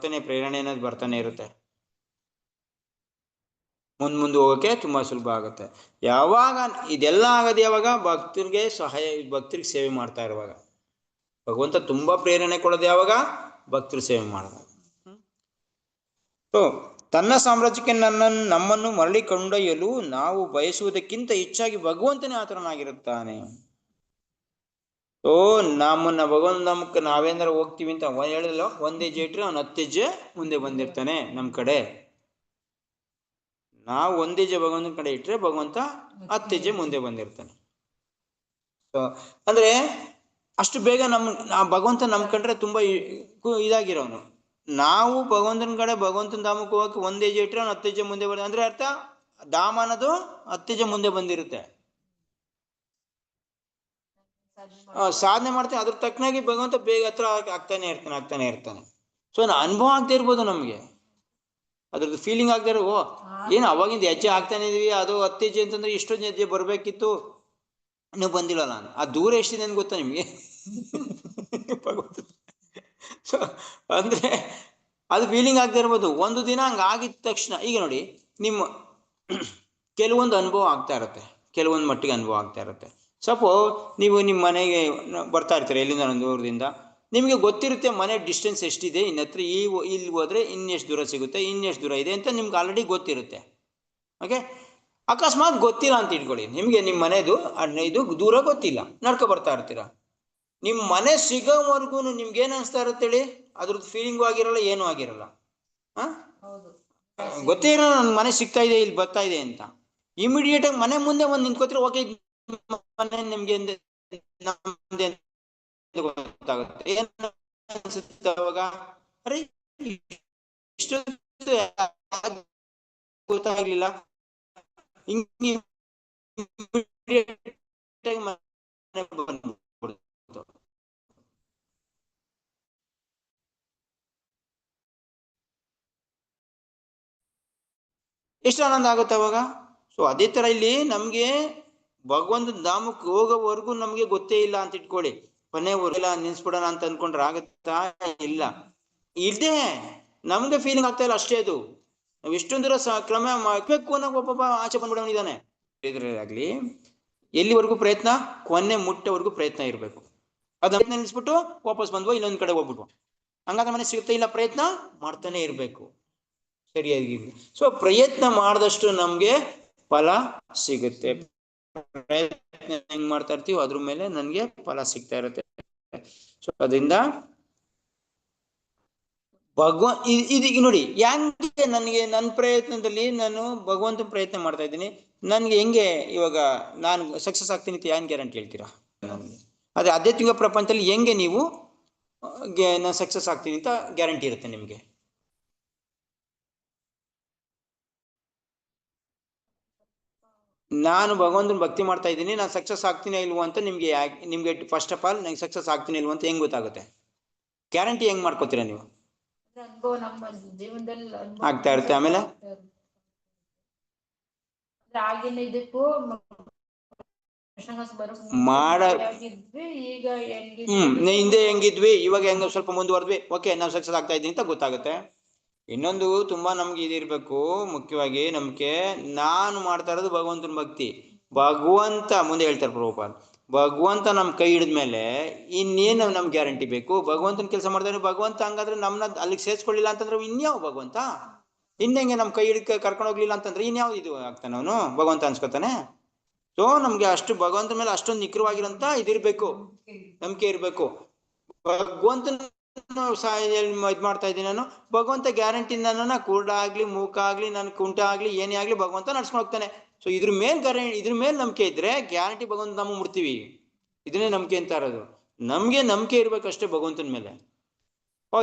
ಪ್ರೇರಣೆ ಅನ್ನೋದು ಬರ್ತಾನೆ ಇರುತ್ತೆ. ಮುಂದೆ ಹೋಗಕ್ಕೆ ತುಂಬಾ ಸುಲಭ ಆಗುತ್ತೆ. ಯಾವಾಗ ಇದೆಲ್ಲ ಆಗದು, ಯಾವಾಗ ಭಕ್ತರಿಗೆ ಸೇವೆ ಮಾಡ್ತಾ ಇರುವಾಗ. ಭಗವಂತ ತುಂಬಾ ಪ್ರೇರಣೆ ಕೊಡೋದು ಯಾವಾಗ? ಭಕ್ತರು ಸೇವೆ ಮಾಡಿದಾಗ. ಸೊ ತನ್ನ ಸಾಮ್ರಾಜ್ಯಕ್ಕೆ ನಮ್ಮನ್ನು ಮರಳಿ ಕೊಂಡೊಯ್ಯಲು ನಾವು ಬಯಸುವುದಕ್ಕಿಂತ ಹೆಚ್ಚಾಗಿ ಭಗವಂತನೇ ಆತುರನಾಗಿರುತ್ತಾನೆ. ನಮ್ಮನ್ನ ಭಗವಂತ ನಮ್ಗೆ ನಾವೇಂದ್ರ ಹೋಗ್ತೀವಿ ಅಂತ ಹೇಳಿಲ್ಲ, ಒಂದ್ ಹೆಜ್ಜೆ ಇಟ್ರೆ ಅವ್ನು 10 ಹೆಜ್ಜೆ ಮುಂದೆ ಬಂದಿರ್ತಾನೆ ನಮ್ ಕಡೆ. ನಾವು ಒಂದ್ ಹೆಜ್ಜೆ ಭಗವಂತನ ಕಡೆ ಇಟ್ರೆ ಭಗವಂತ 10 ಹೆಜ್ಜೆ ಮುಂದೆ ಬಂದಿರ್ತಾನೆ. ಅಂದ್ರೆ ಅಷ್ಟು ಬೇಗ ಭಗವಂತ ನಮ್ ಕಂಡ್ರೆ ತುಂಬಾ ಇದಾಗಿರೋನು. ನಾವು ಭಗವಂತನ ಕಡೆ ಭಗವಂತನ ಧಾಮಕ್ಕೆ ಹೋಗಕ್ಕೆ ಒಂದ್ ಹೆಜ್ಜೆ ಇಟ್ರೆ ಅವ್ನು 10 ಹೆಜ್ಜೆ ಮುಂದೆ ಬಂದ ಅಂದ್ರೆ ಅರ್ಥ ಧಾಮ ಅನ್ನೋದು 10 ಹೆಜ್ಜೆ ಮುಂದೆ ಬಂದಿರುತ್ತೆ. ಸಾಧನೆ ಮಾಡ್ತೇನೆ, ಅದ್ರ ತಕ್ಕನಾಗಿ ಭಗವಂತ ಬೇಗ ಹತ್ರ ಆಗ್ತಾನೆ ಇರ್ತಾನೆ. ಸೊ ಅನುಭವ ಆಗದೆ ಇರ್ಬೋದು ನಮ್ಗೆ, ಅದ್ರದ್ದು ಫೀಲಿಂಗ್ ಆಗದೆ ಇರೋ ಏನು ಅವಾಗಿಂದ ಹೆಜ್ಜೆ ಆಗ್ತಾನೆ ಇದೀವಿ, ಅದು 10 ಹೆಜ್ಜೆ ಅಂತಂದ್ರೆ ಇಷ್ಟೊಂದು ಹೆಜ್ಜೆ ಬರ್ಬೇಕಿತ್ತು, ಇನ್ನೂ ಬಂದಿಲ್ಲ ನಾನು. ಆ ದೂರ ಎಷ್ಟಿದೆ ಅಂತ ಗೊತ್ತಾ ನಿಮ್ಗೆ? ಸೊ ಅಂದ್ರೆ ಅದು ಫೀಲಿಂಗ್ ಆಗದೆ ಇರ್ಬೋದು. ಒಂದು ದಿನ ಹಂಗಾಗಿದ ತಕ್ಷಣ, ಈಗ ನೋಡಿ ನಿಮ್ಮ ಕೆಲವೊಂದು ಅನುಭವ ಆಗ್ತಾ ಇರುತ್ತೆ, ಕೆಲವೊಂದು ಮಟ್ಟಿಗೆ ಅನುಭವ ಆಗ್ತಾ ಇರುತ್ತೆ. ಸಪೋಸ್ ನೀವು ನಿಮ್ಮ ಮನೆಗೆ ಬರ್ತಾ ಇರ್ತೀರಿ ಎಲ್ಲಿಂದ ಒಂದು ದೂರದಿಂದ, ನಿಮಗೆ ಗೊತ್ತಿರುತ್ತೆ ಮನೆ ಡಿಸ್ಟೆನ್ಸ್ ಎಷ್ಟಿದೆ, ಇನ್ನತ್ರ ಇಲ್ಲಿ ಹೋದ್ರೆ ಇನ್ನೆಷ್ಟು ದೂರ ಸಿಗುತ್ತೆ, ಇನ್ನೆಷ್ಟು ದೂರ ಇದೆ ಅಂತ ನಿಮ್ಗೆ ಆಲ್ರೆಡಿ ಗೊತ್ತಿರುತ್ತೆ. ಓಕೆ, ಅಕಸ್ಮಾತ್ ಗೊತ್ತಿಲ್ಲ ಅಂತ ಇಟ್ಕೊಳ್ಳಿ, ನಿಮಗೆ ನಿಮ್ಮ ಮನೆದು ಇದು ದೂರ ಗೊತ್ತಿಲ್ಲ, ನಡ್ಕೊ ಬರ್ತಾ ಇರ್ತೀರ. ನಿಮ್ಮ ಮನೆ ಸಿಗೋವರೆಗೂ ನಿಮ್ಗೆ ಏನ್ ಅನಿಸ್ತಾ ಇರುತ್ತೆ ಹೇಳಿ? ಅದ್ರದ್ದು ಫೀಲಿಂಗು ಆಗಿರಲ್ಲ, ಏನೂ ಆಗಿರಲ್ಲ. ಗೊತ್ತೇ ಇರೋ ನನ್ನ ಮನೆ ಸಿಗ್ತಾ ಇದೆ, ಇಲ್ಲಿ ಬರ್ತಾ ಇದೆ ಅಂತ. ಇಮಿಡಿಯೇಟ್ ಆಗಿ ಮನೆ ಮುಂದೆ ಒಂದು ನಿಂತ್ಕೋತೀರ, ಓಕೆ ಮನೆ ನಿಮ್ಗೆ ಗೊತ್ತಾಗುತ್ತೆ. ಏನ್ ಅನ್ಸುತ್ತೆ ಅವಾಗ? ಅರೆ ಇಷ್ಟು ಗೊತ್ತಾಗ್ಲಿಲ್ಲ. ಎಷ್ಟು ಆನಂದ ಆಗುತ್ತೆ ಅವಾಗ. ಸೊ ಅದೇ ತರ ಇಲ್ಲಿ ನಮ್ಗೆ ಭಗವಂತ ಧಾಮಕ್ಕೆ ಹೋಗೋವರೆಗೂ ನಮ್ಗೆ ಗೊತ್ತೇ ಇಲ್ಲ ಅಂತ ಇಟ್ಕೊಳ್ಳಿ, ಕೊನೆವರೆಲ್ಲ ನಿನ್ಸ್ಬಿಡೋಣ ಅಂತ ಅನ್ಕೊಂಡ್ರೆ ಆಗತ್ತಾ? ಇಲ್ಲ, ಇಲ್ಲದೆ ನಮ್ಗೆ ಫೀಲಿಂಗ್ ಆಗ್ತಾ ಇಲ್ಲ ಅಷ್ಟೇ. ಅದು ನಾವ್ ಎಷ್ಟೊಂದು ದೂರ ಕ್ರಮ ಮಾಡ್ಬೇಕು ಅನ್ನೋ ಒಬ್ಬೊಬ್ಬ ಆಚೆ ಬಂದ್ಬಿಡೋನಿದ್ದಾನೆ. ಇದ್ರಾಗ್ಲಿ ಎಲ್ಲಿವರೆಗೂ ಪ್ರಯತ್ನ? ಕೊನೆ ಮುಟ್ಟವರೆಗೂ ಪ್ರಯತ್ನ ಇರಬೇಕು. ಅದನ್ನ ನಿಲ್ಲಿಸ್ಬಿಟ್ಟು ವಾಪಸ್ ಬಂದ್ವು, ಇನ್ನೊಂದ್ ಕಡೆ ಹೋಗ್ಬಿಟ್ವು, ಹಂಗಾದ್ರೆ ಮನೆ ಸಿಗುತ್ತೆ ಇಲ್ಲ, ಪ್ರಯತ್ನ ಮಾಡ್ತಾನೆ ಇರ್ಬೇಕು ಸರಿಯಾಗಿ. ಸೊ ಪ್ರಯತ್ನ ಮಾಡಿದಷ್ಟು ನಮ್ಗೆ ಫಲ ಸಿಗುತ್ತೆ. ಪ್ರಯತ್ನ ಹೆಂಗ್ ಮಾಡ್ತಾ ಇರ್ತೀವಿ ಅದ್ರ ಮೇಲೆ ನನ್ಗೆ ಫಲ ಸಿಗ್ತಾ ಇರುತ್ತೆ. ಸೊ ಅದರಿಂದ ಇದೀಗ ನೋಡಿ, ಹೆಂಗೆ ನನಗೆ ನನ್ನ ಪ್ರಯತ್ನದಲ್ಲಿ ನಾನು ಭಗವಂತ ಪ್ರಯತ್ನ ಮಾಡ್ತಾ ಇದ್ದೀನಿ, ನನ್ಗೆ ಹೆಂಗೆ ಇವಾಗ ನಾನು ಸಕ್ಸಸ್ ಆಗ್ತೀನಿ ಅಂತ ಏನ್ ಗ್ಯಾರಂಟಿ ಹೇಳ್ತೀರಾ? ಅದೇ ಆಧ್ಯಾತ್ಮಿಕ ಪ್ರಪಂಚದಲ್ಲಿ ಹೆಂಗೆ ನೀವು ನಾನು ಸಕ್ಸಸ್ ಆಗ್ತೀನಿ ಅಂತ ಗ್ಯಾರಂಟಿ ಇರುತ್ತೆ ನಿಮ್ಗೆ? ನಾನು ಭಗವಂತನ ಭಕ್ತಿ ಮಾಡ್ತಾ ಇದ್ದೀನಿ, ನಾನು ಸಕ್ಸಸ್ ಆಗ್ತೀನಿ ಇಲ್ವೋ ಅಂತ ನಿಮ್ಗೆ ಫಸ್ಟ್ ಆಫ್ ಆಲ್ ನಂಗೆ ಸಕ್ಸಸ್ ಆಗ್ತೀನಿ ಇಲ್ವೋ ಅಂತ ಹೆಂಗ್ ಗೊತ್ತಾಗುತ್ತೆ? ಗ್ಯಾರಂಟಿ ಹೆಂಗ್ ಮಾಡ್ಕೋತೀರಾ ನೀವು? ಆಗ್ತಾ ಇರುತ್ತೆ. ಆಮೇಲೆ ಹಿಂದೆ ಹೆಂಗಿದ್ವಿ, ಇವಾಗ ಹೆಂಗ ಸ್ವಲ್ಪ ಮುಂದುವರೆದ್ವಿ, ಓಕೆ ನಾವು ಸಕ್ಸಸ್ ಆಗ್ತಾ ಇದ್ದೀನಿ ಅಂತ ಗೊತ್ತಾಗುತ್ತೆ. ಇನ್ನೊಂದು ತುಂಬಾ ನಮ್ಗೆ ಇದಿರ್ಬೇಕು, ಮುಖ್ಯವಾಗಿ ನಮ್ಗೆ ನಾನು ಮಾಡ್ತಾ ಇರೋದು ಭಗವಂತನ ಭಕ್ತಿ. ಭಗವಂತ ಮುಂದೆ ಹೇಳ್ತಾರೆ ಪ್ರಭುಪಾದ್, ಭಗವಂತ ನಮ್ ಕೈ ಹಿಡಿದ್ಮೇಲೆ ಇನ್ನೇನು ನಮ್ ಗ್ಯಾರಂಟಿ ಬೇಕು? ಭಗವಂತನ ಕೆಲಸ ಮಾಡ್ತಾರೆ ಭಗವಂತ, ಹಂಗಾದ್ರೆ ನಮ್ನ ಅಲ್ಲಿಗೆ ಸೇರ್ಸ್ಕೊಳ್ಳಿಲ್ಲ ಅಂತಂದ್ರೆ ಇನ್ಯಾವ ಭಗವಂತ? ಇನ್ನೆಂಗೆ ನಮ್ ಕೈ ಹಿಡಿದು ಕರ್ಕೊಂಡು ಹೋಗ್ಲಿಲ್ಲ ಅಂತಂದ್ರೆ ಇನ್ಯಾವ ಇದು ಆಗ್ತಾನೆ ಅವನು ಭಗವಂತ ಅನ್ಸ್ಕೊತಾನೆ? ಸೊ ನಮ್ಗೆ ಅಷ್ಟು ಭಗವಂತನ ಮೇಲೆ ಅಷ್ಟೊಂದು ನಿಖರವಾಗಿರಂತ ಇದಿರ್ಬೇಕು, ನಂಬಿಕೆ ಇರ್ಬೇಕು. ಭಗವಂತನ ಇದ್ ಮಾಡ್ತಾ ಇದ್ದೀನಿ ನಾನು, ಭಗವಂತ ಗ್ಯಾರಂಟಿ ನನ್ನ ಕುರುಡ ಆಗ್ಲಿ ಮೂಕ ಆಗ್ಲಿ ನನ್ ಕುಂಟ ಆಗ್ಲಿ ಏನೇ ಆಗ್ಲಿ ಭಗವಂತ ನಡ್ಸ್ಕೊಂಡು ಹೋಗ್ತಾನೆ. ಸೊ ಇದ್ರ ಮೇಲೆ ನಂಬಿಕೆ ಇದ್ರೆ ಗ್ಯಾರಂಟಿ ಭಗವಂತ ನಾವು ಮುಡ್ತೀವಿ. ಇದನ್ನೇ ನಂಬಿಕೆ ಅಂತ ಇರೋದು. ನಮ್ಗೆ ನಂಬಿಕೆ ಇರ್ಬೇಕಷ್ಟೇ ಭಗವಂತನ ಮೇಲೆ.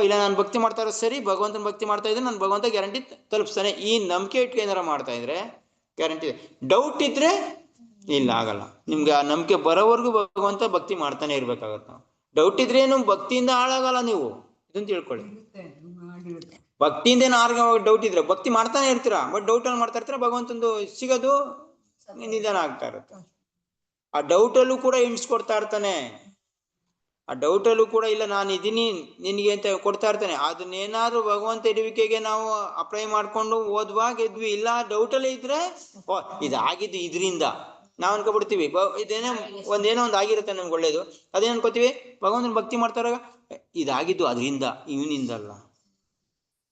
ಇಲ್ಲ ನಾನು ಭಕ್ತಿ ಮಾಡ್ತಾ ಇರೋದು ಸರಿ, ಭಗವಂತನ ಭಕ್ತಿ ಮಾಡ್ತಾ ಇದ್ರೆ ನಾನು ಭಗವಂತ ಗ್ಯಾರಂಟಿ ತಲುಪಿಸ್ತಾನೆ, ಈ ನಂಬಿಕೆ ಇಟ್ಟು ಏನಾರ ಮಾಡ್ತಾ ಇದ್ರೆ ಗ್ಯಾರಂಟಿ ಇದೆ. ಡೌಟ್ ಇದ್ರೆ ಇಲ್ಲ, ಆಗಲ್ಲ. ನಿಮ್ಗೆ ಆ ನಂಬಿಕೆ ಬರೋವರೆಗೂ ಭಗವಂತ ಭಕ್ತಿ ಮಾಡ್ತಾನೆ ಇರ್ಬೇಕಾಗತ್ತ. ಡೌಟ್ ಇದ್ರೆ ಏನು ಭಕ್ತಿಯಿಂದ ಹಾಳಾಗಲ್ಲ, ನೀವು ಇದನ್ನ ತಿಳ್ಕೊಳ್ಳಿ. ಭಕ್ತಿಯಿಂದ ಡೌಟ್ ಇದ್ರೆ ಭಕ್ತಿ ಮಾಡ್ತಾನೆ ಇರ್ತೀರಾ, ಬಟ್ ಡೌಟ್ ಅಲ್ಲಿ ಮಾಡ್ತಾ ಇರ್ತೀರಾ, ಭಗವಂತಂದು ಸಿಗೋದು ನಿಧಾನ ಆಗ್ತಾ ಇರುತ್ತೆ. ಆ ಡೌಟ್ ಅಲ್ಲೂ ಕೂಡ ಕೊಡ್ತಾ ಇರ್ತಾನೆ, ಆ ಡೌಟ್ ಅಲ್ಲೂ ಕೂಡ ಇಲ್ಲ ನಾನು ಇದೀನಿ ನಿನ್ಗೆ ಅಂತ ಕೊಡ್ತಾ ಇರ್ತಾನೆ. ಅದನ್ನೇನಾದ್ರೂ ಭಗವಂತ ಇಡುವಿಕೆಗೆ ನಾವು ಅಪ್ಲೈ ಮಾಡ್ಕೊಂಡು ಓದ್ವಾ ಗೆದ್ವಿ, ಇಲ್ಲ ಡೌಟ್ ಅಲ್ಲೇ ಇದ್ರೆ ಇದಾಗಿದ್ದು ಇದರಿಂದ ನಾವು ಅನ್ಕೊಬಿಡ್ತೀವಿ ಇದೇನೋ ಒಂದೇನೋ ಒಂದು ಆಗಿರುತ್ತೆ ನಮ್ಗೆ ಒಳ್ಳೇದು, ಅದೇನು ಅನ್ಕೋತೀವಿ ಭಗವಂತನ ಭಕ್ತಿ ಮಾಡ್ತಾರಾಗ ಇದಾಗಿದ್ದು ಅದರಿಂದ ಇವನಿಂದಲ್ಲ.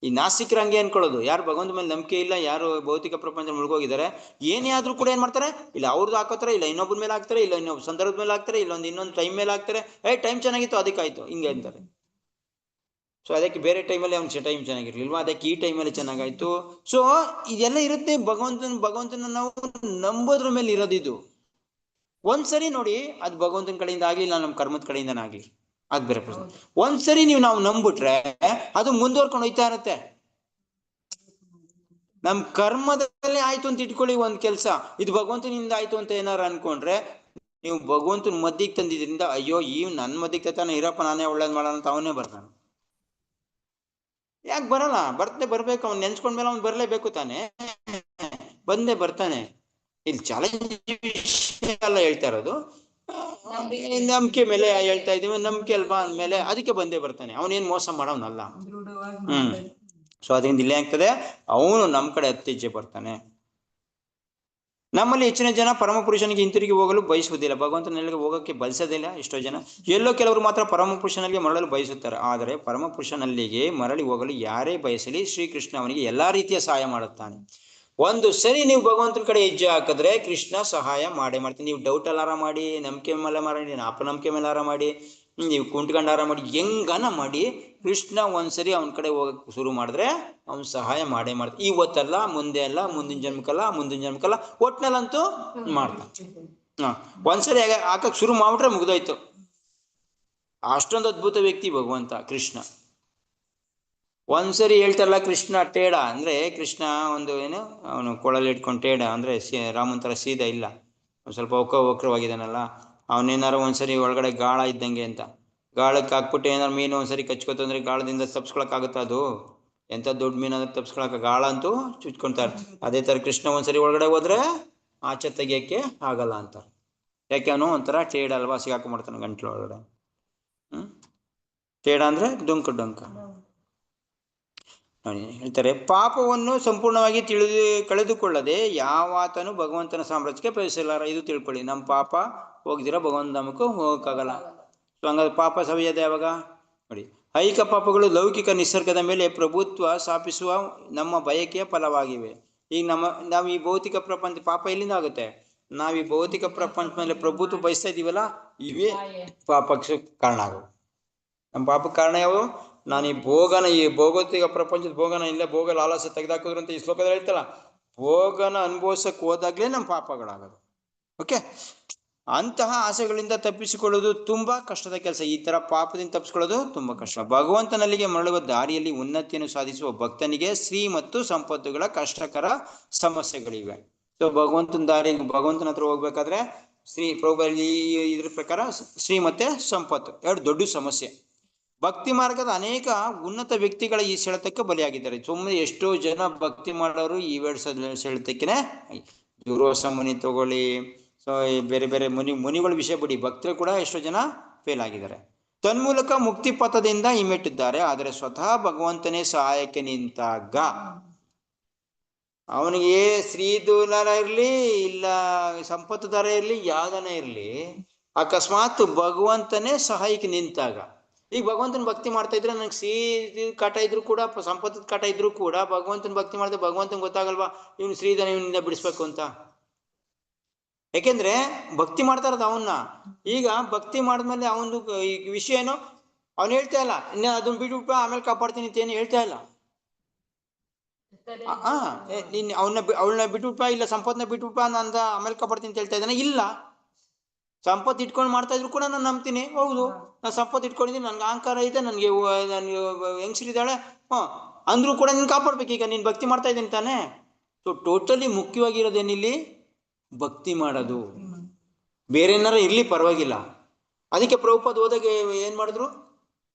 ಈ ನಾಸ್ತಿಕರು ಹಂಗೆ ಅನ್ಕೊಳ್ಳೋದು, ಯಾರು ಭಗವಂತ ಮೇಲೆ ನಂಬಿಕೆ ಇಲ್ಲ, ಯಾರು ಭೌತಿಕ ಪ್ರಪಂಚ ಮುಳುಗೋಗಿದ್ದಾರೆ, ಏನೇ ಆದ್ರೂ ಕೂಡ ಏನ್ ಮಾಡ್ತಾರೆ, ಇಲ್ಲ ಅವ್ರದ್ದು ಹಾಕೋತಾರೆ, ಇಲ್ಲ ಇನ್ನೊಬ್ಬರ ಮೇಲೆ ಹಾಕ್ತಾರೆ, ಇಲ್ಲ ಇನ್ನೊಬ್ಬ ಸಂದರ್ಭದ ಮೇಲೆ ಹಾಕ್ತಾರೆ, ಇನ್ನೊಂದು ಟೈಮ್ ಮೇಲೆ ಹಾಕ್ತಾರೆ. ಟೈಮ್ ಚೆನ್ನಾಗಿತ್ತು ಅದಕ್ಕಾಯ್ತು ಹಿಂಗೆ ಅಂತಾರೆ. ಸೊ ಅದಕ್ಕೆ ಬೇರೆ ಟೈಮಲ್ಲಿ ಅವ್ನ ಟೈಮ್ ಚೆನ್ನಾಗಿರ್ಲಿಲ್ವಾ, ಅದಕ್ಕೆ ಈ ಟೈಮಲ್ಲಿ ಚೆನ್ನಾಗಾಯ್ತು. ಸೊ ಇದೆಲ್ಲ ಇರುತ್ತೆ. ಭಗವಂತನ ನಾವು ನಂಬೋದ್ರ ಮೇಲೆ ಇರೋದಿದು. ಒಂದ್ಸರಿ ನೋಡಿ ಅದು ಭಗವಂತನ ಕಡೆಯಿಂದ ಆಗ್ಲಿಲ್ಲ, ನಮ್ಮ ಕರ್ಮದ ಕಡೆಯಿಂದನೇ ಆಗ್ಲಿ, ಅದ್ ಬೇರೆ ಪ್ರಶ್ನೆ. ಒಂದ್ಸರಿ ನಾವು ನಂಬಿಟ್ರೆ ಅದು ಮುಂದುವರ್ಕೊಂಡು ಹೋಯ್ತಾ ಇರತ್ತೆ. ನಮ್ ಕರ್ಮದಲ್ಲಿ ಆಯ್ತು ಅಂತ ಇಟ್ಕೊಳ್ಳಿ ಒಂದ್ ಕೆಲ್ಸ, ಇದು ಭಗವಂತನಿಂದ ಆಯ್ತು ಅಂತ ಏನಾರು ಅನ್ಕೊಂಡ್ರೆ, ನೀವು ಭಗವಂತನ ಮಧ್ಯಕ್ಕೆ ತಂದಿದ್ರಿಂದ ಅಯ್ಯೋ ನನ್ ಮಧ್ಯಕ್ಕೆ ತಾನೆ ಇರಪ್ಪ, ನಾನೇ ಒಳ್ಳೇದ್ ಮಾಡೋಣ ಅಂತ ಅವನೇ ಬರ್ತಾನೆ. ಯಾಕೆ ಬರಲ್ಲ? ಬರ್ಬೇಕು, ಅವ್ನು ನೆನ್ಸ್ಕೊಂಡ್ಮೇಲೆ ಅವ್ನು ಬರ್ಲೇಬೇಕು ತಾನೆ, ಬಂದೇ ಬರ್ತಾನೆ. ಇಲ್ಲಿ ಚಾಲೆಂಜ್ ವಿಷಯ ಎಲ್ಲ ಹೇಳ್ತಾ ಇರೋದು, ನಂಬಿಕೆ ಮೇಲೆ ಹೇಳ್ತಾ ಇದೀವಿ. ನಂಬಿಕೆ ಅಲ್ವಾ ಅಂದ್ಮೇಲೆ ಅದಕ್ಕೆ ಬಂದೇ ಬರ್ತಾನೆ, ಅವನೇನ್ ಮೋಸ ಮಾಡೋನಲ್ಲ. ಸೊ ಅದರಿಂದ ಇಲ್ಲೇ ಆಗ್ತದೆ, ಅವನು ನಮ್ ಕಡೆ ಅತ್ತೆಜ್ಜೆ ಬರ್ತಾನೆ. ನಮ್ಮಲ್ಲಿ ಹೆಚ್ಚಿನ ಜನ ಪರಮ ಪುರುಷನಿಗೆ ಹಿಂತಿರುಗಿ ಹೋಗಲು ಬಯಸುವುದಿಲ್ಲ, ಭಗವಂತನಲ್ಲಿ ಹೋಗಕ್ಕೆ ಬಯಸೋದಿಲ್ಲ. ಎಷ್ಟೋ ಜನ, ಎಲ್ಲೋ ಕೆಲವರು ಮಾತ್ರ ಪರಮ ಪುರುಷನಲ್ಲಿ ಮರಳಲು ಬಯಸುತ್ತಾರೆ. ಆದರೆ ಪರಮ ಪುರುಷನಲ್ಲಿಗೆ ಮರಳಿ ಹೋಗಲು ಯಾರೇ ಬಯಸಲಿ, ಶ್ರೀಕೃಷ್ಣ ಅವನಿಗೆ ಎಲ್ಲಾ ರೀತಿಯ ಸಹಾಯ ಮಾಡುತ್ತಾನೆ. ಒಂದು ಸರಿ ನೀವು ಭಗವಂತನ ಕಡೆ ಹೆಜ್ಜೆ ಹಾಕಿದ್ರೆ ಕೃಷ್ಣ ಸಹಾಯ ಮಾಡೇ ಮಾಡ್ತೀನಿ. ನೀವು ಡೌಟ್ ಅಲ್ಲಾರ ಮಾಡಿ, ನಂಬಿಕೆ ಮೇಲೆ ಮಾಡಿ, ಅಪನಂಬಿಕೆ ಮೇಲೆ ಆರ ಮಾಡಿ, ನೀವು ಕುಂಟ್ಕೊಂಡ್ ಆರ ಮಾಡಿ, ಹೆಂಗನ ಮಾಡಿ, ಕೃಷ್ಣ ಒಂದ್ಸರಿ ಅವನ ಕಡೆ ಹೋಗಕ್ ಶುರು ಮಾಡಿದ್ರೆ ಅವ್ನು ಸಹಾಯ ಮಾಡೇ ಮಾಡ್ತಾನೆ. ಇವತ್ತಲ್ಲ, ಮುಂದೆ ಅಲ್ಲ, ಮುಂದಿನ ಜನ್ಮಕ್ಕಲ್ಲ, ಒಟ್ನಲ್ಲಂತೂ ಮಾಡ್ತಾನೆ. ಒಂದ್ಸರಿ ಹಾಕಕ್ ಶುರು ಮಾಡ್ಬಿಟ್ರೆ ಮುಗ್ದೋಯ್ತು. ಅಷ್ಟೊಂದು ಅದ್ಭುತ ವ್ಯಕ್ತಿ ಭಗವಂತ ಕೃಷ್ಣ. ಒಂದ್ಸರಿ ಹೇಳ್ತಾರಲ್ಲ ಕೃಷ್ಣ ಟೇಡ ಅಂದ್ರೆ, ಕೃಷ್ಣ ಒಂದು ಏನು ಅವನು ಕೊಳಲ್ಲಿ ಇಟ್ಕೊಂಡು ಟೇಡ ಅಂದ್ರೆ ರಾಮನ್ ತರ ಸೀದಾ ಇಲ್ಲ, ಸ್ವಲ್ಪ ವಕ್ರವಾಗಿದ್ದಾನಲ್ಲ, ಅವನೇನಾರು ಒಂದ್ಸರಿ ಒಳಗಡೆ ಗಾಳ ಇದ್ದಂಗೆ ಅಂತ, ಗಾಳಕ್ಕೆ ಹಾಕ್ಬಿಟ್ಟು ಏನಾರು ಮೀನು ಒಂದ್ಸರಿ ಕಚ್ಕೋತಂದ್ರೆ ಗಾಳದಿಂದ ತಪ್ಸ್ಕೊಳಕ್ಕಾಗುತ್ತ? ಅದು ಎಂತ ದೊಡ್ಡ ಮೀನಾದ್ರೆ ತಪ್ಸ್ಕೊಳಕ, ಗಾಳ ಅಂತೂ ಚುಚ್ಕೊಂತಾರೆ. ಅದೇ ತರ ಕೃಷ್ಣ ಒಂದ್ಸರಿ ಒಳಗಡೆ ಹೋದ್ರೆ ಆಚೆ ತೆಗಿಯಕ್ಕೆ ಆಗಲ್ಲ ಅಂತಾರೆ. ಯಾಕೆ? ಅವನು ಒಂಥರ ಟೇಡ ಅಲ್ವಾ, ಸಿಗಾಕೊಂಡ್ಬಿಡ್ತಾನೆ ಗಂಟ್ಲು ಒಳಗಡೆ. ಟೇಡ ಅಂದ್ರೆ ಡೊಂಕ. ಹೇಳ್ತಾರೆ, ಪಾಪವನ್ನು ಸಂಪೂರ್ಣವಾಗಿ ಕಳೆದುಕೊಳ್ಳದೆ ಯಾವಾತನು ಭಗವಂತನ ಸಾಮ್ರಾಜ್ಯಕ್ಕೆ ಪ್ರವೇಶಿಸಲಾರ. ಇದು ತಿಳ್ಕೊಳ್ಳಿ, ನಮ್ಮ ಪಾಪ ಹೋಗಿದಿರ ಭಗವಂತ ಧಾಮಕ್ಕೂ ಹೋಗಕ್ಕಾಗಲ್ಲ. ಸೊ ಹಂಗಾದ್ರೆ ಪಾಪ ಸವಿಯದೆ ಯಾವಾಗ ನೋಡಿ. ಐಹಿಕ ಪಾಪಗಳು ಲೌಕಿಕ ನಿಸರ್ಗದ ಮೇಲೆ ಪ್ರಭುತ್ವ ಸ್ಥಾಪಿಸುವ ನಮ್ಮ ಬಯಕೆಯ ಫಲವಾಗಿವೆ. ಈಗ ನಾವು ಈ ಭೌತಿಕ ಪ್ರಪಂಚ ಪಾಪ ಎಲ್ಲಿಂದ ಆಗುತ್ತೆ? ನಾವು ಈ ಭೌತಿಕ ಪ್ರಪಂಚ ಮೇಲೆ ಪ್ರಭುತ್ವ ಬಯಸ್ತಾ ಇದೀವಲ್ಲ, ಇವೇ ಪಾಪಕ್ಕೆ ಕಾರಣ ಆಗವು. ನಮ್ಮ ಪಾಪಕ್ಕೆ ಕಾರಣ ಯಾವು? ನಾನು ಈ ಭೌಗೋತಿಕ ಪ್ರಪಂಚದ ಭೋಗನ ಇಲ್ಲ, ಭೋಗ ಲಾಲಸೆ ತೆಗೆದಾಕಿದ್ರು ಅಂತ ಈ ಶ್ಲೋಕದಲ್ಲಿ ಹೇಳ್ತಲ್ಲ, ಭೋಗನ ಅನುಭವಿಸಕ್ಕೆ ಹೋದಾಗ್ಲೇ ನಮ್ಮ ಪಾಪಗಳಾಗೋದು. ಓಕೆ, ಅಂತಹ ಆಸೆಗಳಿಂದ ತಪ್ಪಿಸಿಕೊಳ್ಳೋದು ತುಂಬಾ ಕಷ್ಟದ ಕೆಲಸ. ಈ ತರ ಪಾಪದಿಂದ ತಪ್ಪಿಸ್ಕೊಳ್ಳೋದು ತುಂಬಾ ಕಷ್ಟ. ಭಗವಂತನಲ್ಲಿಗೆ ಮರಳುವ ದಾರಿಯಲ್ಲಿ ಉನ್ನತಿಯನ್ನು ಸಾಧಿಸುವ ಭಕ್ತನಿಗೆ ಶ್ರೀ ಮತ್ತು ಸಂಪತ್ತುಗಳ ಕಷ್ಟಕರ ಸಮಸ್ಯೆಗಳಿವೆ. ಸೊ ಭಗವಂತನ ಭಗವಂತನ ಹತ್ರ ಹೋಗ್ಬೇಕಾದ್ರೆ ಇದ್ರ ಪ್ರಕಾರ ಶ್ರೀ ಮತ್ತೆ ಸಂಪತ್ತು ಎರಡು ದೊಡ್ಡ ಸಮಸ್ಯೆ. ಭಕ್ತಿ ಮಾರ್ಗದ ಅನೇಕ ಉನ್ನತ ವ್ಯಕ್ತಿಗಳ ಈ ಸೆಳೆತಕ್ಕೆ ಬಲಿಯಾಗಿದ್ದಾರೆ. ಸುಮ್ಮನೆ ಎಷ್ಟೋ ಜನ ಭಕ್ತಿ ಮಾಡೋರು ಈ ಸೆಳೆತಕ್ಕೇನೆ, ದುರ್ವಾಸ ಮುನಿ ತಗೊಳ್ಳಿ, ಸೊ ಬೇರೆ ಬೇರೆ ಮುನಿಗಳ ವಿಷಯ ಬಿಡಿ, ಭಕ್ತರು ಕೂಡ ಎಷ್ಟೋ ಜನ ಫೇಲ್ ಆಗಿದ್ದಾರೆ. ತನ್ಮೂಲಕ ಮುಕ್ತಿ ಪಥದಿಂದ ಹಿಮ್ಮೆಟ್ಟಿದ್ದಾರೆ. ಆದರೆ ಸ್ವತಃ ಭಗವಂತನೇ ಸಹಾಯಕ್ಕೆ ನಿಂತಾಗ ಅವನಿಗೆ ಶ್ರೀಧೂಲರ ಇರ್ಲಿ, ಇಲ್ಲ ಸಂಪತ್ತು ದಾರ ಇರ್ಲಿ, ಯಾವ್ದನ ಇರ್ಲಿ, ಅಕಸ್ಮಾತ್ ಭಗವಂತನೇ ಸಹಾಯಕ್ಕೆ ನಿಂತಾಗ, ಈಗ ಭಗವಂತನ ಭಕ್ತಿ ಮಾಡ್ತಾ ಇದ್ರೆ ನನಗೆ ಕಾಟ ಇದ್ರು ಕೂಡ, ಸಂಪತ್ತದ ಕಾಟ ಇದ್ರು ಕೂಡ ಭಗವಂತನ ಭಕ್ತಿ ಮಾಡಿದ್ರೆ ಭಗವಂತನ ಗೊತ್ತಾಗಲ್ವಾ ಇವನು ಶ್ರೀಧನ ಇವನಿಂದ ಬಿಡಿಸ್ಬೇಕು ಅಂತ? ಯಾಕೆಂದ್ರೆ ಭಕ್ತಿ ಮಾಡ್ತಾ ಇರೋದು ಅವನ್ನ. ಈಗ ಭಕ್ತಿ ಮಾಡಿದ್ಮೇಲೆ ಅವನು ವಿಷಯ ಏನೋ ಅವ್ನು ಹೇಳ್ತಾ ಇಲ್ಲ, ಇನ್ನ ಅದನ್ನ ಬಿಟ್ಬಿಟ್ಟು ಆಮೇಲೆ ಕಾಪಾಡ್ತೀನಿ ಅಂತ ಏನು ಹೇಳ್ತಾ ಇಲ್ಲ. ಅವಳನ್ನ ಬಿಟ್ಬಿಟ್ಟ, ಇಲ್ಲ ಸಂಪತ್ನ ಬಿಟ್ಬಿಟ್ಟ ನಂದ ಆಮೇಲೆ ಕಾಪಾಡ್ತೀನಿ ಅಂತ ಹೇಳ್ತಾ ಇದ್ದಾನೆ. ಇಲ್ಲ, ಸಂಪತ್ತು ಇಟ್ಕೊಂಡು ಮಾಡ್ತಾ ಇದ್ರು ಕೂಡ ನಾನು ನಂಬ್ತೀನಿ. ಹೌದು, ನಾನು ಸಂಪತ್ತು ಇಟ್ಕೊಂಡಿದ್ದೀನಿ, ನನ್ಗೆ ಅಹಂಕಾರ ಇದೆ, ನನಗೆ ಹೆಂಗಸರಿದ್ದಾಳೆ, ಅಂದ್ರೂ ಕೂಡ ನೀನು ಕಾಪಾಡ್ಬೇಕು. ಈಗ ನೀನು ಭಕ್ತಿ ಮಾಡ್ತಾ ಇದ್ದೀನಿ ತಾನೆ. ಸೊ ಟೋಟಲಿ ಮುಖ್ಯವಾಗಿರೋದೇನಿಲ್ಲಿ ಭಕ್ತಿ ಮಾಡೋದು. ಬೇರೆ ಏನಾರ ಇರ್ಲಿ ಪರವಾಗಿಲ್ಲ. ಅದಕ್ಕೆ ಪ್ರಭುಪಾದ ಹೋದಾಗ ಏನ್ ಮಾಡಿದ್ರು,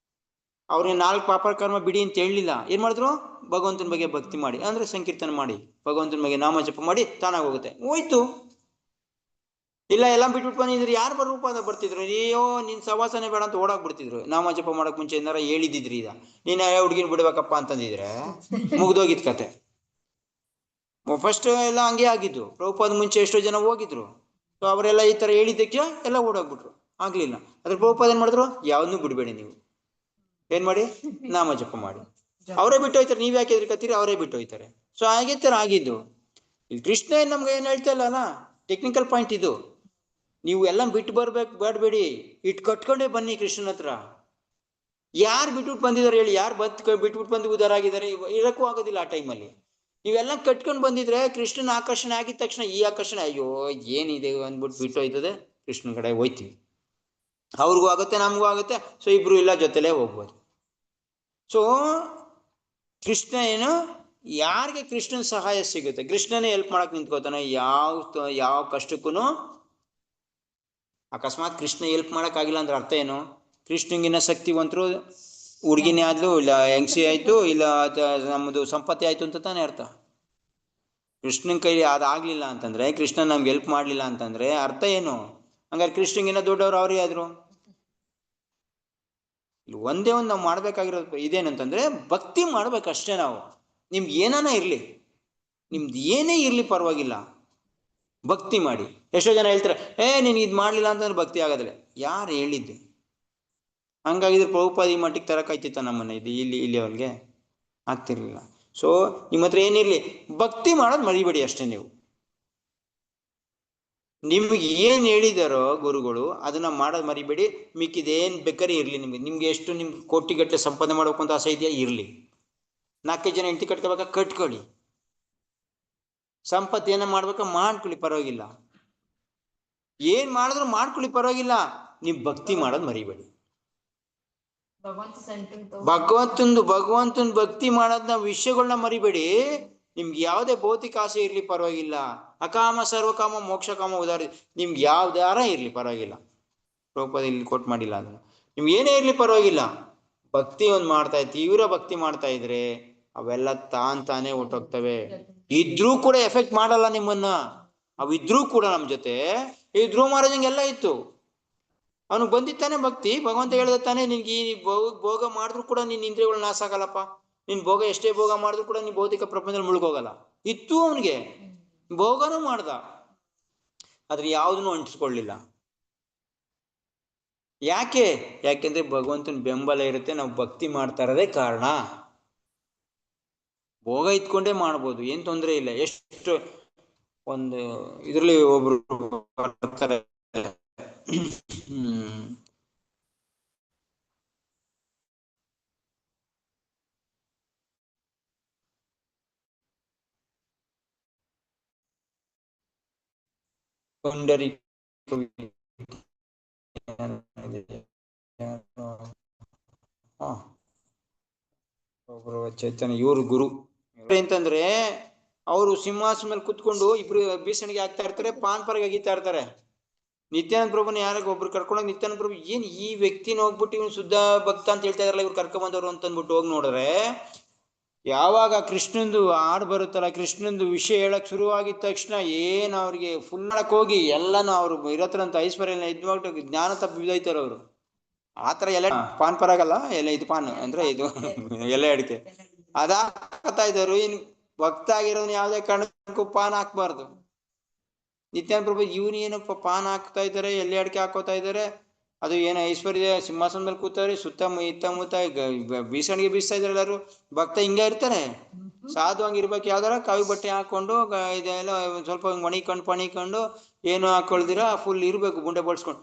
ಅವ್ರಿಗೆ 4 ಪಾಪ ಕರ್ಮ ಬಿಡಿ ಅಂತ ಹೇಳಲಿಲ್ಲ. ಏನ್ ಮಾಡಿದ್ರು? ಭಗವಂತನ ಬಗ್ಗೆ ಭಕ್ತಿ ಮಾಡಿ ಅಂದ್ರೆ ಸಂಕೀರ್ತನ ಮಾಡಿ, ಭಗವಂತನ ಬಗ್ಗೆ ನಾಮ ಜಪ ಮಾಡಿ, ತಾನಾಗ ಹೋಗುತ್ತೆ, ಹೋಯ್ತು. ಇಲ್ಲ ಎಲ್ಲ ಬಿಟ್ಬಿಟ್ಟು ಬಂದಿದ್ರು, ಯಾರು ಬರ್ತಿದ್ರು? ಅಯ್ಯೋ ನಿನ್ ಸವಾಸನೆ ಬೇಡ ಅಂತ ಓಡಾಕ್ಬಿಡ್ತಿದ್ರು. ನಾಮ ಜಪ ಮಾಡಕ್ ಮುಂಚೆ ಏನಾರ ಹೇಳಿದಿದ್ರಿ, ಈಗ ನೀನ್ ಹುಡುಗಿನ ಬಿಡ್ಬೇಕಪ್ಪ ಅಂತಂದಿದ್ರೆ ಮುಗ್ದೋಗಿದ್ ಕತೆ. ಫಸ್ಟ್ ಎಲ್ಲ ಹಂಗೆ ಆಗಿದ್ದು. ಪ್ರಭುಪಾದ ಮುಂಚೆ ಎಷ್ಟೋ ಜನ ಹೋಗಿದ್ರು, ಸೊ ಅವರೆಲ್ಲ ಈ ತರ ಹೇಳಿದ್ದಕ್ಕೆ ಎಲ್ಲ ಓಡೋಗ್ಬಿಟ್ರು, ಆಗ್ಲಿಲ್ಲ. ಅದ್ರ ಪ್ರಭುಪಾದ ಏನ್ ಮಾಡಿದ್ರು, ಯಾವನ್ನೂ ಬಿಡಬೇಡಿ ನೀವು, ಏನ್ ಮಾಡಿ, ನಾಮ ಜಪ ಮಾಡಿ. ಅವರೇ ಬಿಟ್ಟು ಹೋಯ್ತಾರೆ, ನೀವ್ ಯಾಕೆ ಎದ್ರಿಕತ್ತೀರಿ, ಅವರೇ ಬಿಟ್ಟು ಹೋಯ್ತಾರೆ. ಸೊ ಹಾಗೆ ತರ ಆಗಿದ್ದು. ಇಲ್ಲಿ ಕೃಷ್ಣ ಏನ್ ನಮ್ಗೆ ಏನ್ ಹೇಳ್ತಾ ಇಲ್ಲ ಅಲ್ಲ, ಟೆಕ್ನಿಕಲ್ ಪಾಯಿಂಟ್ ಇದು. ನೀವು ಎಲ್ಲ ಬಿಟ್ಟು ಬರ್ಬೇಕು ಬೇಡಬೇಡಿ, ಇಟ್ಟು ಕಟ್ಕೊಂಡೇ ಬನ್ನಿ ಕೃಷ್ಣನ ಹತ್ರ. ಯಾರು ಬಿಟ್ಬಿಟ್ಟು ಬಂದಿದ್ದಾರೆ ಹೇಳಿ, ಯಾರು ಬಿಟ್ಬಿಟ್ಟು ಬಂದು ಉದಾರ ಆಗಿದ್ದಾರೆ, ಇರಕ್ಕೂ ಆಗೋದಿಲ್ಲ ಆ ಟೈಮಲ್ಲಿ. ನೀವೆಲ್ಲ ಕಟ್ಕೊಂಡು ಬಂದಿದ್ರೆ ಕೃಷ್ಣನ ಆಕರ್ಷಣೆ ಆಗಿದ ತಕ್ಷಣ ಈ ಆಕರ್ಷಣೆ, ಅಯ್ಯೋ ಏನಿದೆ ಅಂದ್ಬಿಟ್ಟು ಬಿಟ್ಟು ಹೋಯ್ತದೆ, ಕೃಷ್ಣನ ಕಡೆ ಹೋಯ್ತೀವಿ. ಅವ್ರಿಗೂ ಆಗುತ್ತೆ, ನಮಗೂ ಆಗುತ್ತೆ. ಸೊ ಇಬ್ರು ಇಲ್ಲ ಜೊತೆಲೇ ಹೋಗ್ಬೋದು. ಸೊ ಕೃಷ್ಣ ಏನು, ಯಾರಿಗೆ ಕೃಷ್ಣನ ಸಹಾಯ ಸಿಗುತ್ತೆ, ಕೃಷ್ಣನೇ ಹೆಲ್ಪ್ ಮಾಡಕ್ ನಿಂತ್ಕೋತಾನೆ. ಯಾವ ಕಷ್ಟಕ್ಕೂ ಅಕಸ್ಮಾತ್ ಕೃಷ್ಣ ಹೆಲ್ಪ್ ಮಾಡಕ್ ಆಗಿಲ್ಲ ಅಂದ್ರೆ ಅರ್ಥ ಏನು, ಕೃಷ್ಣಂಗಿನ ಶಕ್ತಿವಂತರು ಹುಡುಗಿನೇ ಆದ್ಲು, ಇಲ್ಲ ಹೆಂಗಸಿ ಆಯ್ತು, ಇಲ್ಲ ನಮ್ಮದು ಸಂಪತ್ತಿ ಆಯ್ತು ಅಂತ ತಾನೇ ಅರ್ಥ. ಕೃಷ್ಣನ್ ಕೈಲಿ ಅದಾಗ್ಲಿಲ್ಲ ಅಂತಂದ್ರೆ, ಕೃಷ್ಣ ನಮ್ಗೆ ಹೆಲ್ಪ್ ಮಾಡ್ಲಿಲ್ಲ ಅಂತಂದ್ರೆ ಅರ್ಥ ಏನು, ಹಂಗಾರೆ ಕೃಷ್ಣಂಗಿನ ದೊಡ್ಡವ್ರು ಅವ್ರೇ ಆದ್ರು. ಇಲ್ಲಿ ಒಂದೇ ಒಂದು ನಾವು ಮಾಡ್ಬೇಕಾಗಿರೋದು ಇದೇನಂತಂದ್ರೆ, ಭಕ್ತಿ ಮಾಡ್ಬೇಕಷ್ಟೇ ನಾವು. ನಿಮ್ಗೆ ಏನಾನ ಇರ್ಲಿ, ನಿಮ್ದು ಏನೇ ಇರ್ಲಿ ಪರವಾಗಿಲ್ಲ, ಭಕ್ತಿ ಮಾಡಿ. ಎಷ್ಟೋ ಜನ ಹೇಳ್ತಾರೆ, ನೀನ್ ಇದ್ ಮಾಡ್ಲಿಲ್ಲ ಅಂತಂದ್ರೆ ಭಕ್ತಿ ಆಗೋದಿಲ್ಲ. ಯಾರು ಹೇಳಿದ್ದು? ಹಂಗಾಗಿದ್ರೆ ಪ್ರಭುಪಾದ ಈ ಮಟ್ಟಿಗೆ ತರಕಾಯ್ತಿತ್ತ ನಮ್ಮನ್ನ ಇಲ್ಲಿ ಅವ್ರಿಗೆ ಆಗ್ತಿರ್ಲಿಲ್ಲ. ಸೊ ನಿಮ್ಮ ಹತ್ರ ಏನಿರ್ಲಿ, ಭಕ್ತಿ ಮಾಡೋದು ಮರಿಬೇಡಿ ಅಷ್ಟೇ. ನಿಮ್ಗೆ ಏನ್ ಹೇಳಿದಾರೋ ಗುರುಗಳು ಅದನ್ನ ಮಾಡೋದು ಮರಿಬೇಡಿ. ಮಿಕ್ಕಿದೇನ್ ಬೇಕಾದ್ರೆ ಇರ್ಲಿ, ನಿಮ್ಗೆ ಎಷ್ಟು ನಿಮ್ಗೆ ಕೋಟಿಗಟ್ಟಲೆ ಸಂಪಾದನೆ ಮಾಡ್ಬೇಕು ಅಂತ ಆಸೆ ಇದೆಯಾ, ಇರ್ಲಿ. 4 ಜನ ಹೆಂಡತಿ ಕಟ್ಕೋಬೇಕಾ, ಕಟ್ಕೊಳ್ಳಿ. ಸಂಪತ್ತು ಏನ ಮಾಡ್ಬೇಕಾ ಮಾಡ್ಕೊಳ್ಳಿ, ಪರವಾಗಿಲ್ಲ. ಏನ್ ಮಾಡಿದ್ರು ಮಾಡ್ಕೊಳ್ಳಿ, ಪರವಾಗಿಲ್ಲ. ನೀವು ಭಕ್ತಿ ಮಾಡೋದು ಮರಿಬೇಡಿ. ಭಗವಂತನ ಭಕ್ತಿ ಮಾಡೋದನ್ನ ವಿಷಯಗಳನ್ನ ಮರಿಬೇಡಿ. ನಿಮ್ಗೆ ಯಾವುದೇ ಭೌತಿಕ ಆಸೆ ಇರ್ಲಿ ಪರವಾಗಿಲ್ಲ, ಅಕಾಮ ಸರ್ವಕಾಮ ಮೋಕ್ಷ ಕಾಮ ಉದಾರ, ನಿಮ್ಗೆ ಯಾವ್ದಾರ ಇರ್ಲಿ ಪರವಾಗಿಲ್ಲ. ಪ್ರಭುಪಾದ ಇಲ್ಲಿ ಕೋಟ್ ಮಾಡಿಲ್ಲ ಅದನ್ನ. ನಿಮ್ಗೆ ಏನೇ ಇರ್ಲಿ ಪರವಾಗಿಲ್ಲ, ಭಕ್ತಿ ಒಂದ್ ಮಾಡ್ತಾ ತೀವ್ರ ಭಕ್ತಿ ಮಾಡ್ತಾ ಇದ್ರೆ ಅವೆಲ್ಲ ತಾನೇ ಹೊಟ್ಟೋಗ್ತವೆ. ಇದ್ರೂ ಕೂಡ ಎಫೆಕ್ಟ್ ಮಾಡಲ್ಲ ನಿಮ್ಮನ್ನ. ಅವಿದ್ರೂ ಕೂಡ ನಮ್ ಜೊತೆ ಈ ಧ್ರುವ ಮಹಾರಾಜಂಗೆಲ್ಲ ಇತ್ತು, ಅವನು ಬಂದಿತ್ತಾನೆ ಭಕ್ತಿ. ಭಗವಂತ ಹೇಳ್ದ ತಾನೆ, ನಿನ್ಗೆ ಈ ಭೋಗ ಮಾಡಿದ್ರು ಕೂಡ ನಿನ್ ಇಂದ್ರಿಯಗಳು ನಾಶ ಆಗಲ್ಲಪ್ಪ, ನಿನ್ ಭೋಗ ಎಷ್ಟೇ ಭೋಗ ಮಾಡಿದ್ರು ಕೂಡ ನೀನ್ ಭೌತಿಕ ಪ್ರಪಂಚದಲ್ಲಿ ಮುಳುಗೋಗಲ್ಲ. ಇತ್ತು ಅವನಿಗೆ, ಭೋಗನೂ ಮಾಡ್ದ, ಆದ್ರೆ ಯಾವ್ದನ್ನು ಅಂಟಿಸ್ಕೊಳ್ಳಿಲ್ಲ. ಯಾಕೆಂದ್ರೆ ಭಗವಂತನ ಬೆಂಬಲ ಇರುತ್ತೆ, ನಾವು ಭಕ್ತಿ ಮಾಡ್ತಾ ಇರೋದೇ ಕಾರಣ. ಭೋಗ ಇಟ್ಕೊಂಡೇ ಮಾಡ್ಬೋದು, ಏನ್ ತೊಂದರೆ ಇಲ್ಲ. ಎಷ್ಟು ಒಂದು ಇದ್ರಲ್ಲಿ ಒಬ್ರು ಬರ್ತಾರೆ, ಪುಂಡರಿ ಒಬ್ರು ಚೈತನ್ಯ, ಇವ್ರು ಗುರು ಅಂತಂದ್ರೆ, ಅವರು ಸಿಂಹಾಸನ ಮೇಲೆ ಕುತ್ಕೊಂಡು ಇಬ್ರು ಬೀಸಣಿಗೆ ಆಗ್ತಾ ಇರ್ತಾರೆ, ಪಾನ್ ಪರಗೆ ಅಗಿತಾ ಇರ್ತಾರೆ. ನಿತ್ಯಾನಂದ ಪ್ರಭುನ ಯಾರಾಗ ಒಬ್ರು ಕರ್ಕೊಂಡೋಗಿ, ನಿತ್ಯಾನಂದ ಪ್ರಭು ಏನ್ ಈ ವ್ಯಕ್ತಿನ ಹೋಗ್ಬಿಟ್ಟು ಇವ್ನು ಶುದ್ಧ ಭಕ್ತ ಅಂತ ಹೇಳ್ತಾ ಇದಾರಲ್ಲ, ಇವ್ರು ಕರ್ಕೊಂಬಂದವ್ರು ಅಂತ ಅಂದ್ಬಿಟ್ಟು ಹೋಗಿ ನೋಡ್ರೆ, ಯಾವಾಗ ಕೃಷ್ಣಂದು ಹಾಡು ಬರುತ್ತಲ್ಲ, ಕೃಷ್ಣಂದು ವಿಷಯ ಹೇಳಕ್ ಶುರುವಾಗಿದ ತಕ್ಷಣ ಏನ್ ಅವ್ರಿಗೆ ಫುಲ್ ಮಾಡಕ್ ಹೋಗಿ ಎಲ್ಲಾನು ಅವ್ರು ಇರತ್ತರಂತ ಐಶ್ವರ್ಯ ಇದ್ಮಾಗ್ಬಿಟ್ಟು ಜ್ಞಾನ ತಪ್ಪಿ ಬಿದ್ದೋಯ್ತಾರ ಅವರು. ಆತರ ಎಲ್ಲ ಪಾನ್ ಪರಾಗಲ್ಲ, ಎಲ್ಲ ಇದು ಪಾನ್ ಅಂದ್ರೆ ಇದು ಎಲೆ ಅಡಿಕೆ ಅದಾಗ್ತಾ ಇದ್ದಾರು. ಇನ್ ಭಕ್ತ ಆಗಿರೋನ್ ಯಾವ್ದೇ ಕಾರಣಕ್ಕೂ ಪಾನ್ ಹಾಕ್ಬಾರ್ದು. ನಿತ್ಯಾನಂದ ಪ್ರಭು ಇವನು ಏನಪ್ಪ ಪಾನ್ ಹಾಕ್ತಾ ಇದ್ದಾರೆ, ಎಲೆ ಅಡಿಕೆ ಹಾಕೋತಾ ಇದ್ದಾರೆ, ಅದು ಏನೋ ಐಶ್ವರ್ಯ ಸಿಂಹಾಸನ ಮೇಲೆ ಕೂತಾರೆ, ಸುತ್ತಮುತ್ತ ಬೀಸಣಿಗೆ ಬೀಸ್ತಾ ಇದಾರೆ ಎಲ್ಲಾರು. ಭಕ್ತ ಹಿಂಗೆ ಇರ್ತಾರೆ, ಸಾಧು ಹಂಗಿರ್ಬೇಕು. ಯಾವ್ದಾರ ಕಾವಿ ಬಟ್ಟೆ ಹಾಕೊಂಡು ಇದೆಲ್ಲ ಸ್ವಲ್ಪ ಮಣಿಕೊಂಡು ಪಣಿಕೊಂಡು ಏನು ಹಾಕೊಳ್ದಿರ ಫುಲ್ ಇರ್ಬೇಕು, ಗುಂಡೆ ಬಡ್ಸ್ಕೊಂಡು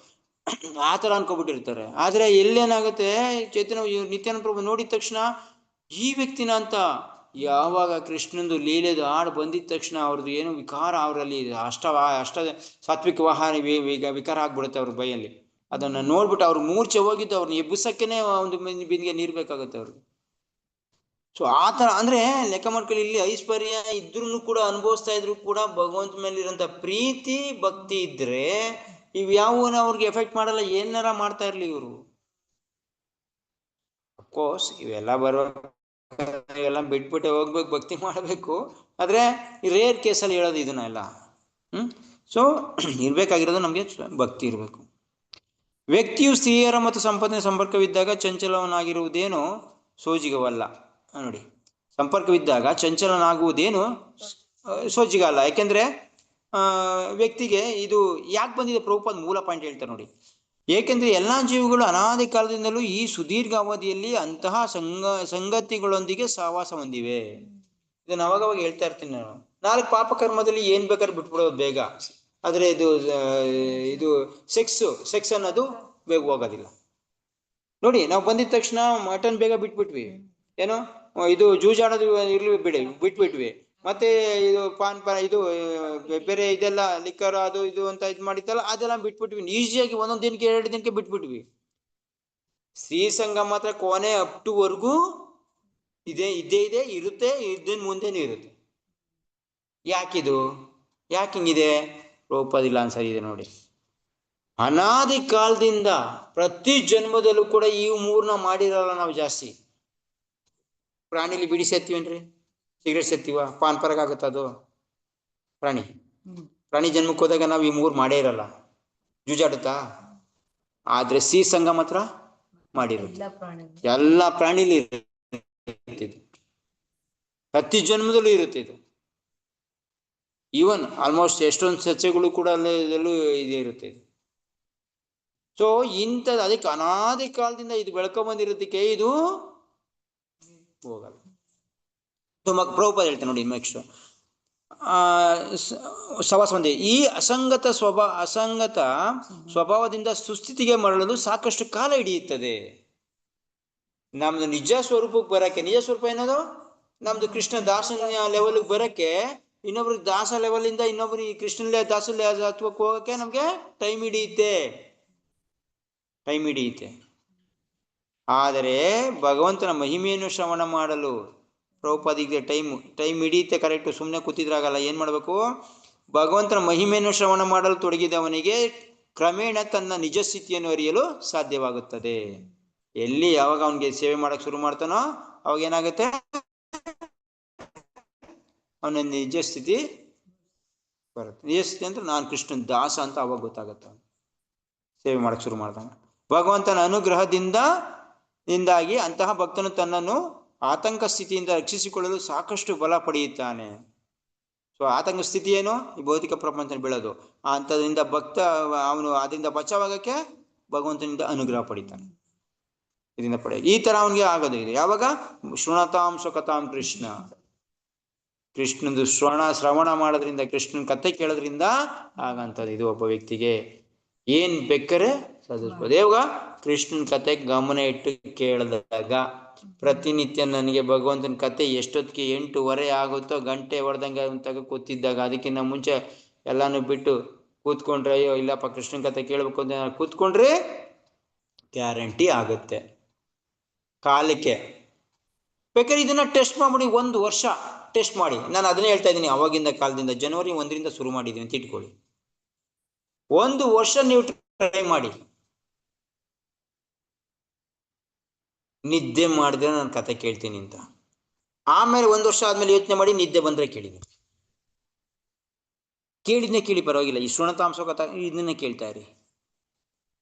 ಆತರ ಅನ್ಕೊಬಿಟ್ಟಿರ್ತಾರೆ. ಆದ್ರೆ ಎಲ್ಲೇನಾಗುತ್ತೆ, ಚೈತನ್ಯ ನಿತ್ಯಾನಂದ ಪ್ರಭು ನೋಡಿದ ತಕ್ಷಣ ಈ ವ್ಯಕ್ತಿನ ಅಂತ, ಯಾವಾಗ ಕೃಷ್ಣಂದು ಲೀಲೆದು ಹಾಡು ಬಂದಿದ ತಕ್ಷಣ ಅವ್ರದ್ದು ಏನು ವಿಕಾರ, ಅವರಲ್ಲಿ ಅಷ್ಟ ಸಾತ್ವಿಕ ವಾಹನ ವಿಕಾರ ಆಗ್ಬಿಡುತ್ತೆ ಅವ್ರ ಬೈಯಲ್ಲಿ. ಅದನ್ನ ನೋಡ್ಬಿಟ್ಟು ಅವ್ರು ಮೂರ್ಛೆ ಹೋಗಿದ್ದು, ಅವ್ರನ್ನ ಎಬ್ಬಿಸಕ್ಕೇನೆ ಒಂದು ಬಿಂದಿಗೆ ನೀರ್ ಬೇಕಾಗುತ್ತೆ ಅವ್ರಿಗೆ. ಸೊ ಆತರ ಅಂದ್ರೆ ಲೆಕ್ಕ ಮಾಡ್ಕೊಳ್ಳಿ, ಇಲ್ಲಿ ಐಶ್ವರ್ಯ ಇದ್ರೂ ಕೂಡ ಅನುಭವಿಸ್ತಾ ಇದ್ರು ಕೂಡ ಭಗವಂತ ಮೇಲೆ ಇರೋಂಥ ಪ್ರೀತಿ ಭಕ್ತಿ ಇದ್ರೆ ಇವ್ ಯಾವನ ಅವ್ರಿಗೆ ಎಫೆಕ್ಟ್ ಮಾಡಲ್ಲ, ಏನಾರ ಮಾಡ್ತಾ ಇರ್ಲಿ ಇವರು. ಅಫ್ಕೋರ್ಸ್ ಇವೆಲ್ಲ ಇವೆಲ್ಲ ಬಿಟ್ಬಿಟ್ಟೆ ಹೋಗ್ಬೇಕು, ಭಕ್ತಿ ಮಾಡಬೇಕು. ಆದ್ರೆ ರೇರ್ ಕೇಸಲ್ಲಿ ಹೇಳೋದು ಇದನ್ನ ಎಲ್ಲ. ಸೊ ಇರ್ಬೇಕಾಗಿರೋದು ನಮ್ಗೆ ಭಕ್ತಿ ಇರ್ಬೇಕು. ವ್ಯಕ್ತಿಯು ಸ್ತ್ರೀಯರ ಮತ್ತು ಸಂಪತ್ತಿನ ಸಂಪರ್ಕವಿದ್ದಾಗ ಚಂಚಲವನಾಗಿರುವುದೇನು ಸೋಜಿಗವಲ್ಲ. ನೋಡಿ, ಸಂಪರ್ಕವಿದ್ದಾಗ ಚಂಚಲನಾಗುವುದೇನು ಸೋಜಿಗ ಅಲ್ಲ. ಯಾಕೆಂದ್ರೆ ವ್ಯಕ್ತಿಗೆ ಇದು ಯಾಕೆ ಬಂದಿದೆ ಪ್ರಭುಪಾದ ಮೂಲ ಪಾಯಿಂಟ್ ಹೇಳ್ತಾರೆ ನೋಡಿ. ಏಕೆಂದ್ರೆ ಎಲ್ಲಾ ಜೀವಿಗಳು ಅನಾದಿ ಕಾಲದಿಂದಲೂ ಈ ಸುದೀರ್ಘ ಅವಧಿಯಲ್ಲಿ ಅಂತಹ ಸಂಗತಿಗಳೊಂದಿಗೆ ಸಹವಾಸ ಹೊಂದಿವೆ. ಇದನ್ನ ಅವಾಗವಾಗ ಹೇಳ್ತಾ ಇರ್ತೀನಿ ನಾನು. ನಾಲ್ಕು ಪಾಪಕರ್ಮದಲ್ಲಿ ಏನ್ ಬೇಕಾದ್ರೆ ಬಿಟ್ಬಿಡೋದು ಬೇಗ, ಆದ್ರೆ ಇದು ಸೆಕ್ಸ್ ಅನ್ನೋದು ಬೇಗ ಹೋಗೋದಿಲ್ಲ ನೋಡಿ. ನಾವು ಬಂದಿದ ತಕ್ಷಣ ಮಟನ್ ಬೇಗ ಬಿಟ್ಬಿಟ್ವಿ, ಏನೋ ಇದು ಜೂಜಾಡೋದು ಇರ್ಲಿ ಬಿಟ್ಬಿಟ್ವಿ. ಮತ್ತೆ ಇದು ಇದು ಬೇರೆ ಇದೆಲ್ಲ ಲಿಕ್ಕರ್ ಅದು ಇದು ಅಂತ ಇದು ಮಾಡಿತ್ತಲ್ಲ ಅದೆಲ್ಲ ಬಿಟ್ಬಿಟ್ವಿ. ಈಸಿಯಾಗಿ ಒಂದೊಂದು ದಿನಕ್ಕೆ 2 ದಿನಕ್ಕೆ ಬಿಟ್ಬಿಟ್ವಿ. ಸ್ತ್ರೀ ಸಂಘ ಮಾತ್ರ ಕೊನೆ ಅಪ್ ಟು ವರ್ಗೂ ಇದೇ ಇರುತ್ತೆ, ಇದೇನ್ ಮುಂದೆನೂ ಇರುತ್ತೆ. ಯಾಕಿದು, ಯಾಕೆ ಹಿಂಗಿದೆ? ರೂಪದಿಲ್ಲ ಅನ್ಸರಿ ಇದೆ ನೋಡಿ. ಅನಾದಿ ಕಾಲದಿಂದ ಪ್ರತಿ ಜನ್ಮದಲ್ಲೂ ಕೂಡ ಈ ಮೂರ್ನ ಮಾಡಿರಲ್ಲ ನಾವು ಜಾಸ್ತಿ. ಪ್ರಾಣಿಲಿ ಬಿಡಿ ಸೇರ್ತೀವೇನ್ರಿ, ಸಿಗರೇಟ್ ಸೇರ್ತೀವ, ಪಾನ್ ಪರಾಗ ಆಗುತ್ತ ಅದು? ಪ್ರಾಣಿ ಜನ್ಮಕ್ಕೆ ಹೋದಾಗ ನಾವು ಈ ಮೂರು ಮಾಡೇ ಇರಲ್ಲ, ಜೂಜಾಡುತ್ತಾ? ಆದ್ರೆ ಸಿ ಸಂಘ ಮಾತ್ರ ಮಾಡಿರುತ್ತೆ. ಎಲ್ಲ ಪ್ರಾಣಿಲಿ ಇರ್ತಿದ್ದು, ಪ್ರತಿ ಜನ್ಮದಲ್ಲೂ ಇರುತ್ತೆ ಇದು. ಈವನ್ ಆಲ್ಮೋಸ್ಟ್ ಎಷ್ಟೊಂದು ಸಸ್ಯಗಳು ಕೂಡ ಅಲ್ಲೂ ಇದೇ ಇರುತ್ತೆ. ಸೊ ಇಂಥದ್ದು ಅದಕ್ಕೆ ಅನಾದಿ ಕಾಲದಿಂದ ಇದು ಬೆಳ್ಕೊಂಬಂದಿರೋದಕ್ಕೆ ಇದು ಹೋಗಲ್ಲ. ಪ್ರಭುಪಾದ ಹೇಳ್ತೇನೆ ನೋಡಿ ನೆಕ್ಸ್ಟ್, ಸವಾಸ ಹೊಂದಿ ಈ ಅಸಂಗತ ಸ್ವಭಾವದಿಂದ ಸುಸ್ಥಿತಿಗೆ ಮರಳಲು ಸಾಕಷ್ಟು ಕಾಲ ಹಿಡಿಯುತ್ತದೆ. ನಮ್ದು ನಿಜ ಸ್ವರೂಪಕ್ಕೆ ಬರಕ್ಕೆ, ನಿಜ ಸ್ವರೂಪ ಏನದು ನಮ್ದು ಕೃಷ್ಣ ದಾಸನ ಲೆವೆಲ್ಗೆ ಬರಕ್ಕೆ, ಇನ್ನೊಬ್ರಿಗೆ ದಾಸ ಲೆವೆಲ್ ಇಂದ ಇನ್ನೊಬ್ರಿಗೆ ಕೃಷ್ಣ ದಾಸ ಹತ್ವಕ್ಕೆ ಹೋಗಕ್ಕೆ ನಮ್ಗೆ ಟೈಮ್ ಹಿಡಿಯುತ್ತೆ. ಆದರೆ ಭಗವಂತನ ಮಹಿಮೆಯನ್ನು ಶ್ರವಣ ಮಾಡಲು ಪ್ರಭುಪಾದಿಗೆ ಟೈಮ್ ಹಿಡಿಯುತ್ತೆ ಕರೆಕ್ಟ್. ಸುಮ್ಮನೆ ಕೂತಿದ್ರಾಗಲ್ಲ, ಏನ್ ಮಾಡ್ಬೇಕು? ಭಗವಂತನ ಮಹಿಮೆಯನ್ನು ಶ್ರವಣ ಮಾಡಲು ತೊಡಗಿದವನಿಗೆ ಕ್ರಮೇಣ ತನ್ನ ನಿಜ ಸ್ಥಿತಿಯನ್ನು ಅರಿಯಲು ಸಾಧ್ಯವಾಗುತ್ತದೆ. ಎಲ್ಲಿ ಯಾವಾಗ ಅವನಿಗೆ ಸೇವೆ ಮಾಡಕ್ ಶುರು ಮಾಡ್ತಾನೋ ಅವಾಗ ಏನಾಗುತ್ತೆ, ಅವನ ನಿಜ ಸ್ಥಿತಿ ಬರುತ್ತೆ. ನಿಜ ಸ್ಥಿತಿ ಅಂದ್ರೆ ನಾನು ಕೃಷ್ಣನ್ ದಾಸ ಅಂತ ಅವಾಗ ಗೊತ್ತಾಗತ್ತ, ಸೇವೆ ಮಾಡಕ್ ಶುರು ಮಾಡ್ತಾನೆ. ಭಗವಂತನ ಅನುಗ್ರಹದಿಂದಾಗಿ ಅಂತಹ ಭಕ್ತನು ತನ್ನನ್ನು ಆತಂಕ ಸ್ಥಿತಿಯಿಂದ ರಕ್ಷಿಸಿಕೊಳ್ಳಲು ಸಾಕಷ್ಟು ಬಲ ಪಡೆಯುತ್ತಾನೆ. ಸೊ ಆತಂಕ ಸ್ಥಿತಿ ಏನು? ಈ ಭೌತಿಕ ಪ್ರಪಂಚ ಬೀಳೋದು. ಅಂಥದ್ರಿಂದ ಭಕ್ತ ಅವನು ಅದರಿಂದ ಬಚಾವಾಗಕ್ಕೆ ಭಗವಂತನಿಂದ ಅನುಗ್ರಹ ಪಡಿತಾನೆ, ಇದರಿಂದ ಈ ತರ ಅವನಿಗೆ ಆಗೋದು ಇದೆ. ಯಾವಾಗ? ಶೃಣತಾಂ ಸುಖತಾಂ ಕೃಷ್ಣಂದು ಶ್ರವಣ ಮಾಡೋದ್ರಿಂದ, ಕೃಷ್ಣನ್ ಕಥೆ ಕೇಳೋದ್ರಿಂದ ಆಗಂತದ್ದು ಇದು. ಒಬ್ಬ ವ್ಯಕ್ತಿಗೆ ಏನ್ ಬೇಕಾರೆ ಸದಿಸ್ಬೋದು. ಕೃಷ್ಣನ್ ಕತೆ ಗಮನ ಇಟ್ಟು ಕೇಳಿದಾಗ, ಪ್ರತಿನಿತ್ಯ ನನಗೆ ಭಗವಂತನ ಕತೆ ಎಷ್ಟೊತ್ತಿಗೆ 8:30 ಆಗುತ್ತೋ ಗಂಟೆ ಹೊಡೆದಂಗೆ ತಗ ಕೂತಿದ್ದಾಗ, ಅದಕ್ಕಿಂತ ಮುಂಚೆ ಎಲ್ಲಾನು ಬಿಟ್ಟು ಕೂತ್ಕೊಂಡ್ರೆ, ಅಯ್ಯೋ ಇಲ್ಲಪ್ಪ ಕೃಷ್ಣನ್ ಕತೆ ಕೇಳ್ಬೇಕು ಅಂತ ಕೂತ್ಕೊಂಡ್ರೆ ಗ್ಯಾರಂಟಿ ಆಗುತ್ತೆ ಕಾಲಕ್ಕೆ. ಬೇಕಾದ್ರೆ ಇದನ್ನ ಟೆಸ್ಟ್ ಮಾಡ್ಬಿಡಿ, 1 ವರ್ಷ ಟೆಸ್ಟ್ ಮಾಡಿ. ನಾನು ಅದನ್ನೇ ಹೇಳ್ತಾ ಇದ್ದೀನಿ, ಅವಾಗಿಂದ ಕಾಲದಿಂದ ಜನವರಿ 1ರಿಂದ ಶುರು ಮಾಡಿದ್ದೀನಿ ಅಂತ ಇಟ್ಕೊಳ್ಳಿ. 1 ವರ್ಷ ನೀವು ಟ್ರೈ ಮಾಡಿ. ನಿದ್ದೆ ಮಾಡಿದ್ರೆ ನಾನು ಕತೆ ಕೇಳ್ತೀನಿ ಅಂತ, ಆಮೇಲೆ 1 ವರ್ಷ ಆದ್ಮೇಲೆ ಯೋಚನೆ ಮಾಡಿ ನಿದ್ದೆ ಬಂದ್ರೆ ಕೇಳಿದ್ನೇ ಕೇಳಿ ಪರವಾಗಿಲ್ಲ. ಈ ಶೃಣತಾಂಶ ಕಥಾ ಇದನ್ನೇ ಕೇಳ್ತಾ ಇರಿ.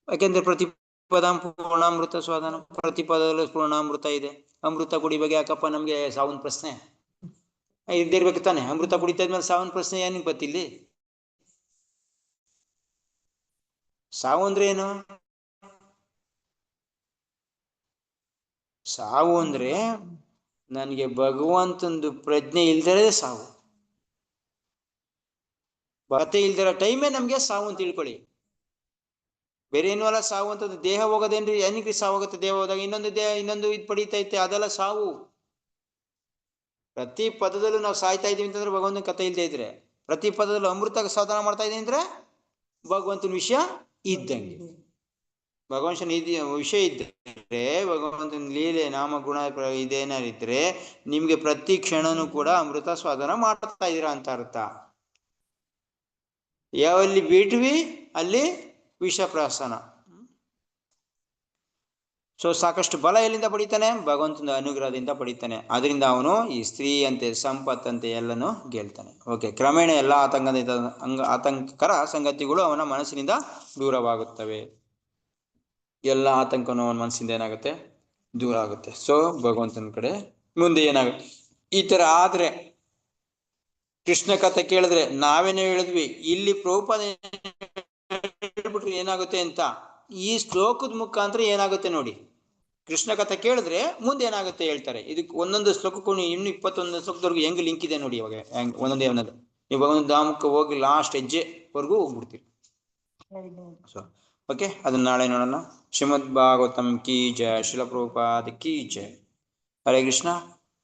ಯಾಕೆಂದ್ರೆ ಪ್ರತಿಪದ ಪೂರ್ಣಾಮೃತ ಸ್ವಾದಾನ, ಪ್ರತಿಪದಲ್ಲೂ ಪೂರ್ಣಾಮೃತ ಇದೆ. ಅಮೃತ ಕುಡಿಬೇಕು ಯಾಕಪ್ಪ ನಮ್ಗೆ? ಸಾವನ್ ಪ್ರಶ್ನೆ ಇದ್ದಿರ್ಬೇಕು ತಾನೆ. ಅಮೃತ ಕುಡಿತಾ ಇದ್ಮೇಲೆ ಸಾವನ್ ಪ್ರಶ್ನೆ ಏನಿಗೆ ಗೊತ್ತಿಲ್ಲಿ? ಸಾವು ಅಂದ್ರೆ ಏನು? ಸಾವು ಅಂದ್ರೆ ನನಗೆ ಭಗವಂತಂದು ಪ್ರಜ್ಞೆ ಇಲ್ದರೆ ಸಾವು. ಕತೆ ಇಲ್ದಿರೋ ಟೈಮೇ ನಮ್ಗೆ ಸಾವು ಅಂತ ತಿಳ್ಕೊಳ್ಳಿ. ಬೇರೆ ಏನೂ ಅಲ್ಲ ಸಾವು ಅಂತದ್ದು. ದೇಹ ಹೋಗೋದೇನ್ರಿ? ಏನಕ್ಕೆ ಸಾವು ಆಗುತ್ತೆ? ದೇಹ ಹೋದಾಗ ಇನ್ನೊಂದು ಇದು ಪಡೀತೈತೆ, ಅದೆಲ್ಲ ಸಾವು. ಪ್ರತಿ ಪದದಲ್ಲೂ ನಾವು ಸಾಯ್ತಾ ಇದೀವಿ ಅಂತಂದ್ರೆ ಭಗವಂತನ ಕಥೆ ಇಲ್ಲದೆ ಇದ್ರೆ, ಪ್ರತಿ ಪದದಲ್ಲೂ ಅಮೃತ ಸಾಧನ ಮಾಡ್ತಾ ಇದೀನಿ ಅಂದ್ರೆ ಭಗವಂತನ ವಿಷಯ ಇದ್ದಂಗೆ. ಭಗವಂತನ ವಿಷಯ ಇದ್ದರೆ, ಭಗವಂತನ ಲೀಲೆ ನಾಮ ಗುಣ ಇದೇನಾರಿದ್ರೆ ನಿಮ್ಗೆ ಪ್ರತಿ ಕ್ಷಣನೂ ಕೂಡ ಅಮೃತ ಸ್ವಾಧನ ಮಾಡ್ತಾ ಇದೀರಾ ಅಂತ ಅರ್ಥ. ಯಾವಲ್ಲಿ ಬಿಟ್ವಿ ಅಲ್ಲಿ ವಿಷ ಪ್ರಾಸನ. ಸೊ ಸಾಕಷ್ಟು ಬಲ ಎಲ್ಲಿಂದ ಪಡಿತಾನೆ? ಭಗವಂತನ ಅನುಗ್ರಹದಿಂದ ಪಡಿತಾನೆ. ಅದರಿಂದ ಅವನು ಈ ಸ್ತ್ರೀ ಅಂತೆ ಸಂಪತ್ತಂತೆ ಎಲ್ಲನೂ ಗೆಲ್ತಾನೆ. ಓಕೆ, ಕ್ರಮೇಣ ಎಲ್ಲ ಆತಂಕಕರ ಸಂಗತಿಗಳು ಅವನ ಮನಸ್ಸಿನಿಂದ ದೂರವಾಗುತ್ತವೆ. ಎಲ್ಲ ಆತಂಕನೂ ಅವನ ಮನಸ್ಸಿಂದ ಏನಾಗುತ್ತೆ? ದೂರ ಆಗುತ್ತೆ. ಸೊ ಭಗವಂತನ ಕಡೆ ಮುಂದೆ ಏನಾಗುತ್ತೆ? ಈ ತರ ಆದ್ರೆ ಕೃಷ್ಣ ಕಥೆ ಕೇಳಿದ್ರೆ ನಾವೇನೇ ಹೇಳಿದ್ವಿ, ಇಲ್ಲಿ ಪ್ರಭುಪಾದ ಹೇಳ್ಬಿಟ್ರೆ ಏನಾಗುತ್ತೆ ಅಂತ, ಈ ಶ್ಲೋಕದ ಮುಖಾಂತರ ಏನಾಗುತ್ತೆ ನೋಡಿ. ಕೃಷ್ಣ ಕಥೆ ಕೇಳಿದ್ರೆ ಮುಂದೆ ಏನಾಗುತ್ತೆ ಹೇಳ್ತಾರೆ. ಇದಕ್ಕೆ ಒಂದೊಂದು ಶ್ಲೋಕಕ್ಕೂ ಇನ್ನು 21 ಶ್ಲೋಕದವರೆಗೂ ಹೆಂಗ್ ಲಿಂಕ್ ಇದೆ ನೋಡಿ. ಇವಾಗ ಒಂದೊಂದೇ ಒಂದೊಂದು ಇವಾಗ ಒಂದು ಧಾಮಕ್ಕೆ ಹೋಗಿ ಲಾಸ್ಟ್ ಹೆಜ್ಜೆವರೆಗೂ ಹೋಗ್ಬಿಡ್ತೀವಿ. ಸೊ ಓಕೆ, ಅದನ್ನ ನಾಳೆ ನೋಡೋಣ. ಶ್ರೀಮದ್ ಭಾಗವತಂ ಕೀ ಜಯ, ಶಿಲ ಪ್ರಭುಪಾದ ಕೀ ಜಯ. ಹರೇ ಕೃಷ್ಣ.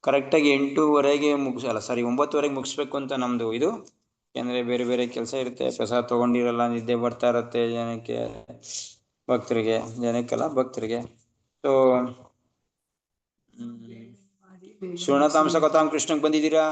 ಕರೆಕ್ಟಾಗಿ 8:30ಗೆ ಮುಗಿಸಲ್ಲ, ಸಾರಿ 9:30ಗೆ ಮುಗಿಸ್ಬೇಕು ಅಂತ ನಮ್ದು ಇದು. ಯಾಕಂದ್ರೆ ಬೇರೆ ಬೇರೆ ಕೆಲಸ ಇರುತ್ತೆ, ಪ್ರಸಾದ ತಗೊಂಡಿರಲ್ಲ, ನಿದ್ದೆ ಬರ್ತಾ ಇರತ್ತೆ ಜನಕ್ಕೆ, ಭಕ್ತರಿಗೆ, ಜನಕ್ಕೆಲ್ಲ ಭಕ್ತರಿಗೆ. ಸೊ ಶೃಣತಾಂಸ ಕಥಾಂ ಕೃಷ್ಣಂಗೆ ಬಂದಿದ್ದೀರಾ?